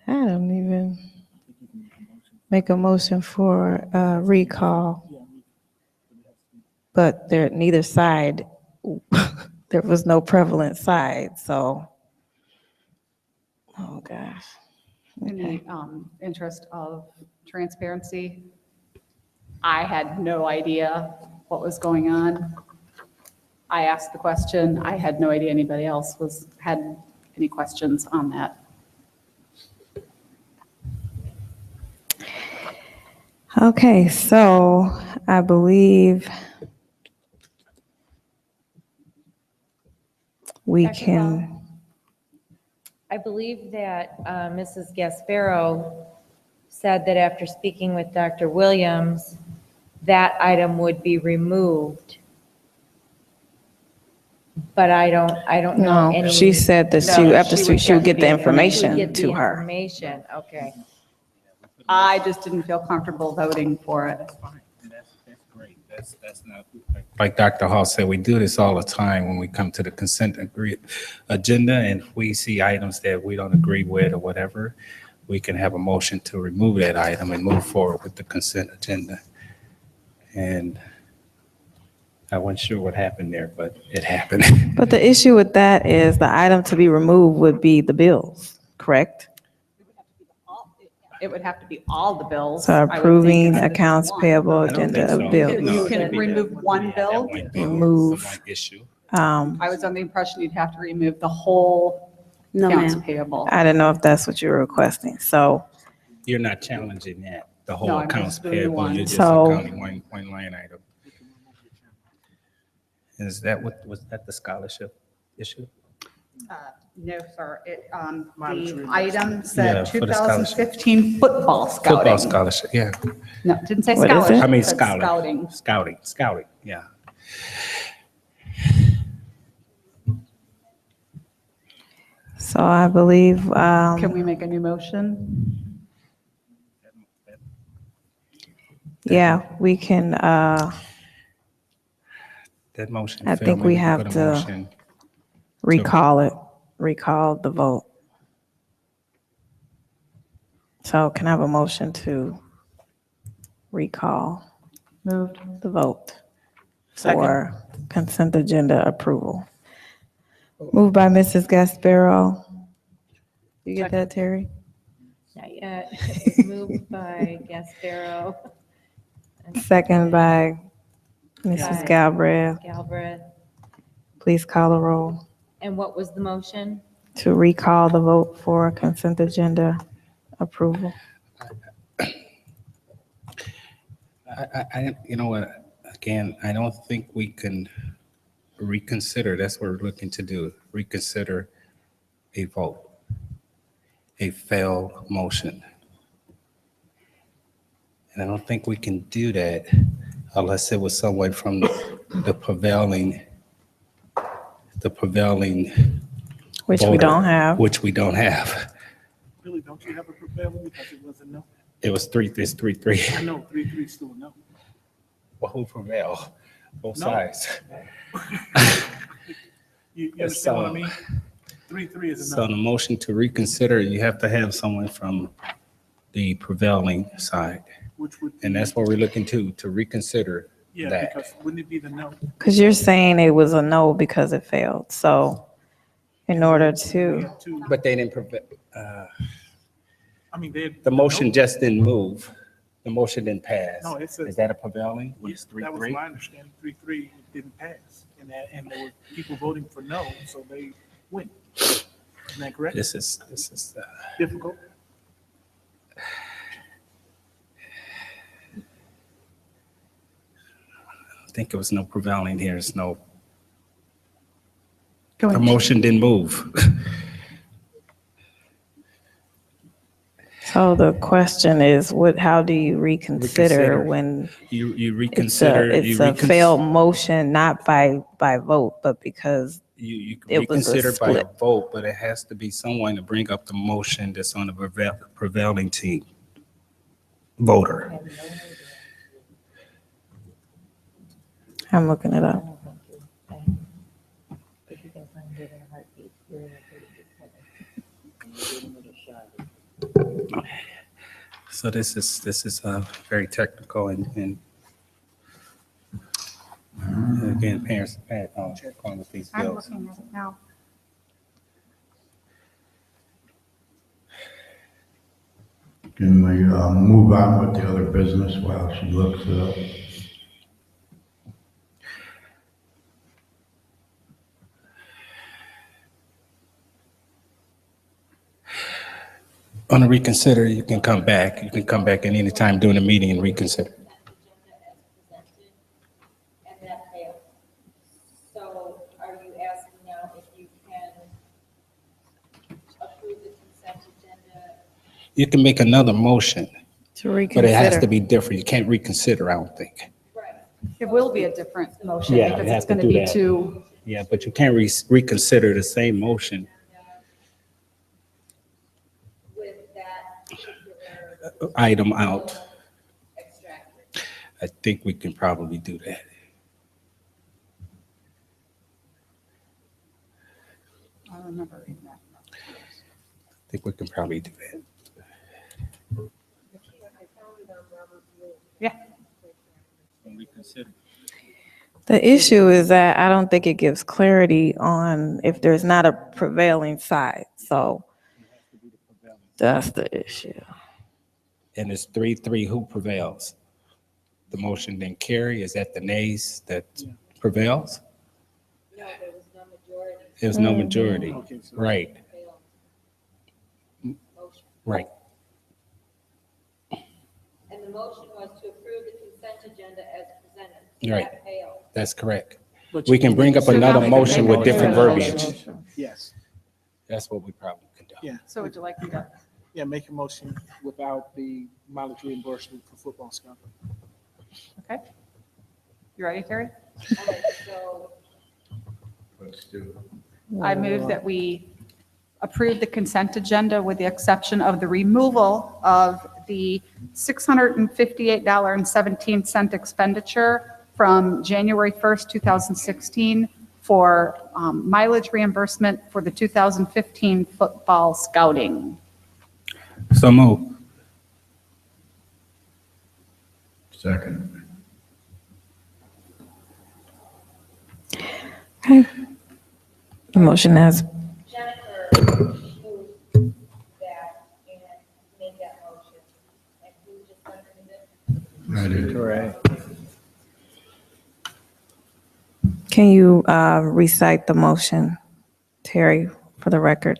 I don't even make a motion for recall. But neither side, there was no prevalent side, so, oh gosh. In the interest of transparency, I had no idea what was going on. I asked the question. I had no idea anybody else had any questions on that. Okay, so I believe we Dr. can, I believe that Mrs. Gasparo said that after speaking with Dr. Williams, that item would be removed. But I don't know no, any. she said that she would get the information Get the to her. information, okay. I just didn't feel comfortable voting for it. That's great. That's not, like Dr. Hall said, we do this all the time when we come to the consent agenda, and if we see items that we don't agree with or whatever, we can have a motion to remove that item and move forward with the consent agenda. And I wasn't sure what happened there, but it happened. But the issue with that is the item to be removed would be the bills, correct? It would have to be all the bills. So I would think, approving instead of accounts one. payable I don't think agenda so. of bills. No, You it can can't be remove that. one bill. Remove. One issue. I was under the impression you'd have to remove the whole No, accounts ma'am. payable. I didn't know if that's what you were requesting, so. You're not challenging that, the No, whole I'm accounts just doing the payable, one. you're just So- accounting one line item. Is that was that the scholarship issue? No, sir. The Yeah, item said for the scholarship. 2015 football scouting. Football scholarship, yeah. No, it didn't say What is it? scholarship. I mean, it said scouting. scouting, yeah. So I believe, Can we make a new motion? yeah, we can, That motion I failed. think we Maybe have put a to motion recall the vote. So can I have a motion to recall Moved. the vote Second. for consent agenda approval? Moved by Mrs. Gasparo. You get that, Terry? Not yet. It was moved by Gasparo. and Second by Mrs. by Galbraith. Galbraith. Please call the roll And what was the motion? to recall the vote for consent agenda approval. You know what, again, I don't think we can reconsider, that's what we're looking to do, reconsider a vote, a failed motion. And I don't think we can do that unless it was someone from the prevailing Which we voter, don't have. Which we don't have. Really, don't you have a prevailing because it wasn't no? It was it's 3-3. I know, 3-3 still no. Well, who prevailed? Both No. sides. You understand what I mean? 3-3 is So enough. the motion to reconsider, you have to have someone from the prevailing side. Which would And that's what we're looking to reconsider Yeah, that. because wouldn't it be the no? Because you're saying it was a no because it failed. So in order to, But they didn't prevail. I mean, they. The motion just didn't move. The motion didn't pass. No, it says- Is that a prevailing? Was it That was 3-3? my understanding. 3-3 didn't pass, and there were people voting for no, so they went. Isn't that correct? This is Difficult. I think it was no prevailing here. It's no. Go The ahead. motion didn't move. so the question is, how do you reconsider when You reconsider. it's a failed motion, not by vote, but because You it was a reconsider by a split? vote, but it has to be someone to bring up the motion that's on the prevailing team. Voter. I'm looking it up. So this is very technical and again, parents, calling with these I'm bills. looking at it now. Can we move on with the other business while she looks it up? On a reconsider, you can come back. You can come back at any time during the meeting and reconsider. And that failed. So are you asking now if you can approve the consent agenda? You can make another motion, To but it has reconsider. to be different. You can't reconsider, I don't think. It will be a different motion Yeah, because it has it's to going to do be that. two. Yeah, but you can't reconsider the same motion. With that particular Item out. extracted. I think we can probably do that. I remember reading that. I think we can probably do that. Yeah. The issue is that I don't think it gives clarity on if there's not a prevailing side. So that's the issue. And it's 3-3, who prevails? The motion didn't carry, is that the nays that prevails? No, there was no majority. There was no majority, Okay, so- right, Motion. right. And the motion was to approve the consent agenda as presented. So Right. that failed. That's correct. But We you can bring up still another make a motion with different motion. verbiage. Yes, That's what we probably can do. yeah, So would you like me to? yeah, make a motion without the mileage reimbursement for football stuff. Okay. You ready, Terry? All right, so Let's do. I move that we approve the consent agenda with the exception of the removal of the $658.17 expenditure from January 1st, 2016 for mileage reimbursement for the 2015 football scouting. So move. Second. Okay. The motion has, Ready. can you recite the motion, Terry, for the record?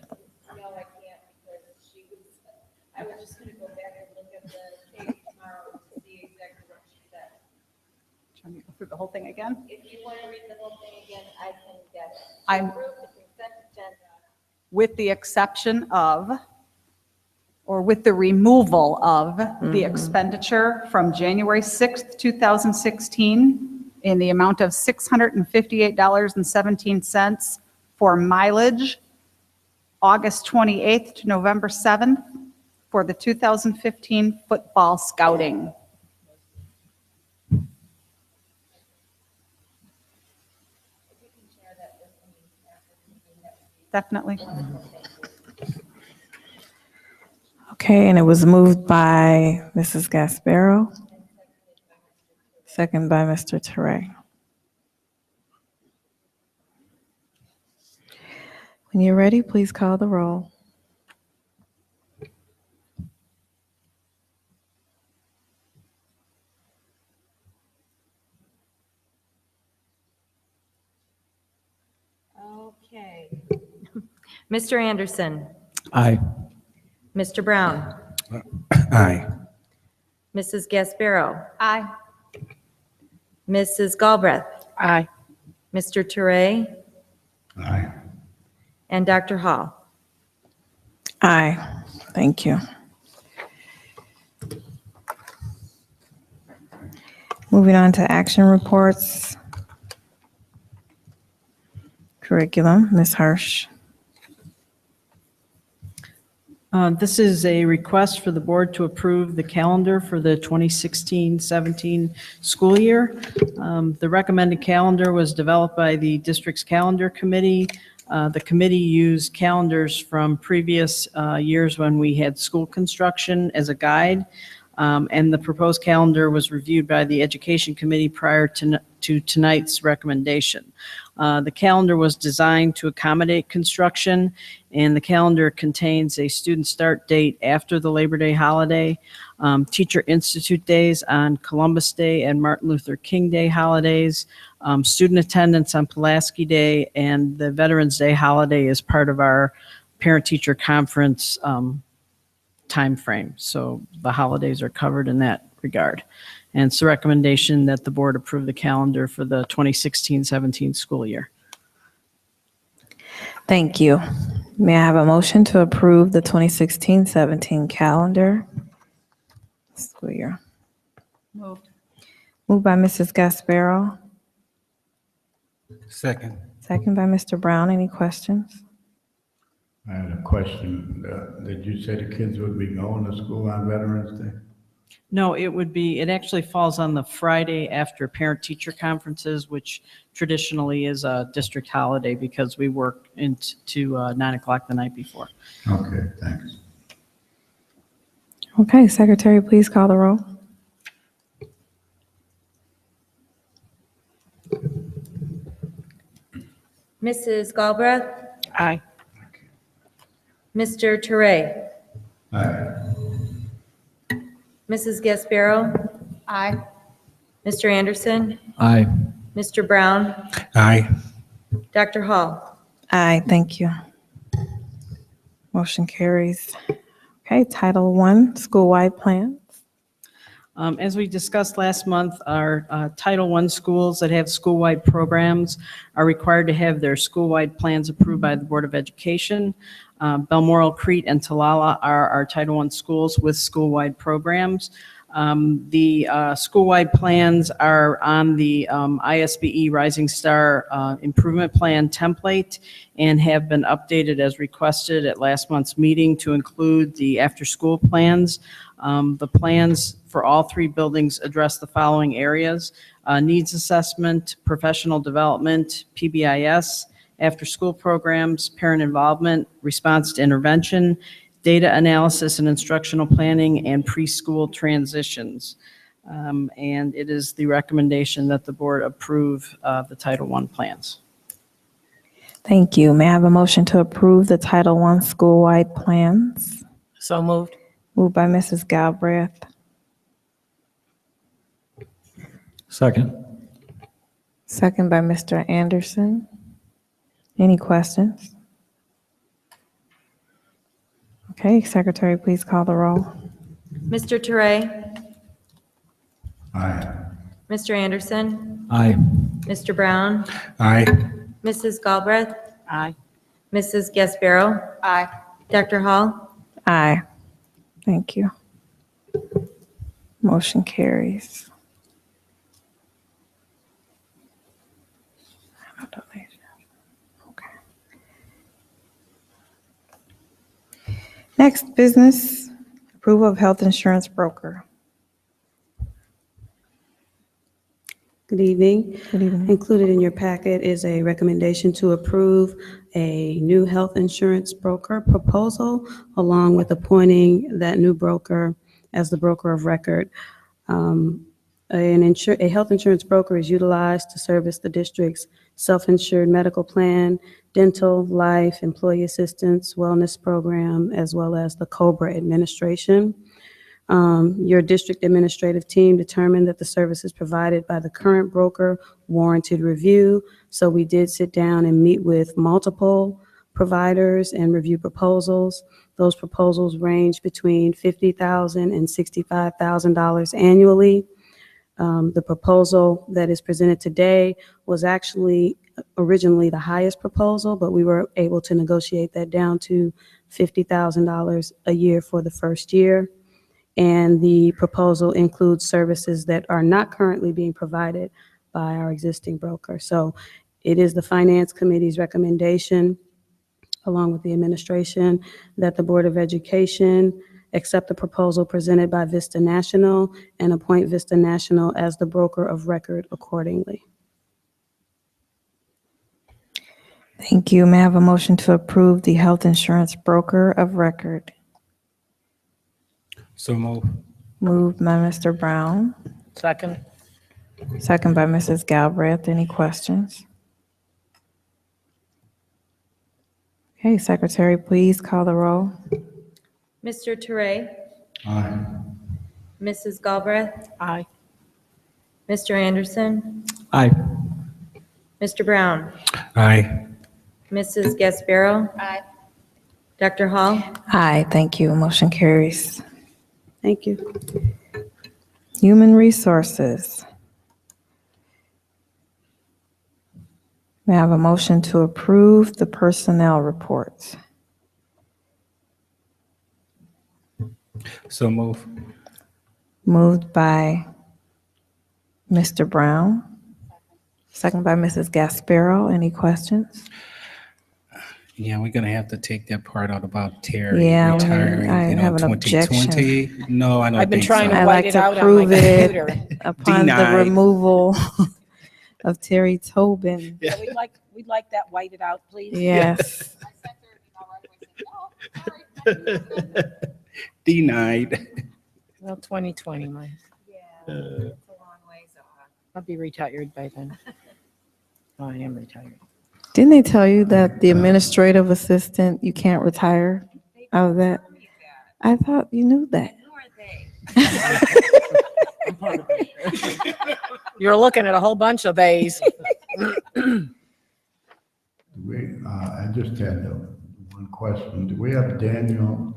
I was just going to go back and look at the tape tomorrow to see exactly what she said. Trying to go through the whole thing again? If you want to read the whole thing again, I can get it. I'm- Approve the consent agenda. With the exception of, or with the removal of the expenditure from January 6th, 2016 in the amount of $658.17 for mileage, August 28th to November 7th for the 2015 football scouting. Definitely. Okay, and it was moved by Mrs. Gasparo, second by Mr. Teray. When you're ready, please call the roll. Okay. Mr. Anderson, Aye. Mr. Brown, Aye. Mrs. Gasparo, Aye. Mrs. Galbraith, Aye. Mr. Teray, Aye. and Dr. Hall. Aye, thank you. Moving on to action reports. Curriculum, Ms. Hirsch. This is a request for the board to approve the calendar for the 2016-17 school year. The recommended calendar was developed by the district's calendar committee. The committee used calendars from previous years when we had school construction as a guide, and the proposed calendar was reviewed by the education committee prior to tonight's recommendation. The calendar was designed to accommodate construction, and the calendar contains a student start date after the Labor Day holiday, Teacher Institute days on Columbus Day and Martin Luther King Day holidays, student attendance on Pulaski Day, and the Veterans Day holiday is part of our parent-teacher conference timeframe. So the holidays are covered in that regard. And it's a recommendation that the board approve the calendar for the 2016-17 school year. Thank you. May I have a motion to approve the 2016-17 calendar school year? Moved. Moved by Mrs. Gasparo, Second. second by Mr. Brown. Any questions? I had a question. Did you say the kids would be going to school on Veterans Day? No, it actually falls on the Friday after parent-teacher conferences, which traditionally is a district holiday because we work into 9 o'clock the night before. Okay, thanks. Okay, Secretary, please call the roll. Mrs. Galbraith, Aye. Mr. Teray, Aye. Mrs. Gasparo, Aye. Mr. Anderson, Aye. Mr. Brown, Aye. Dr. Hall. Aye, thank you. Motion carries. Okay, Title I, school-wide plans. As we discussed last month, our Title I schools that have school-wide programs are required to have their school-wide plans approved by the Board of Education. Balmoral, Crete, and Talala are our Title I schools with school-wide programs. The school-wide plans are on the ISBE Rising Star Improvement Plan template and have been updated as requested at last month's meeting to include the after-school plans. The plans for all 3 buildings address the following areas: needs assessment, professional development, PBIS, after-school programs, parent involvement, response to intervention, data analysis and instructional planning, and preschool transitions. And it is the recommendation that the board approve the Title I plans. Thank you. May I have a motion to approve the Title I school-wide plans? So moved. Moved by Mrs. Galbraith, Second. second by Mr. Anderson. Any questions? Okay, Secretary, please call the roll. Mr. Toure, Aye. Mr. Anderson, Aye. Mr. Brown, Aye. Mrs. Galbraith, Aye. Mrs. Gasparo. Aye. Dr. Hall. Aye. Thank you. Motion carries. Okay. Next business, approval of health insurance broker. Good evening. Good evening. Included in your packet is a recommendation to approve a new health insurance broker proposal, along with appointing that new broker as the broker of record. A health insurance broker is utilized to service the district's self-insured medical plan, dental, life, employee assistance, wellness program, as well as the COBRA administration. Your district administrative team determined that the services provided by the current broker warranted review. So we did sit down and meet with multiple providers and review proposals. Those proposals range between $50,000 and $65,000 annually. The proposal that is presented today was actually originally the highest proposal, but we were able to negotiate that down to $50,000 a year for the first year. And the proposal includes services that are not currently being provided by our existing broker. So it is the Finance Committee's recommendation, along with the administration, that the Board of Education accept the proposal presented by Vista National and appoint Vista National as the broker of record accordingly. Thank you. May I have a motion to approve the health insurance broker of record? So move. Moved by Mr. Brown, Second. second by Mrs. Galbraith. Any questions? Okay, Secretary, please call the roll. Mr. Toure, Aye. Mrs. Galbraith, Aye. Mr. Anderson, Aye. Mr. Brown, Aye. Mrs. Gasparo. Aye. Dr. Hall. Aye, thank you. Motion carries. Thank you. Human Resources. May I have a motion to approve the personnel reports? So move. Moved by Mr. Brown, second by Mrs. Gasparo. Any questions? Yeah, we're gonna have to take that part out about Terry Yeah, retiring, I have an 2020. No, I don't I've been think trying so. to I'd white like it to out on my approve it computer. upon the Denied. removal of Terry Tobin. So we'd like that whited out, please. Yes. Denied. Well, 2020, Mike. It's a long ways off. I'll be retired by then. Oh, I am retired. Didn't they tell you that the administrative assistant, you can't retire out of that? I thought you knew that. You're looking at a whole bunch of these. I just had one question. Do we have Daniel,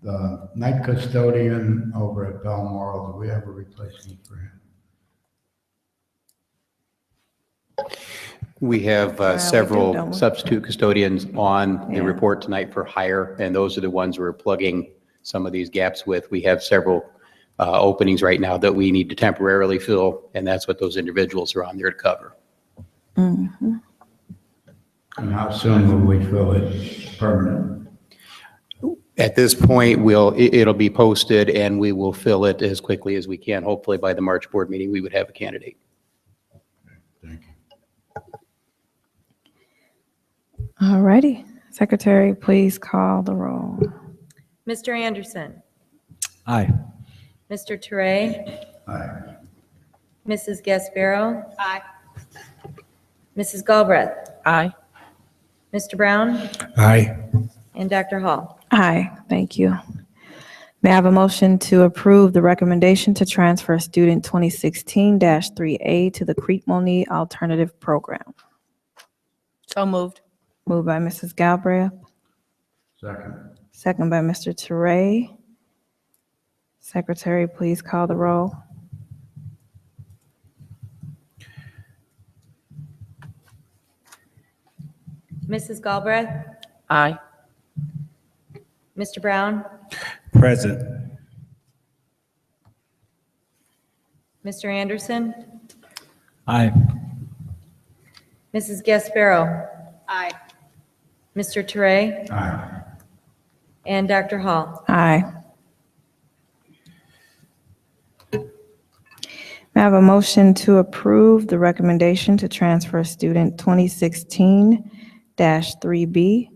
the night custodian over at Balmoral? Do we have a replacement for him? We have we do, several don't we? substitute custodians on the Yeah. report tonight for hire, and those are the ones we're plugging some of these gaps with. We have several openings right now that we need to temporarily fill, and that's what those individuals are on there to cover. Mhm. And how soon will we fill it permanent? At this point, it'll be posted and we will fill it as quickly as we can. Hopefully by the March board meeting, we would have a candidate. Thank you. All righty. Secretary, please call the roll. Mr. Anderson, Aye. Mr. Touré, Aye. Mrs. Gasparo, Aye. Mrs. Galbraith, Aye. Mr. Brown, Aye. and Dr. Hall. Aye, thank you. May I have a motion to approve the recommendation to transfer student 2016-3A to the Crete Monee Alternative Program? So moved. Moved by Mrs. Galbraith, Second. second by Mr. Touré. Secretary, please call the roll. Mrs. Galbraith, Aye. Mr. Brown, Present. Mr. Anderson, Aye. Mrs. Gasparo, Aye. Mr. Touré, Aye. and Dr. Hall. Aye. May I have a motion to approve the recommendation to transfer student 2016-3B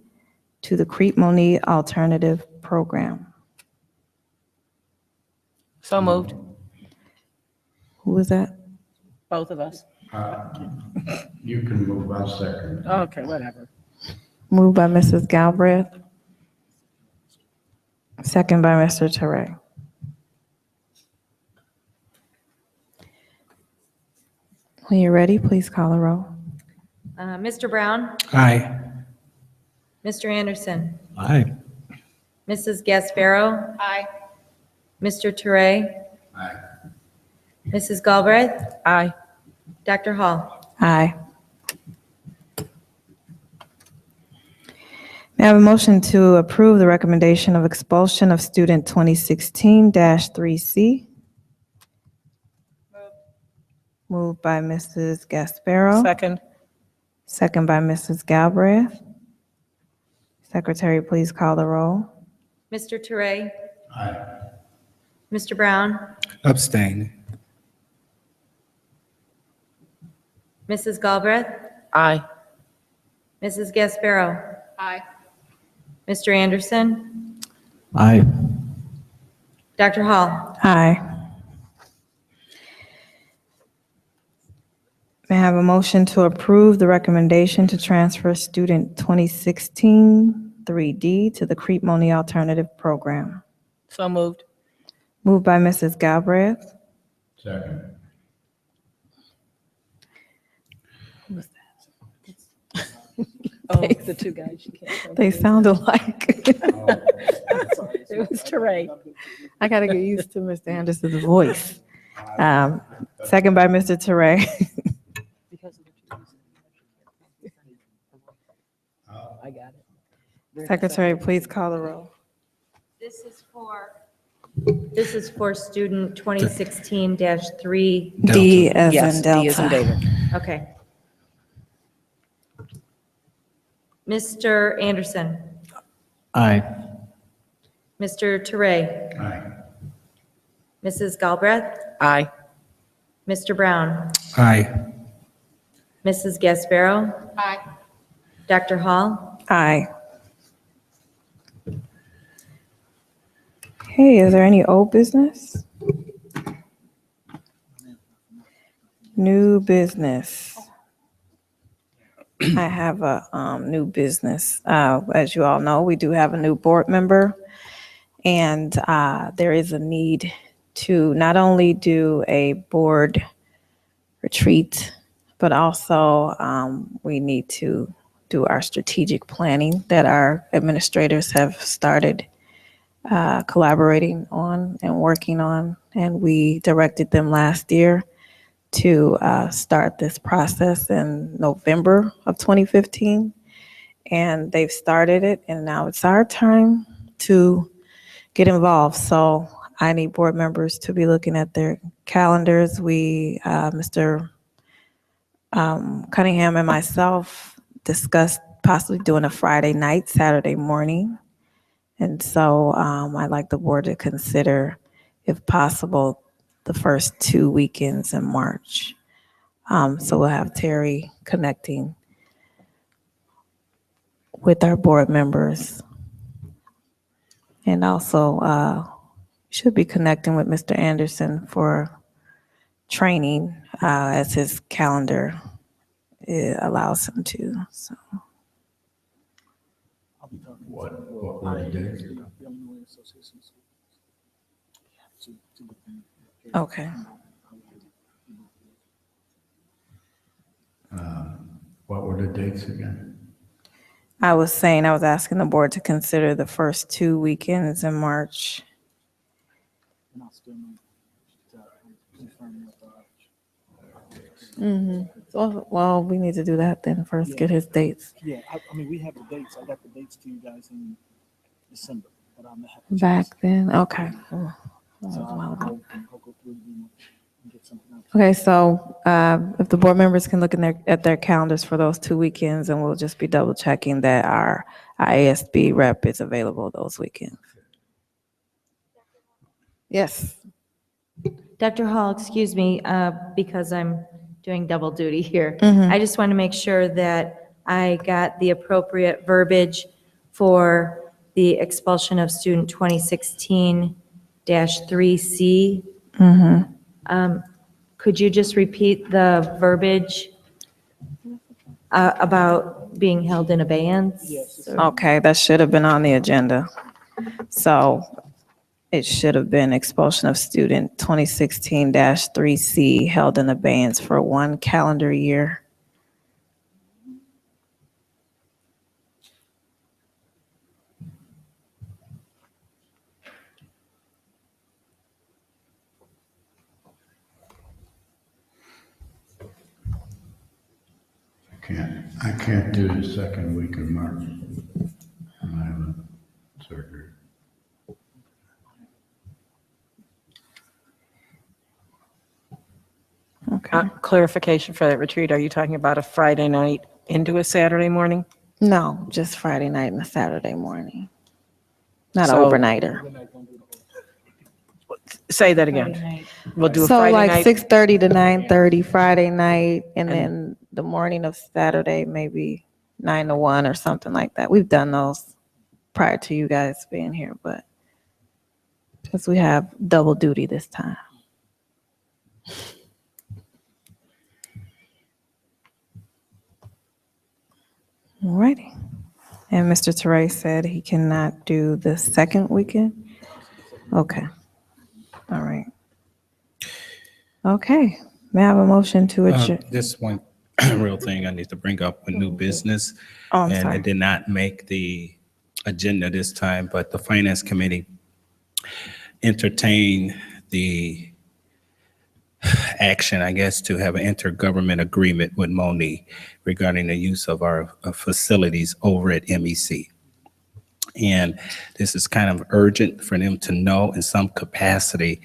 to the Crete Monee Alternative Program? So moved. Who was that? Both of us. You can move on second. Okay, whatever. Moved by Mrs. Galbraith. Second by Mr. Touré. When you're ready, please call the roll. Mr. Brown, Aye. Mr. Anderson, Aye. Mrs. Gasparo, Aye. Mr. Touré, Aye. Mrs. Galbraith, Aye. Dr. Hall. Aye. May I have a motion to approve the recommendation of expulsion of student 2016-3C? Moved by Mrs. Gasparo. Second. Second by Mrs. Galbraith. Secretary, please call the roll. Mr. Touré, Aye. Mr. Brown, Abstain. Mrs. Galbraith, Aye. Mrs. Gasparo, Aye. Mr. Anderson, Aye. Dr. Hall. Aye. May I have a motion to approve the recommendation to transfer student 2016-3D to the Crete Monee Alternative Program? So moved. Moved by Mrs. Galbraith. Second. The two guys. You can't. They sound alike. It was Touré. I got to get used to Mr. Anderson's voice. Second by Mr. Touré. I got it. Secretary, please call the roll. This is for student 2016-3. D as Yes, in D as in Delta. David. Okay. Mr. Anderson, Aye. Mr. Touré, Aye. Mrs. Galbraith, Aye. Mr. Brown, Aye. Mrs. Gasparo, Aye. Dr. Hall. Aye. Hey, is there any old business? New business. I have a new business. As you all know, we do have a new board member, and there is a need to not only do a board retreat, but also we need to do our strategic planning that our administrators have started collaborating on and working on, and we directed them last year to start this process in November of 2015, and they've started it, and now it's our time to get involved. So I need board members to be looking at their calendars. Mr. Cunningham and myself discussed possibly doing a Friday night, Saturday morning. And so I'd like the board to consider, if possible, the first 2 weekends in March. So we'll have Terry connecting with our board members. And also should be connecting with Mr. Anderson for training as his calendar allows him to. So. What were the dates? Okay. What were the dates again? I was asking the board to consider the first 2 weekends in March. So, well, we need to do that then first, get his dates. Yeah, I mean, we have the dates. I got the dates to you guys in December, but I'm gonna have to Back then, okay. Oh, that was a while ago. Okay, so if the board members can look at their calendars for those 2 weekends, and we'll just be double checking that our IASB rep is available those weekends. Yes. Dr. Hall, excuse me, because I'm doing double duty here. Mhm. I just want to make sure that I got the appropriate verbiage for the expulsion of student 2016-3C. Could you just repeat the verbiage about being held in abeyance? Okay, that should have been on the agenda. So it should have been expulsion of student 2016-3C held in abeyance for 1 calendar year. I can't do the second week of March. I'm having surgery. Okay. Clarification for that retreat, are you talking about a Friday night into a Saturday morning? No, just Friday night and a Saturday morning. Not an So- overnighter. Say that again. We'll do a So Friday like night. 6:30 to 9:30 Friday night, and then the morning of Saturday, maybe 9 to 1 or something like that. We've done those prior to you guys being here, but because we have double duty this time. All righty. And Mr. Teray said he cannot do the second weekend? Okay. All right. Okay. May I have a motion to adjourn? This one real thing I need to bring up with new business. Oh, I'm And sorry. it did not make the agenda this time, but the Finance Committee entertained the action, I guess, to have an intergovernment agreement with Monee regarding the use of our facilities over at MEC. And this is kind of urgent for them to know in some capacity.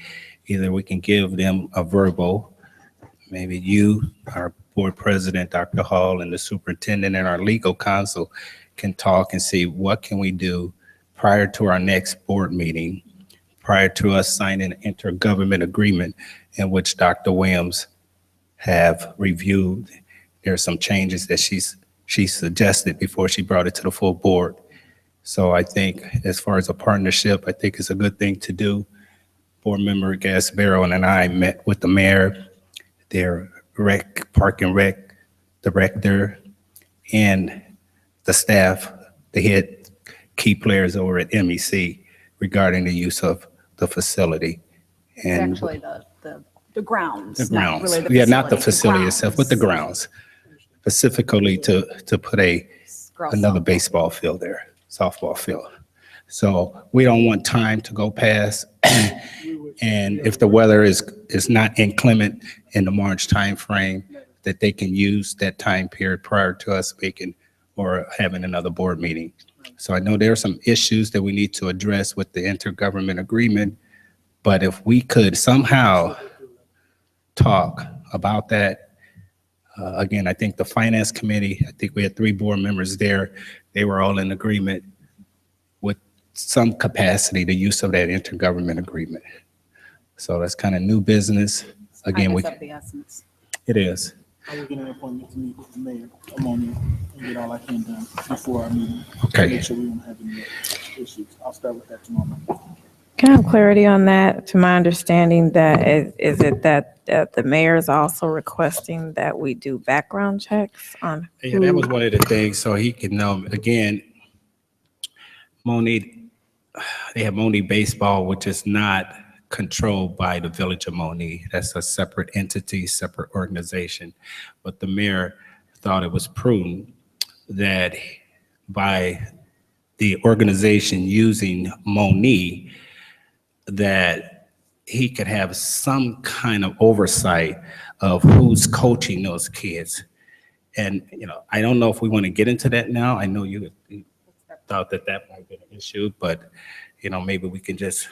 Either we can give them a verbal, maybe you, our board president, Dr. Hall, and the superintendent and our legal counsel can talk and see what can we do prior to our next board meeting, prior to us signing an intergovernment agreement in which Dr. Williams have reviewed. There are some changes that she suggested before she brought it to the full board. So I think as far as a partnership, I think it's a good thing to do. Board member Gasbarro and I met with the mayor, their park and rec director, and the staff, the head key players over at MEC regarding the use of the facility. It's And actually the grounds. the not grounds. really the Yeah, not the facility, facility itself, but the grounds. Specifically to put another baseball field there, softball field. So we don't want time to go past. And if the weather is not inclement in the March timeframe, that they can use that time period prior to us making or having another board meeting. So I know there are some issues that we need to address with the intergovernment agreement, But if we could somehow talk about that, again, I think the finance committee, I think we had 3 board members there. They were all in agreement with some capacity, the use of that intergovernment agreement. So that's kind of new business. Again, Time is of the essence. it is. I will get an appointment to meet with the mayor, Monee, and get all I can done before our meeting. Okay. Make sure we don't have any issues. I'll start with that tomorrow. Can I have clarity on that? To my understanding, that is it that the mayor is also requesting that we do background checks on? Yeah, that was one of the things, so he can know, again, Monee, they have Monee Baseball, which is not controlled by the Village of Monee. That's a separate entity, separate organization. But the mayor thought it was prudent that by the organization using Monee, that he could have some kind of oversight of who's coaching those kids. And, I don't know if we want to get into that now. I know you thought that might be an issue, but, maybe we can just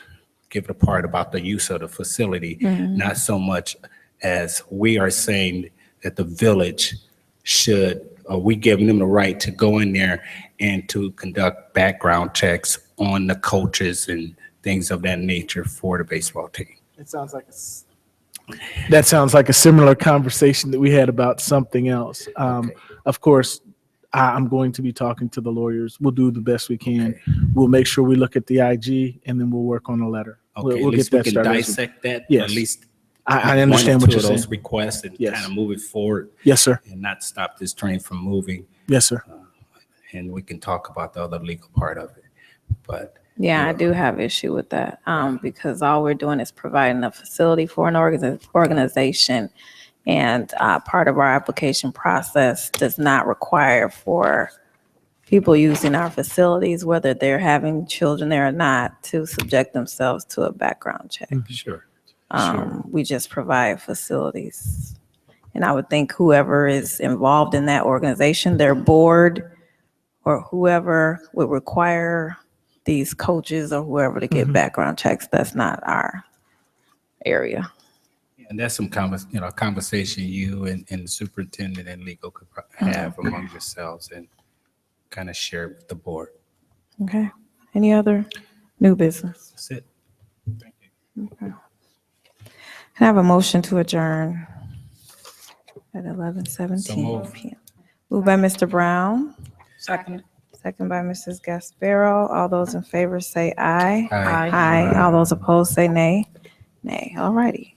give it a part about the use of the facility, not so much as we are saying that the village should, we giving them the right to go in there and to conduct background checks on the coaches and things of that nature for the baseball team. That sounds like a similar conversation that we had about something else. Of course, I'm going to be talking to the lawyers. We'll do the best we can. We'll make sure we look at the IG, and then we'll work on a letter. Okay, We'll at least get we that can started. dissect that. Yes. At least I understand one or what two you're of those saying. requests and Yes. kind of move it forward. Yes, sir. And not stop this train from moving. Yes, sir. And we can talk about the other legal part of it. But Yeah, I do have issue with that, because all we're doing is providing a facility for an organization. And part of our application process does not require for people using our facilities, whether they're having children there or not, to subject themselves to a background check. Sure. We just provide facilities. And I would think whoever is involved in that organization, their board or whoever would require these coaches or whoever to get background checks, that's not our area. And that's some conversation you and the superintendent and legal could have among yourselves and kind of share with the board. Okay. Any other new business? That's it. Okay. Can I have a motion to adjourn at 11:17 p.m.? Moved by Mr. Brown. Second. Second by Mrs. Gasparo. All those in favor say aye. Aye. Aye. All those opposed say nay. Nay. All righty.